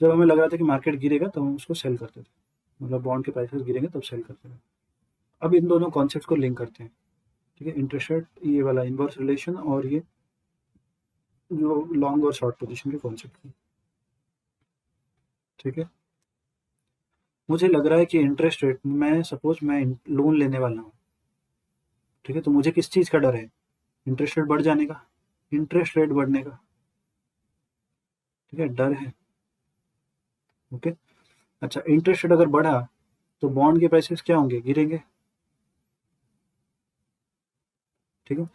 जब हमें लग रहा था कि मार्केट गिरेगा तो हम उसको सेल करते थे, मतलब बॉन्ड के प्राइसेस गिरेंगे तब सेल करते थे। अब इन दोनों कॉन्सेप्ट को लिंक करते हैं। ठीक है, इंटरेस्ट रेट, ये वाला इनवर्स रिलेशन, और ये जो लॉन्ग और शॉर्ट पोजीशन के कॉन्सेप्ट। ठीक है, मुझे लग रहा है कि इंटरेस्ट रेट, मैं सपोज मैं लोन लेने वाला हूँ। ठीक है, तो मुझे किस चीज़ का डर है, इंटरेस्ट रेट बढ़ जाने का, इंटरेस्ट रेट बढ़ने का। ठीक है, डर है। ओके, अच्छा, इंटरेस्ट रेट अगर बढ़ा तो बॉन्ड के प्राइसेस क्या होंगे, गिरेंगे। ठीक है,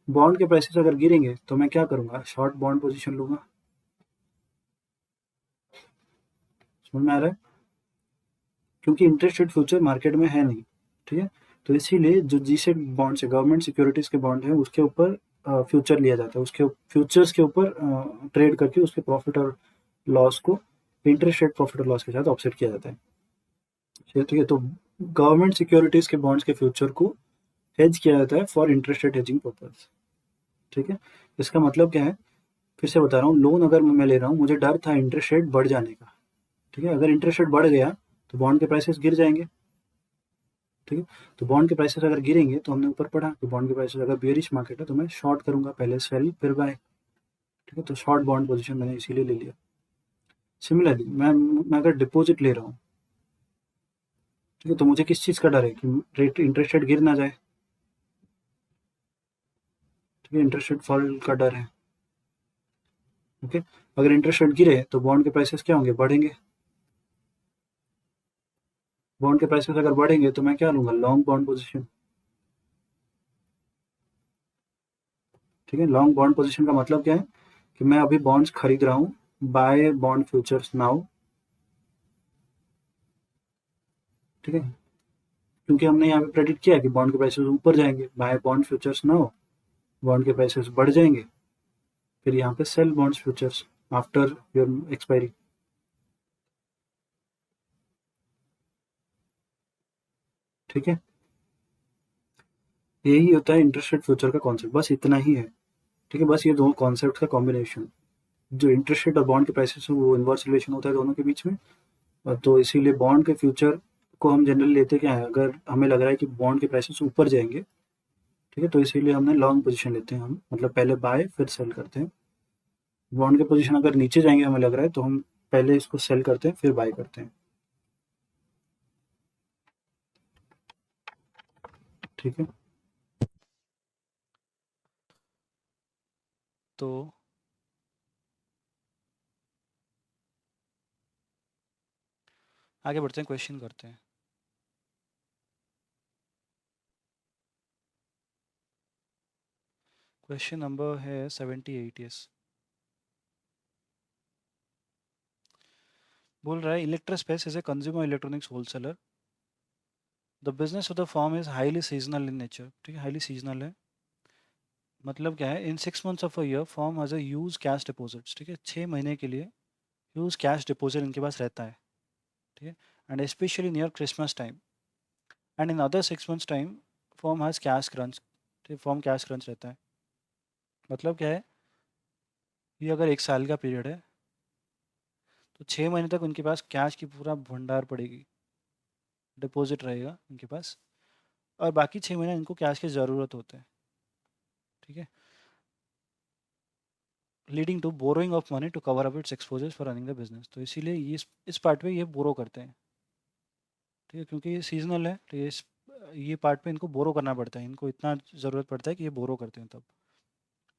बॉन्ड के प्राइसेस अगर गिरेंगे तो मैं क्या करूंगा, शॉर्ट बॉन्ड पोजीशन लूंगा। समझ में आ रहा है? क्योंकि इंटरेस्ट रेट फ्यूचर मार्केट में है नहीं। ठीक है, तो इसीलिए जो जी से बॉन्ड्स है, गवर्नमेंट सिक्योरिटीज के बॉन्ड है, उसके ऊपर फ्यूचर लिया जाता है, उसके फ्यूचर्स के ऊपर ट्रेड करके उसके प्रॉफिट और लॉस को इंटरेस्ट रेट प्रॉफिट और लॉस के साथ ऑफसेट किया जाता है। ठीक है, तो गवर्नमेंट सिक्योरिटीज के बॉन्ड्स के फ्यूचर को हेज किया जाता है for interest rate hedging purpose. ठीक है, इसका मतलब क्या है, फिर से बता रहा हूँ, लोन अगर मैं ले रहा हूँ, मुझे डर था इंटरेस्ट रेट बढ़ जाने का। ठीक है, अगर इंटरेस्ट रेट बढ़ गया तो बॉन्ड के प्राइसेस गिर जाएंगे। ठीक है, तो बॉन्ड के प्राइसेस अगर गिरेंगे तो हमने ऊपर पढ़ा कि बॉन्ड के प्राइसेस अगर बेरिश मार्केट है तो मैं शॉर्ट करूंगा, पहले सेल फिर बाय। ठीक है, तो शॉर्ट बॉन्ड पोजीशन मैंने इसीलिए ले लिया। सिमिलरली मैं अगर डिपॉजिट ले रहा हूँ, ठीक है, तो मुझे किस चीज़ का डर है कि रेट इंटरेस्ट रेट गिर ना जाए। ठीक है, इंटरेस्ट रेट फॉल का डर है। ओके, अगर इंटरेस्ट रेट गिरे तो बॉन्ड के प्राइसेस क्या होंगे, बढ़ेंगे। बॉन्ड के प्राइसेस अगर बढ़ेंगे तो मैं क्या लूंगा, लॉन्ग बॉन्ड पोजीशन। ठीक है, लॉन्ग बॉन्ड पोजीशन का मतलब क्या है कि मैं अभी बॉन्ड्स खरीद रहा हूँ, बाय बॉन्ड फ्यूचर्स नाउ। ठीक है, क्योंकि हमने यहाँ पे प्रेडिक्ट किया है कि बॉन्ड के प्राइसेस ऊपर जाएंगे, buy bond futures now, bond के प्राइसेस बढ़ जाएंगे, फिर यहाँ पे sell bonds futures after your expiry. ठीक है, यही होता है इंटरेस्ट रेट फ्यूचर का कॉन्सेप्ट, बस इतना ही है। ठीक है, बस ये दो कॉन्सेप्ट का कॉम्बिनेशन, जो इंटरेस्ट रेट और बॉन्ड के प्राइसेस है वो इन्वर्स रिलेशन होता है दोनों के बीच में। तो इसीलिए बॉन्ड के फ्यूचर को हम जनरली लेते क्या है, अगर हमें लग रहा है कि बॉन्ड के प्राइसेस ऊपर जाएंगे, ठीक है, तो इसीलिए हमने लॉन्ग पोजीशन लेते हैं, हम मतलब पहले बाय फिर सेल करते हैं। बॉन्ड के पोजीशन अगर नीचे जाएंगे हमें लग रहा है तो हम पहले इसको सेल करते हैं फिर बाय करते हैं। ठीक है, तो आगे बढ़ते हैं, क्वेश्चन करते हैं। क्वेश्चन नंबर है 78। यस, बोल रहा है Electrospace is a consumer electronics wholesaler. The business of the firm is highly seasonal in nature. ठीक है, हाईली सीजनल है, मतलब क्या है, in 6 months of a year firm has a use cash deposits. ठीक है, 6 महीने के लिए यूज कैश डिपॉजिट इनके पास रहता है। ठीक है, and specially near Christmas time and in other 6 months time form has cash crunch. ठीक, फॉर्म कैश क्रंच रहता है, मतलब क्या है, ये अगर 1 साल का पीरियड है तो 6 महीने तक उनके पास कैश की पूरा भंडार पड़ेगी, डिपॉजिट रहेगा उनके पास, और बाकी 6 महीने इनको कैश की ज़रूरत होता है। ठीक है, leading to borrowing of money to cover up its exposures for running the business. तो इसीलिए ये इस पार्ट में ये बोरो करते हैं। ठीक है, क्योंकि ये सीजनल है तो ये पार्ट में इनको बोरो करना पड़ता है, इनको इतना ज़रूरत पड़ता है कि ये बोरो करते हैं तब।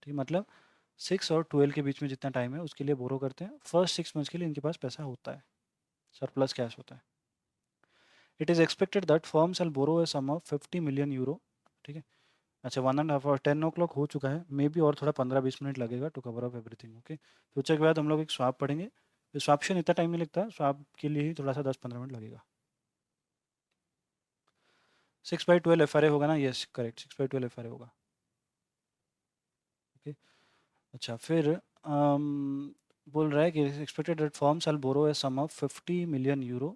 ठीक, मतलब 6 और 12 के बीच में जितना टाइम है उसके लिए बोरो करते हैं। फर्स्ट 6 मंथ्स के लिए इनके पास पैसा होता है, सरप्लस कैश होता है। It is expected that firms will borrow a sum of 50 million euro। ठीक है, अच्छा 1.5 hour 10 o'clock हो चुका है, मे बी और थोड़ा 15-20 मिनट लगेगा to cover up everything. Okay, future के बाद हम लोग एक स्वाप पढ़ेंगे, स्वाप्शन इतना टाइम नहीं लगता, स्वाप के लिए ही थोड़ा सा 10-15 मिनट लगेगा। 6/12 FRA होगा ना, यस करेक्ट, 6/12 FRA होगा। ओके, अच्छा फिर बोल रहा है कि expected that firms will borrow a sum of 50 million euro।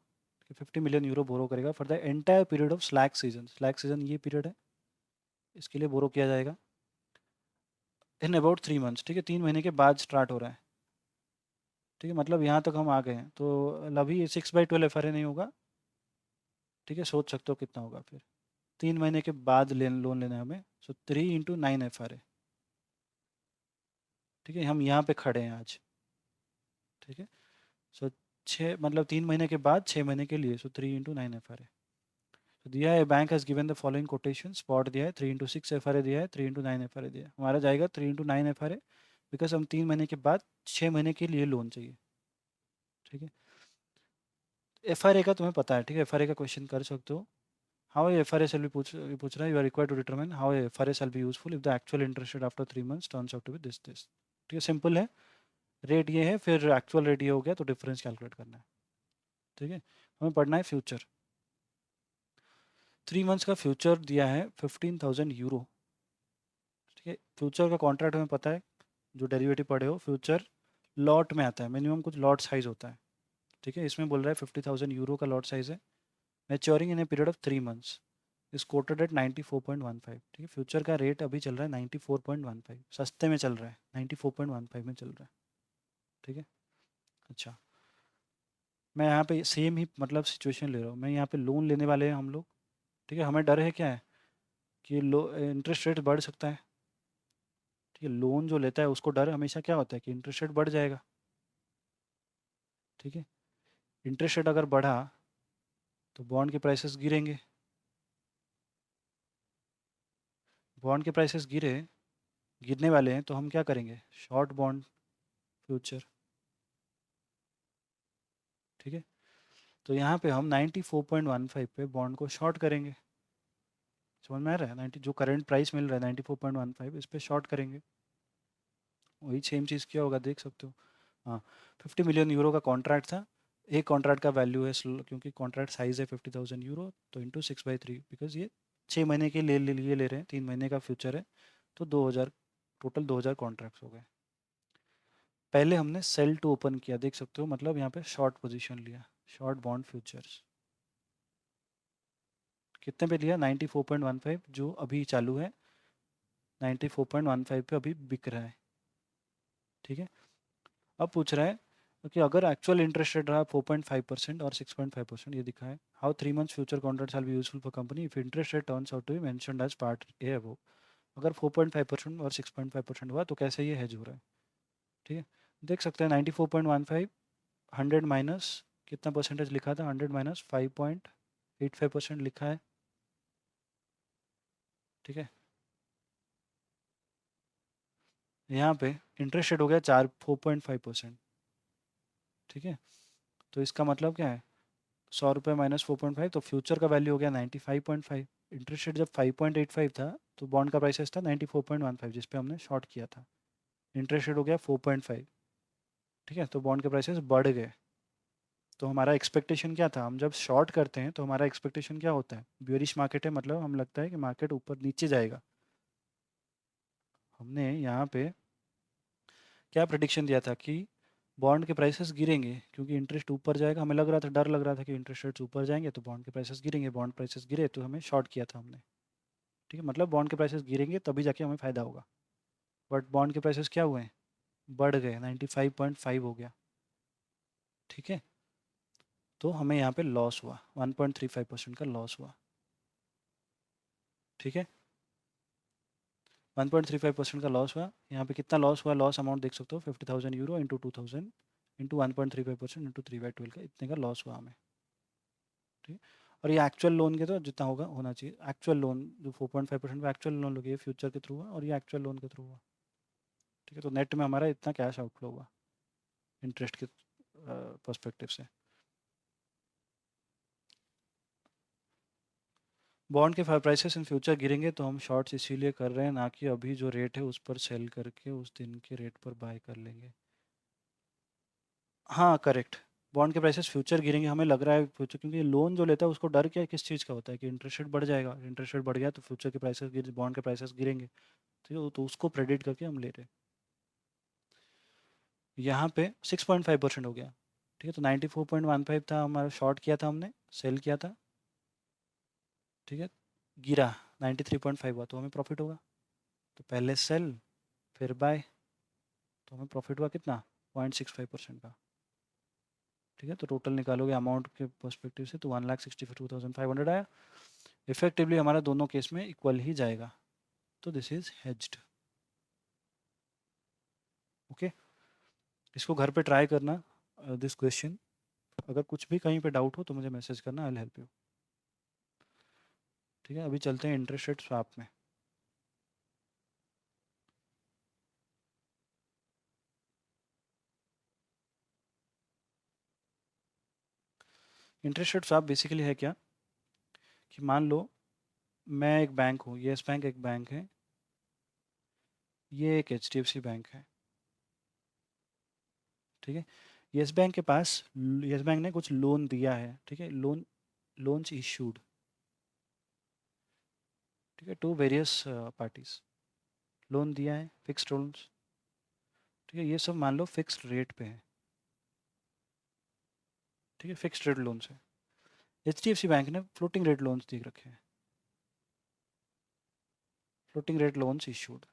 50 million euro borrow करेगा for the entire period of slack season. Slack season ये पीरियड है, इसके लिए बोरो किया जाएगा इन अबाउट 3 months। ठीक है, 3 महीने के बाद स्टार्ट हो रहा है। ठीक है, मतलब यहाँ तक हम आ गए हैं, तो अभी 6/12 FRA नहीं होगा। ठीक है, सोच सकते हो कितना होगा फिर, 3 महीने के बाद लोन लेना है हमें, सो 3 × 9 FRA। ठीक है, हम यहाँ पे खड़े हैं आज। ठीक है, सो 6 मतलब 3 महीने के बाद 6 महीने के लिए, सो 3 × 9 FRA। तो दिया है, bank has given the following quotation, spot दिया है, 3 × 6 FRA दिया है, 3 × 9 FRA दिया है, हमारा जाएगा 3 × 9 FRA, बिकॉज हम 3 महीने के बाद 6 महीने के लिए लोन चाहिए। ठीक है, FRA का तुम्हें पता है। ठीक है, FRA का क्वेश्चन कर सकते हो। हाउ FRA shall be पूछ रहा है, you are required to determine how FRA shall be useful if the actual interest rate after 3 months turns out to be this। ठीक है, सिंपल है, रेट ये है, फिर एक्चुअल रेट ये हो गया, तो डिफरेंस कैलकुलेट करना है। ठीक है, हमें पढ़ना है फ्यूचर। 3 मंथ्स का फ्यूचर दिया है 15,000 यूरो। ठीक ठीक है, फ्यूचर का कॉन्ट्रैक्ट हमें पता है, जो डेरिवेटिव पढ़े हो, फ्यूचर लॉट में आता है, मिनिमम कुछ लॉट साइज होता है। ठीक है, इसमें बोल रहा है 50,000 यूरो का लॉट साइज है, maturing in a period of 3 months, इस कोटेड एट 94.15। ठीक है, फ्यूचर का रेट अभी चल रहा है 94.15, सस्ते में चल रहा है, 94.15 में चल रहा है। ठीक है, अच्छा, मैं यहाँ पे सेम ही मतलब सिचुएशन ले रहा हूँ, मैं यहाँ पे लोन लेने वाले हैं हम लोग। ठीक है, हमें डर है क्या है कि लो इंटरेस्ट रेट बढ़ सकता है। ठीक है, लोन जो लेता है उसको डर हमेशा क्या होता है कि इंटरेस्ट रेट बढ़ जाएगा। ठीक है, इंटरेस्ट रेट अगर बढ़ा तो बॉन्ड के प्राइसेस गिरेंगे, बॉन्ड के प्राइसेस गिरने वाले हैं, तो हम क्या करेंगे, शॉर्ट बॉन्ड फ्यूचर। ठीक है, तो यहाँ पे हम 94.15 पे बॉन्ड को शॉर्ट करेंगे। समझ में आ रहा है, 90 जो करंट प्राइस मिल रहा है 94.15, इस पे शॉर्ट करेंगे। वही सेम चीज़ किया होगा, देख सकते हो। हाँ, 50 मिलियन यूरो का कॉन्ट्रैक्ट था, एक कॉन्ट्रैक्ट का वैल्यू है क्योंकि कॉन्ट्रैक्ट साइज है 50,000 यूरो, तो इंटू 6/3, बिकॉज ये 6 महीने के लिए ले रहे हैं, 3 महीने का फ्यूचर है, तो 2,000, टोटल 2,000 कॉन्ट्रैक्ट्स हो गए। पहले हमने सेल टू ओपन किया, देख सकते हो, मतलब यहाँ पे शॉर्ट पोजीशन लिया, शॉर्ट बॉन्ड फ्यूचर्स। कितने पे लिया, 94.15, जो अभी चालू है 94.15 पे अभी बिक रहा है। ठीक है, अब पूछ रहा है कि अगर एक्चुअल इंटरेस्ट रेट रहा 4.5% और 6.5%, ये दिखा है, how 3 months future contract are be useful for company if interest rate turns out to be mentioned as part a above. अगर 4.5% और 6.5% हुआ तो कैसे ये हेज हो रहा है। ठीक है, देख सकते हैं 94.15, 100 माइनस कितना परसेंटेज लिखा था, 100 माइनस 5.85% लिखा है। ठीक है, यहाँ पे इंटरेस्ट रेट हो गया 4.5%। ठीक है, तो इसका मतलब क्या है, 100 रुपये माइनस 4.5, तो फ्यूचर का वैल्यू हो गया 95.5। इंटरेस्ट रेट जब 5.85 था तो बॉन्ड का प्राइस था 94.15, जिस पे हमने शॉर्ट किया था। इंटरेस्ट रेट हो गया 4.5। ठीक है, तो बॉन्ड के प्राइसेस बढ़ गए। तो हमारा एक्सपेक्टेशन क्या था, हम जब शॉर्ट करते हैं तो हमारा एक्सपेक्टेशन क्या होता है, बियरिश मार्केट है, मतलब हम लगता है कि मार्केट ऊपर नीचे जाएगा। हमने यहाँ पे क्या प्रेडिक्शन दिया था कि बॉन्ड के प्राइसेस गिरेंगे, क्योंकि इंटरेस्ट ऊपर जाएगा, हमें लग रहा था, डर लग रहा था कि इंटरेस्ट रेट्स ऊपर जाएंगे तो बॉन्ड के प्राइसेस गिरेंगे, बॉन्ड प्राइसेस गिरे तो हमें शॉर्ट किया था हमने। ठीक है, मतलब बॉन्ड के प्राइसेस गिरेंगे तभी जाके हमें फ़ायदा होगा, बट बॉन्ड के प्राइसेस क्या हुए, बढ़ गए, 95.5 हो गया। ठीक है, तो हमें यहाँ पे लॉस हुआ, 1.35% का लॉस हुआ। ठीक है, 1.35% का लॉस हुआ। यहाँ पे कितना लॉस हुआ, लॉस अमाउंट देख सकते हो, 50,000 यूरो इंटू 2,000 इंटू 1.35% इंटू 3/12 का, इतने का लॉस हुआ हमें। ठीक है, और ये एक्चुअल लोन के तो जितना होगा होना चाहिए, एक्चुअल लोन जो 4.5% का एक्चुअल लोन लोगे, ये फ्यूचर के थ्रू हुआ और ये एक्चुअल लोन के थ्रू हुआ। ठीक है, तो नेट में हमारा इतना कैश आउटफ्लो हुआ इंटरेस्ट के पर्सपेक्टिव से। बॉन्ड के प्राइसेस इन फ्यूचर गिरेंगे तो हम शॉर्ट्स इसीलिए कर रहे हैं, ना कि अभी जो रेट है उस पर सेल करके उस दिन के रेट पर बाय कर लेंगे। हाँ करेक्ट, बॉन्ड के प्राइसेस फ्यूचर गिरेंगे, हमें लग रहा है फ्यूचर, क्योंकि लोन जो लेता है उसको डर क्या किस चीज़ का होता है कि इंटरेस्ट रेट बढ़ जाएगा, इंटरेस्ट रेट बढ़ गया तो फ्यूचर के प्राइसेस गिर, बॉन्ड के प्राइसेस गिरेंगे। तो उसको प्रेडिक्ट करके हम ले रहे हैं। यहाँ पे 6.5% हो गया। ठीक है, तो 94.15 था हमारा, शॉर्ट किया था हमने, सेल किया था। ठीक है, गिरा 93.5 हुआ तो हमें प्रॉफिट होगा, तो पहले सेल फिर बाय, तो हमें प्रॉफिट हुआ कितना, 0.65% का। ठीक है, तो टोटल निकालोगे अमाउंट के पर्सपेक्टिव से तो 1,62,500 आया। इफेक्टिवली हमारा दोनों केस में इक्वल ही जाएगा, तो दिस इज हेज्ड। ओके, इसको घर पे ट्राई करना, दिस क्वेश्चन, अगर कुछ भी कहीं पे डाउट हो तो मुझे मैसेज करना, आई विल हेल्प यू। ठीक है, अभी चलते हैं इंटरेस्ट रेट स्वैप में। इंटरेस्ट रेट स्वैप बेसिकली है क्या, कि मान लो मैं एक बैंक हूँ, येस बैंक एक बैंक है, ये एक HDFC बैंक है। ठीक है, येस बैंक के पास, येस बैंक ने कुछ लोन दिया है। ठीक है, लोन्स इशूड, ठीक है, टू वेरियस पार्टीज। लोन दिया है, फिक्स्ड लोन्स, ठीक है, ये सब मान लो फिक्स्ड रेट पे है, ठीक है, फिक्स्ड रेट लोन्स है। HDFC बैंक ने फ्लोटिंग रेट लोन्स दे रखे हैं, फ्लोटिंग रेट लोन्स इशूड,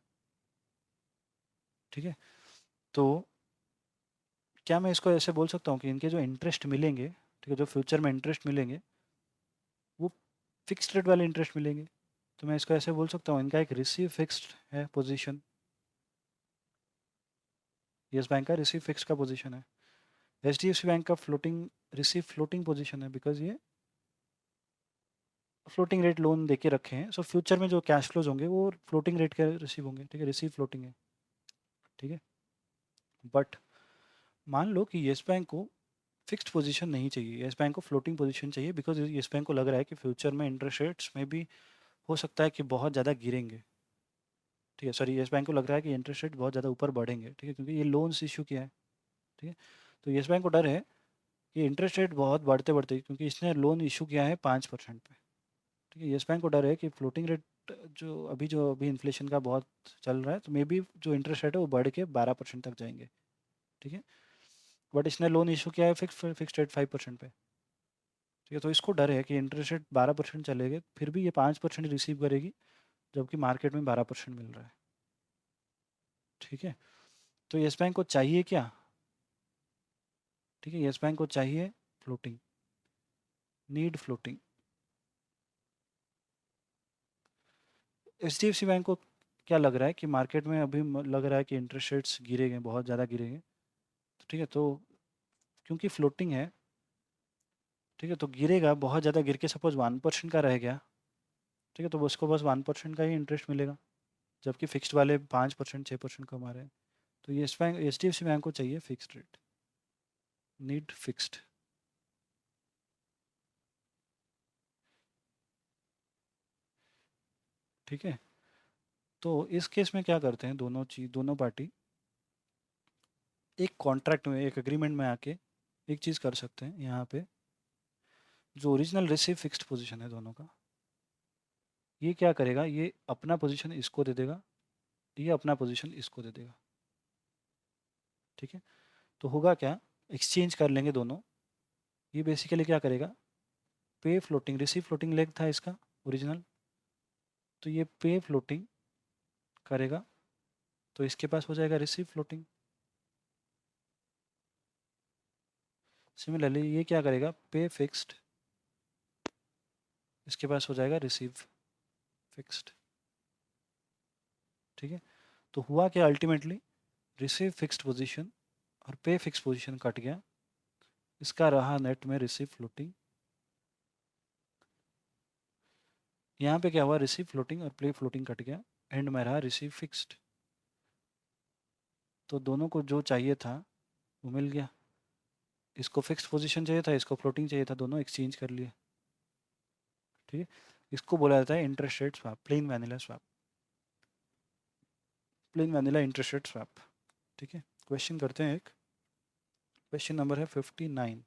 ठीक है। तो क्या मैं इसको ऐसे बोल सकता हूँ कि इनके जो इंटरेस्ट मिलेंगे, ठीक है, जो फ्यूचर में इंटरेस्ट मिलेंगे वो फिक्स्ड रेट वाले इंटरेस्ट मिलेंगे। तो मैं इसको ऐसे बोल सकता हूँ, इनका एक रिसीव फिक्स्ड है पोजीशन, यस बैंक का रिसीव फिक्स का पोजीशन है। HDFC बैंक का फ्लोटिंग रिसीव फ्लोटिंग पोजीशन है, बिकॉज ये फ्लोटिंग रेट लोन देके रखे हैं। सो फ्यूचर में जो कैश फ्लोज होंगे वो फ्लोटिंग रेट के रिसीव होंगे, ठीक है, रिसीव फ्लोटिंग है, ठीक है। बट मान लो कि येस बैंक को फिक्स्ड पोजीशन नहीं चाहिए, येस बैंक को फ्लोटिंग पोजीशन चाहिए, बिकॉज येस बैंक को लग रहा है कि फ्यूचर में इंटरेस्ट रेट्स में भी हो सकता है कि बहुत ज़्यादा गिरेंगे, ठीक है, सॉरी, येस बैंक को लग रहा है कि इंटरेस्ट रेट बहुत ज़्यादा ऊपर बढ़ेंगे, ठीक है, क्योंकि ये लोन्स इशू किया है, ठीक है। तो येस बैंक को डर है कि इंटरेस्ट रेट बहुत बढ़ते बढ़ते, क्योंकि इसने लोन इशू किया है 5% पे, ठीक है। येस बैंक को डर है कि फ्लोटिंग रेट जो अभी इन्फ्लेशन का बहुत चल रहा है, तो मे बी जो इंटरेस्ट रेट है वो बढ़ के 12% तक जाएंगे, ठीक है। बट इसने लोन इशू किया है फिक्स्ड रेट 5% पे, ठीक है। तो इसको डर है कि इंटरेस्ट रेट 12% चलेगे, फिर भी ये 5% रिसीव करेगी, जबकि मार्केट में 12% मिल रहा है, ठीक है। तो येस बैंक को चाहिए क्या, ठीक है, येस बैंक को चाहिए floating, need floating. HDFC bank को क्या लग रहा है कि मार्केट में अभी लग रहा है कि इंटरेस्ट रेट्स गिरेंगे, बहुत ज़्यादा गिरेंगे, तो ठीक है, तो क्योंकि फ्लोटिंग है, ठीक है, तो गिरेगा बहुत ज़्यादा, गिर के सपोज 1% का रह गया, ठीक है, तो उसको बस 1% का ही इंटरेस्ट मिलेगा, जबकि फिक्स्ड वाले 5% 6% कमा रहे हैं। तो ये HDFC बैंक को चाहिए फिक्स्ड रेट, नीड फिक्स्ड, ठीक है। तो इस केस में क्या करते हैं, दोनों पार्टी एक कॉन्ट्रैक्ट में, एक एग्रीमेंट में आके एक चीज़ कर सकते हैं। यहाँ पे जो ओरिजिनल रिसीव फिक्स्ड पोजीशन है दोनों का, ये क्या करेगा, ये अपना पोजीशन इसको दे देगा, ये अपना पोजीशन इसको दे देगा, ठीक है। तो होगा क्या, एक्सचेंज कर लेंगे दोनों। ये बेसिकली क्या करेगा, पे फ्लोटिंग, रिसीव फ्लोटिंग लेग था इसका ओरिजिनल, तो ये पे फ्लोटिंग करेगा, तो इसके पास हो जाएगा रिसीव फ्लोटिंग। सिमिलरली ये क्या करेगा, पे फिक्स्ड, इसके पास हो जाएगा रिसीव फिक्स्ड, ठीक है। तो हुआ क्या, अल्टीमेटली रिसीव फिक्स्ड पोजीशन और पे फिक्स पोजीशन कट गया, इसका रहा नेट में रिसीव फ्लोटिंग। यहाँ पे क्या हुआ, रिसीव फ्लोटिंग और प्ले फ्लोटिंग कट गया, एंड में रहा रिसीव फिक्स्ड। तो दोनों को जो चाहिए था वो मिल गया, इसको फिक्स्ड पोजीशन चाहिए था, इसको फ्लोटिंग चाहिए था, दोनों एक्सचेंज कर लिए, ठीक है। इसको बोला जाता है interest rate swap, plain vanilla swap, plain vanilla interest rate swap, ठीक है। क्वेश्चन करते हैं एक, क्वेश्चन नंबर है 59।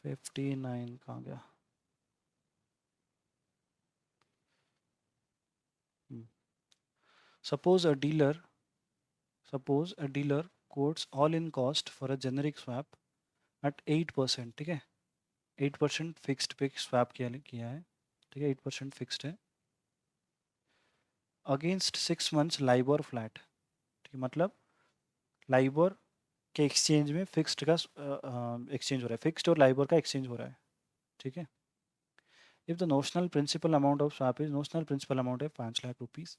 59 कहाँ गया, suppose a dealer quotes all in cost for a generic swap at 8%, ठीक है, 8% फिक्स्ड पे स्वैप किया है, ठीक है, 8% फिक्स्ड है, अगेंस्ट 6 months लाइबोर फ्लैट, ठीक है, मतलब लाइबोर के एक्सचेंज में फिक्स्ड का एक्सचेंज हो रहा है, फिक्स्ड और लाइबोर का एक्सचेंज हो रहा है, ठीक है। If the notional principal amount of swap is, notional principal amount है 5 lakh rupees,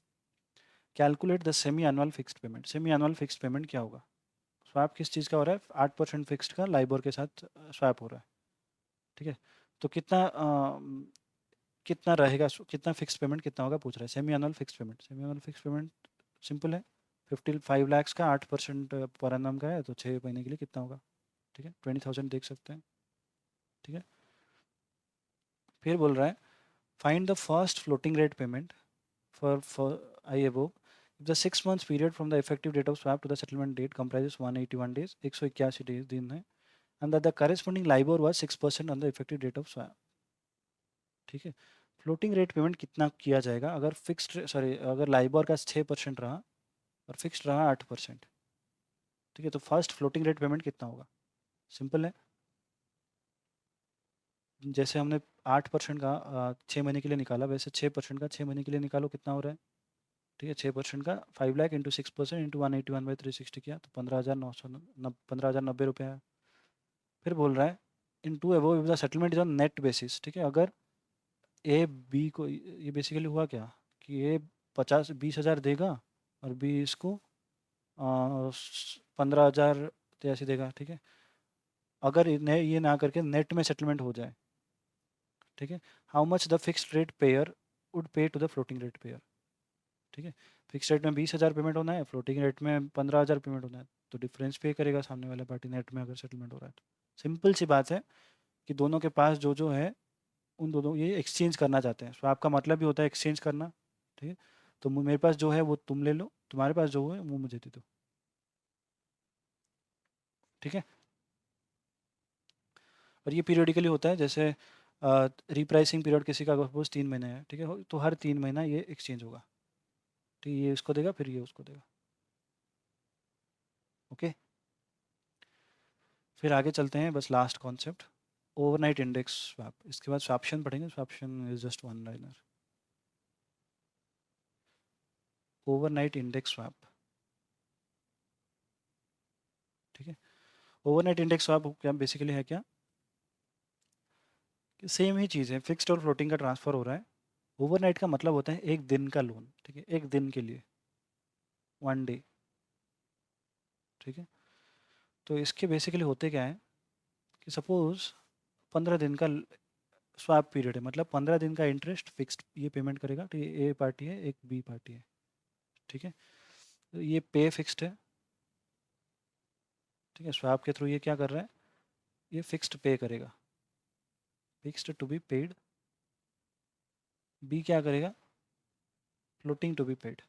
calculate the semi annual fixed payment. Semi annual fixed payment क्या होगा, स्वैप किस चीज़ का हो रहा है, 8% फिक्स्ड का लाइबोर के साथ स्वैप हो रहा है, ठीक है। तो कितना रहेगा, कितना फिक्स पेमेंट कितना होगा पूछ रहा है, semi annual fix payment. Semi annual fix payment simple है, 55 lakhs का 8% पर annum का है, तो 6 महीने के लिए कितना होगा, ठीक है, 20,000 देख सकते हैं, ठीक है। फिर बोल रहा है find the first floating rate payment for I above if the 6 months period from the effective date of swap to the settlement date comprises 181 days, 181 दिन है, and that the corresponding LIBOR was 6% on the effective date of swap. ठीक है, फ्लोटिंग रेट पेमेंट कितना किया जाएगा अगर फिक्स्ड सॉरी अगर लाइबोर का 6% रहा और फिक्स्ड रहा 8%। ठीक है, तो फर्स्ट फ्लोटिंग रेट पेमेंट कितना होगा? सिंपल है, जैसे हमने 8% का 6 महीने के लिए निकाला, वैसे 6% का 6 महीने के लिए निकालो, कितना हो रहा है? ठीक है, 6% का 5 लाख इंटू 6% इंटू 181/360 किया तो 15,090 रुपये आया। फिर बोल रहा है in two above if the settlement is on net basis. ठीक है, अगर ए बी को, ये बेसिकली हुआ क्या कि ए 20,000 देगा और बी इसको 15,000 ऐसे देगा। ठीक है, अगर ये ना करके नेट में सेटलमेंट हो जाए, ठीक है, how much the fixed rate payer would pay to the floating rate payer. ठीक है, फिक्स रेट में 20,000 पेमेंट होना है, फ्लोटिंग रेट में 15,000 पेमेंट होना है, तो डिफरेंस पे करेगा सामने वाला पार्टी नेट में अगर सेटलमेंट हो रहा है तो। सिंपल सी बात है कि दोनों के पास जो जो है उन दोनों ये एक्सचेंज करना चाहते हैं। तो आपका मतलब भी होता है एक्सचेंज करना। ठीक है, तो मेरे पास जो है वो तुम ले लो, तुम्हारे पास जो है वो मुझे दे दो। ठीक है, और ये पीरियडिकली होता है, जैसे रिप्राइसिंग पीरियड किसी का सपोज 3 महीने है। ठीक है, तो हर 3 महीना ये एक्सचेंज होगा। ठीक है, ये इसको देगा फिर ये उसको देगा। ओके, फिर आगे चलते हैं, बस last concept, overnight index swap. इसके बाद स्वैप्शन पढ़ेंगे, swaption is just one liner. Overnight index swap. ठीक है, ओवरनाइट इंडेक्स स्वैप क्या बेसिकली है क्या? सेम ही चीज़ है, फिक्स्ड और फ्लोटिंग का ट्रांसफर हो रहा है। ओवरनाइट का मतलब होता है एक दिन का लोन। ठीक है, एक दिन के लिए, 1 डे। ठीक है, तो इसके बेसिकली होते क्या है कि सपोज 15 दिन का स्वैप पीरियड है, मतलब 15 दिन का इंटरेस्ट फिक्स्ड ये पेमेंट करेगा। ठीक है, ए पार्टी है, एक बी पार्टी है। ठीक है, तो ये पे फिक्स्ड है। ठीक है, स्वैप के थ्रू ये क्या कर रहा है, ये फिक्स्ड पे करेगा, fixed to be paid. B क्या करेगा, फ्लोटिंग टू बी पेड।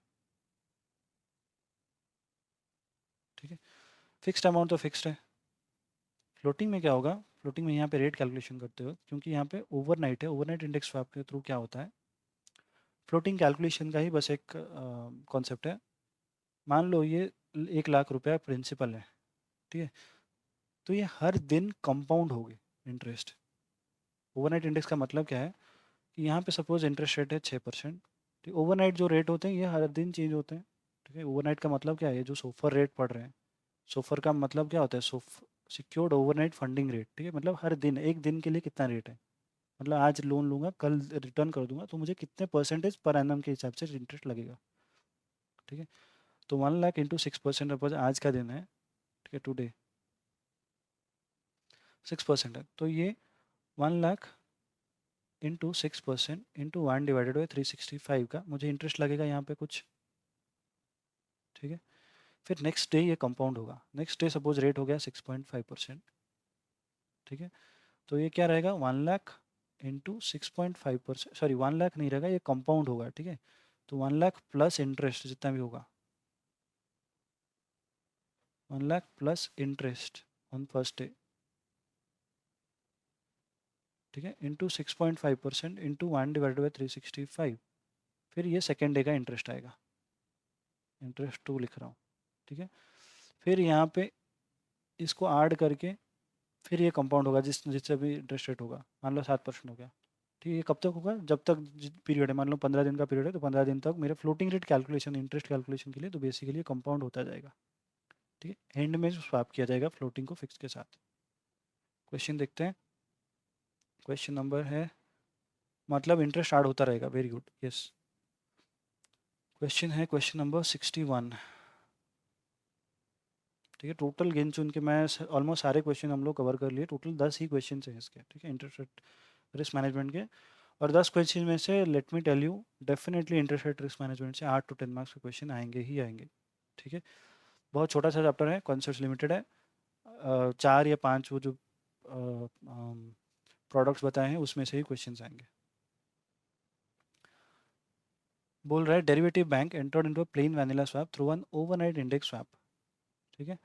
ठीक है, फिक्स्ड अमाउंट तो फिक्स्ड है। फ्लोटिंग में क्या होगा, फ्लोटिंग में यहाँ पे रेट कैलकुलेशन करते हो, क्योंकि यहाँ पे ओवरनाइट है, ओवरनाइट इंडेक्स स्वैप के थ्रू क्या होता है, फ्लोटिंग कैलकुलेशन का ही बस एक कॉन्सेप्ट है। मान लो ये 1 लाख रुपया प्रिंसिपल है। ठीक है, तो ये हर दिन कंपाउंड होगी इंटरेस्ट। ओवरनाइट इंडेक्स का मतलब क्या है कि यहाँ पे सपोज इंटरेस्ट रेट है 6%। ठीक, ओवरनाइट जो रेट होते हैं ये हर दिन चेंज होते हैं। ठीक है, ओवरनाइट का मतलब क्या है, जो सोफर रेट पड़ रहे हैं, सोफर का मतलब क्या होता है, सिक्योर्ड ओवरनाइट फंडिंग रेट। ठीक है, मतलब हर दिन, एक दिन के लिए कितना रेट है, मतलब आज लोन लूंगा कल रिटर्न कर दूंगा तो मुझे कितने परसेंटेज पर एनम के हिसाब से इंटरेस्ट लगेगा। ठीक है, तो 1 लाख इंटू 6%, सपोज आज का दिन है, ठीक है, टुडे 6% है, तो ये 1 लाख इंटू 6% इंटू 1/365 का मुझे इंटरेस्ट लगेगा यहाँ पे कुछ। ठीक है, फिर नेक्स्ट डे ये कंपाउंड होगा, नेक्स्ट डे सपोज रेट हो गया 6.5%। ठीक है, तो ये क्या रहेगा, 1 लाख इंटू 6.5%, सॉरी 1 लाख नहीं रहेगा, ये कंपाउंड होगा। ठीक है, तो 1 लाख प्लस इंटरेस्ट जितना भी होगा, 1 lakh plus interest on first day. ठीक है, इंटू 6.5% इंटू 1/365, फिर ये सेकेंड डे का इंटरेस्ट आएगा, इंटरेस्ट 2 लिख रहा हूँ। ठीक है, फिर यहाँ पे इसको ऐड करके फिर ये कंपाउंड होगा जिससे भी इंटरेस्ट रेट होगा, मान लो 7% हो गया। ठीक है, ये कब तक होगा, जब तक पीरियड है, मान लो 15 दिन का पीरियड है, तो 15 दिन तक मेरे floating rate calculation, interest calculation के लिए तो बेसिकली कंपाउंड होता जाएगा। ठीक है, एंड में स्वैप किया जाएगा फ्लोटिंग को फिक्स के साथ। क्वेश्चन देखते हैं, क्वेश्चन नंबर है, मतलब इंटरेस्ट ऐड होता रहेगा, वेरी गुड, यस। क्वेश्चन है क्वेश्चन नंबर 61। ठीक है, टोटल गिन चुन के मैं ऑलमोस्ट सारे क्वेश्चन हम लोग कवर कर लिए, टोटल 10 ही क्वेश्चन हैं इसके। ठीक है, इंटरेस्ट रेट रिस्क मैनेजमेंट के, और 10 क्वेश्चन में से let me tell you definitely interest rate risk management से 8 to 10 मार्क्स के क्वेश्चन आएंगे ही आएंगे। ठीक है, बहुत छोटा सा चैप्टर है, कॉन्सेप्ट लिमिटेड है, 4 या 5 वो जो प्रोडक्ट्स बताए हैं उसमें से ही क्वेश्चन आएंगे। बोल रहा है derivative bank entered into a plain vanilla swap through an overnight index swap. ठीक है,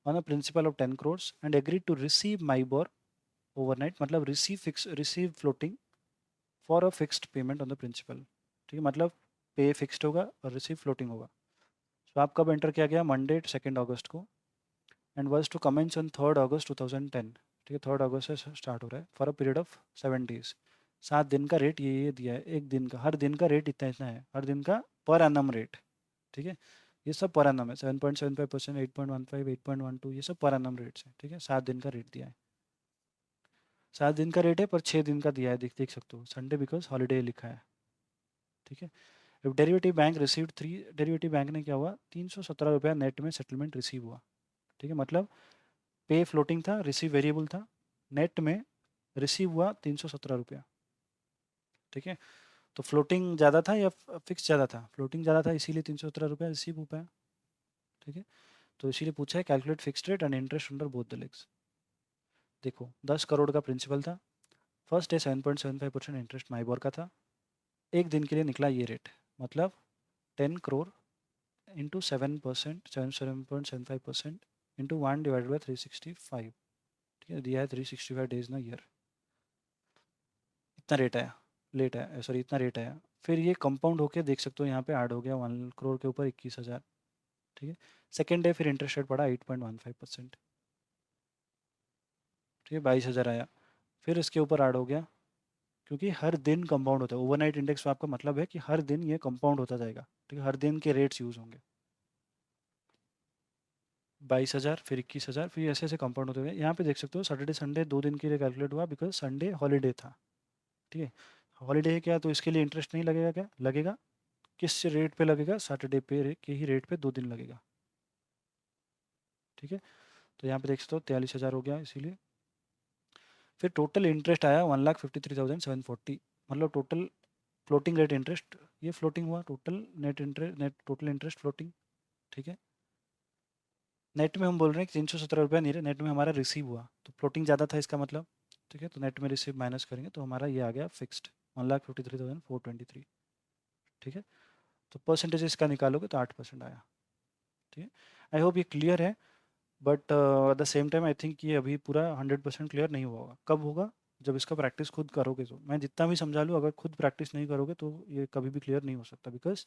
on a principal of 10 crores and agreed to receive MIBOR overnight, मतलब receive floating for a fixed payment on the principal. ठीक है, मतलब पे फिक्स्ड होगा और रिसीव फ्लोटिंग होगा। स्वैप कब एंटर किया गया? मंडे 2 अगस्त को, and was to commence on 3 August 2010। ठीक है, 3 अगस्त से स्टार्ट हो रहा है for a period of 7 days। 7 दिन का रेट ये दिया है, एक दिन का, हर दिन का रेट इतना इतना है, हर दिन का पर एनम रेट। ठीक है, ये सब पर एनम है, 7.75%, 8.15, 8.12, ये सब पर एनम रेट्स है। ठीक है, 7 दिन का रेट दिया है, 7 दिन का रेट है, पर 6 दिन का दिया है, देख सकते हो, संडे बिकॉज हॉलीडे लिखा है। ठीक है, अब derivative bank received 3, derivative bank ने क्या हुआ, 317 रुपया नेट में सेटलमेंट रिसीव हुआ। ठीक है, मतलब पे फ्लोटिंग था, रिसीव वेरिएबल था, नेट में रिसीव हुआ 317 रुपया। ठीक है, तो फ्लोटिंग ज़्यादा था या फिक्स ज़्यादा था? फ्लोटिंग ज़्यादा था, इसीलिए 317 रुपया रिसीव हो पाया। ठीक है, तो इसीलिए पूछा है calculate fixed rate and interest under both the legs. देखो 10 करोड़ का प्रिंसिपल था, फर्स्ट डे 7.75% इंटरेस्ट माइबोर का था, एक दिन के लिए निकला ये रेट, मतलब 10 crore into 7%, 7.75% into 1 divided by 365। ठीक है, दिया है 365 डेज ना ईयर, इतना रेट आया, लेट आया, सॉरी इतना रेट आया। फिर ये कंपाउंड होके देख सकते हो, यहाँ पे ऐड हो गया 1 करोड़ के ऊपर 21,000। ठीक है, सेकेंड डे फिर इंटरेस्ट रेट पड़ा 8.15%। ठीक है, 22,000 आया, फिर इसके ऊपर ऐड हो गया, क्योंकि हर दिन कंपाउंड होता है, ओवरनाइट इंडेक्स आपका मतलब है कि हर दिन ये कंपाउंड होता जाएगा। ठीक है, हर दिन के रेट्स यूज़ होंगे, 22,000 फिर 21,000, फिर ऐसे ऐसे कंपाउंड होते हुए यहाँ पे देख सकते हो सैटरडे संडे 2 दिन के लिए कैलकुलेट हुआ, बिकॉज संडे हॉलीडे था। ठीक है, हॉलीडे है क्या, तो इसके लिए इंटरेस्ट नहीं लगेगा, क्या लगेगा, किस रेट पे लगेगा, सैटरडे पे के ही रेट पे 2 दिन लगेगा। ठीक है, तो यहाँ पे देख सकते हो 43,000 हो गया, इसीलिए फिर टोटल इंटरेस्ट आया 1,53,740, मतलब टोटल फ्लोटिंग रेट इंटरेस्ट, ये फ्लोटिंग हुआ, total net interest, net total interest floating. ठीक है, नेट में हम बोल रहे हैं कि 317 रुपया नहीं, नेट में हमारा रिसीव हुआ, तो फ्लोटिंग ज़्यादा था इसका मतलब। ठीक है, तो नेट में रिसीव माइनस करेंगे तो हमारा ये आ गया फिक्स्ड 1,53,423। ठीक है, तो परसेंटेज इसका निकालोगे तो 8% आया। ठीक है, आई होप ये क्लियर है, but at the same time I think ये अभी पूरा 100% क्लियर नहीं हुआ होगा। कब होगा? जब इसका प्रैक्टिस खुद करोगे। तो मैं जितना भी समझा लूँ, अगर खुद प्रैक्टिस नहीं करोगे तो ये कभी भी क्लियर नहीं हो सकता, बिकॉज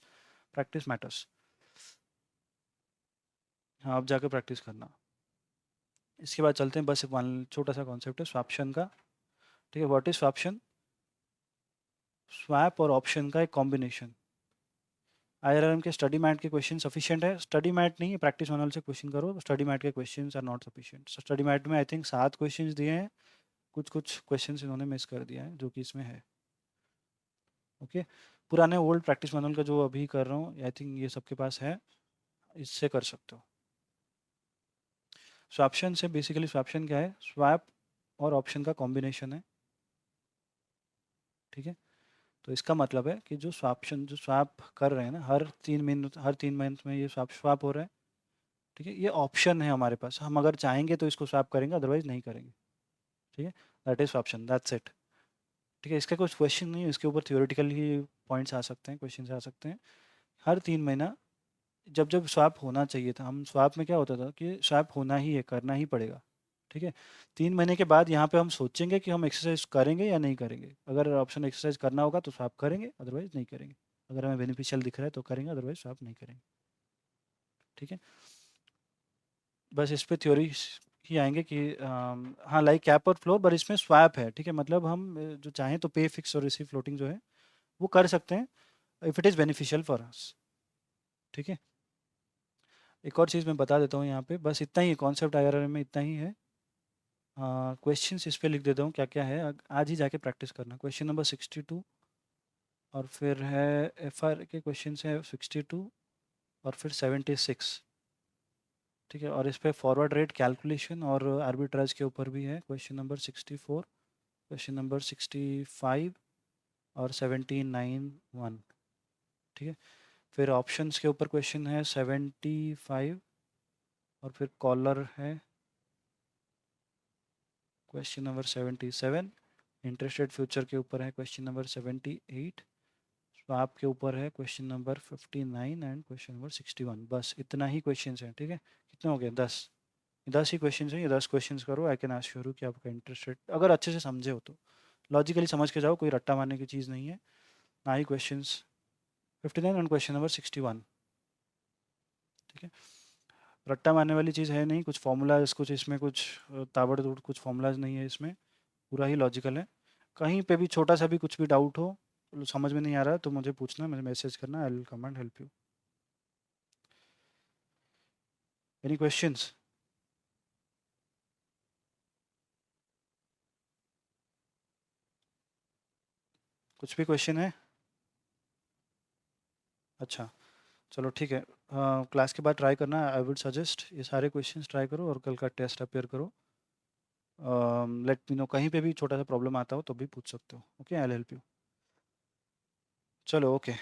प्रैक्टिस मैटर्स। हाँ, अब जाकर प्रैक्टिस करना। इसके बाद चलते हैं, बस वन छोटा सा कॉन्सेप्ट है स्वैप्शन का। ठीक है, व्हाट इज स्वैप्शन? स्वैप और ऑप्शन का एक कॉम्बिनेशन। आईआरआरएम के स्टडी मैट के क्वेश्चन सफिशिएंट है, स्टडी मैट नहीं है, प्रैक्टिस मैनुअल से क्वेश्चन करो, स्टडी मैट के question are not sufficient. Study mat में आई थिंक 7 क्वेश्चन दिए हैं, कुछ कुछ क्वेश्चन इन्होंने मिस कर दिया है जो कि इसमें है। ओके, पुराने ओल्ड प्रैक्टिस मैनुअल का जो अभी कर रहा हूँ, आई थिंक ये सबके पास है, इससे कर सकते हो। स्वैप्शन से बेसिकली, स्वैप्शन क्या है? स्वैप और ऑप्शन का कॉम्बिनेशन है। ठीक है, तो इसका मतलब है कि जो स्वैप्शन, जो स्वैप कर रहे हैं ना, हर 3 मंथ में ये स्वैप हो रहा है। ठीक है, ये ऑप्शन है हमारे पास, हम अगर चाहेंगे तो इसको स्वैप करेंगे, अदरवाइज नहीं करेंगे। ठीक है, that is option, that's it. ठीक है, इसका कुछ क्वेश्चन नहीं है, इसके ऊपर थियोरेटिकल ही पॉइंट्स आ सकते हैं, क्वेश्चन आ सकते हैं। हर 3 महीना जब जब स्वैप होना चाहिए था, हम स्वैप में क्या होता था कि स्वैप होना ही है, करना ही पड़ेगा। ठीक है, 3 महीने के बाद यहाँ पे हम सोचेंगे कि हम एक्सरसाइज करेंगे या नहीं करेंगे। अगर ऑप्शन एक्सरसाइज करना होगा तो स्वैप करेंगे, अदरवाइज नहीं करेंगे। अगर हमें बेनिफिशियल दिख रहा है तो करेंगे, अदरवाइज स्वैप नहीं करेंगे। ठीक है, बस इस पे थ्योरी ही आएंगे कि हाँ, लाइक कैप और फ्लोर, पर इसमें स्वैप है। ठीक है, मतलब हम जो चाहें तो पे फिक्स और रिसीव फ्लोटिंग जो है वो कर सकते हैं, if it is beneficial for us. ठीक है, एक और चीज़ मैं बता देता हूँ यहाँ पे, बस इतना ही कॉन्सेप्ट आईआरआर में, इतना ही है। क्वेश्चंस इस पे लिख देता हूँ क्या क्या है, आज ही जाके प्रैक्टिस करना। क्वेश्चन नंबर 62, और फिर है एफआर के क्वेश्चन है 62, और फिर 76। ठीक है, और इस पे फॉरवर्ड रेट कैलकुलेशन और आर्बिट्राज के ऊपर भी है क्वेश्चन नंबर 64, क्वेश्चन नंबर 65 और 79(1). ठीक है, फिर ऑप्शंस के ऊपर क्वेश्चन है 75, और फिर कॉलर है question number 77, interest rate future के ऊपर है क्वेश्चन नंबर 78, स्वैप के ऊपर है question number 59 and question number 61। बस इतना ही क्वेश्चन है। ठीक है, कितने हो गए? 10। 10 ही क्वेश्चन हैं, ये 10 क्वेश्चन करो। आई कैन आश्योर यू कि आपका इंटरेस्टेड, अगर अच्छे से समझे हो तो लॉजिकली समझ के जाओ, कोई रट्टा मारने की चीज़ नहीं है ना ही। क्वेश्चंस 59 एंड क्वेश्चन नंबर 61, ठीक है। रट्टा मारने वाली चीज़ है नहीं, कुछ फॉर्मूलाज कुछ इसमें कुछ ताबड़तोड़ कुछ फॉर्मूलाज नहीं है इसमें, पूरा ही लॉजिकल है। कहीं पे भी छोटा सा भी कुछ भी डाउट हो, समझ में नहीं आ रहा तो मुझे पूछना, मुझे मैसेज करना, I will come and help you. Any questions? कुछ भी क्वेश्चन है? अच्छा, चलो ठीक है। क्लास के बाद ट्राई करना, आई वुड सजेस्ट ये सारे क्वेश्चंस ट्राई करो और कल का टेस्ट अपेयर करो। लेट मी नो, कहीं पे भी छोटा सा प्रॉब्लम आता हो तो भी पूछ सकते हो। Okay, I will help you. चलो ओके।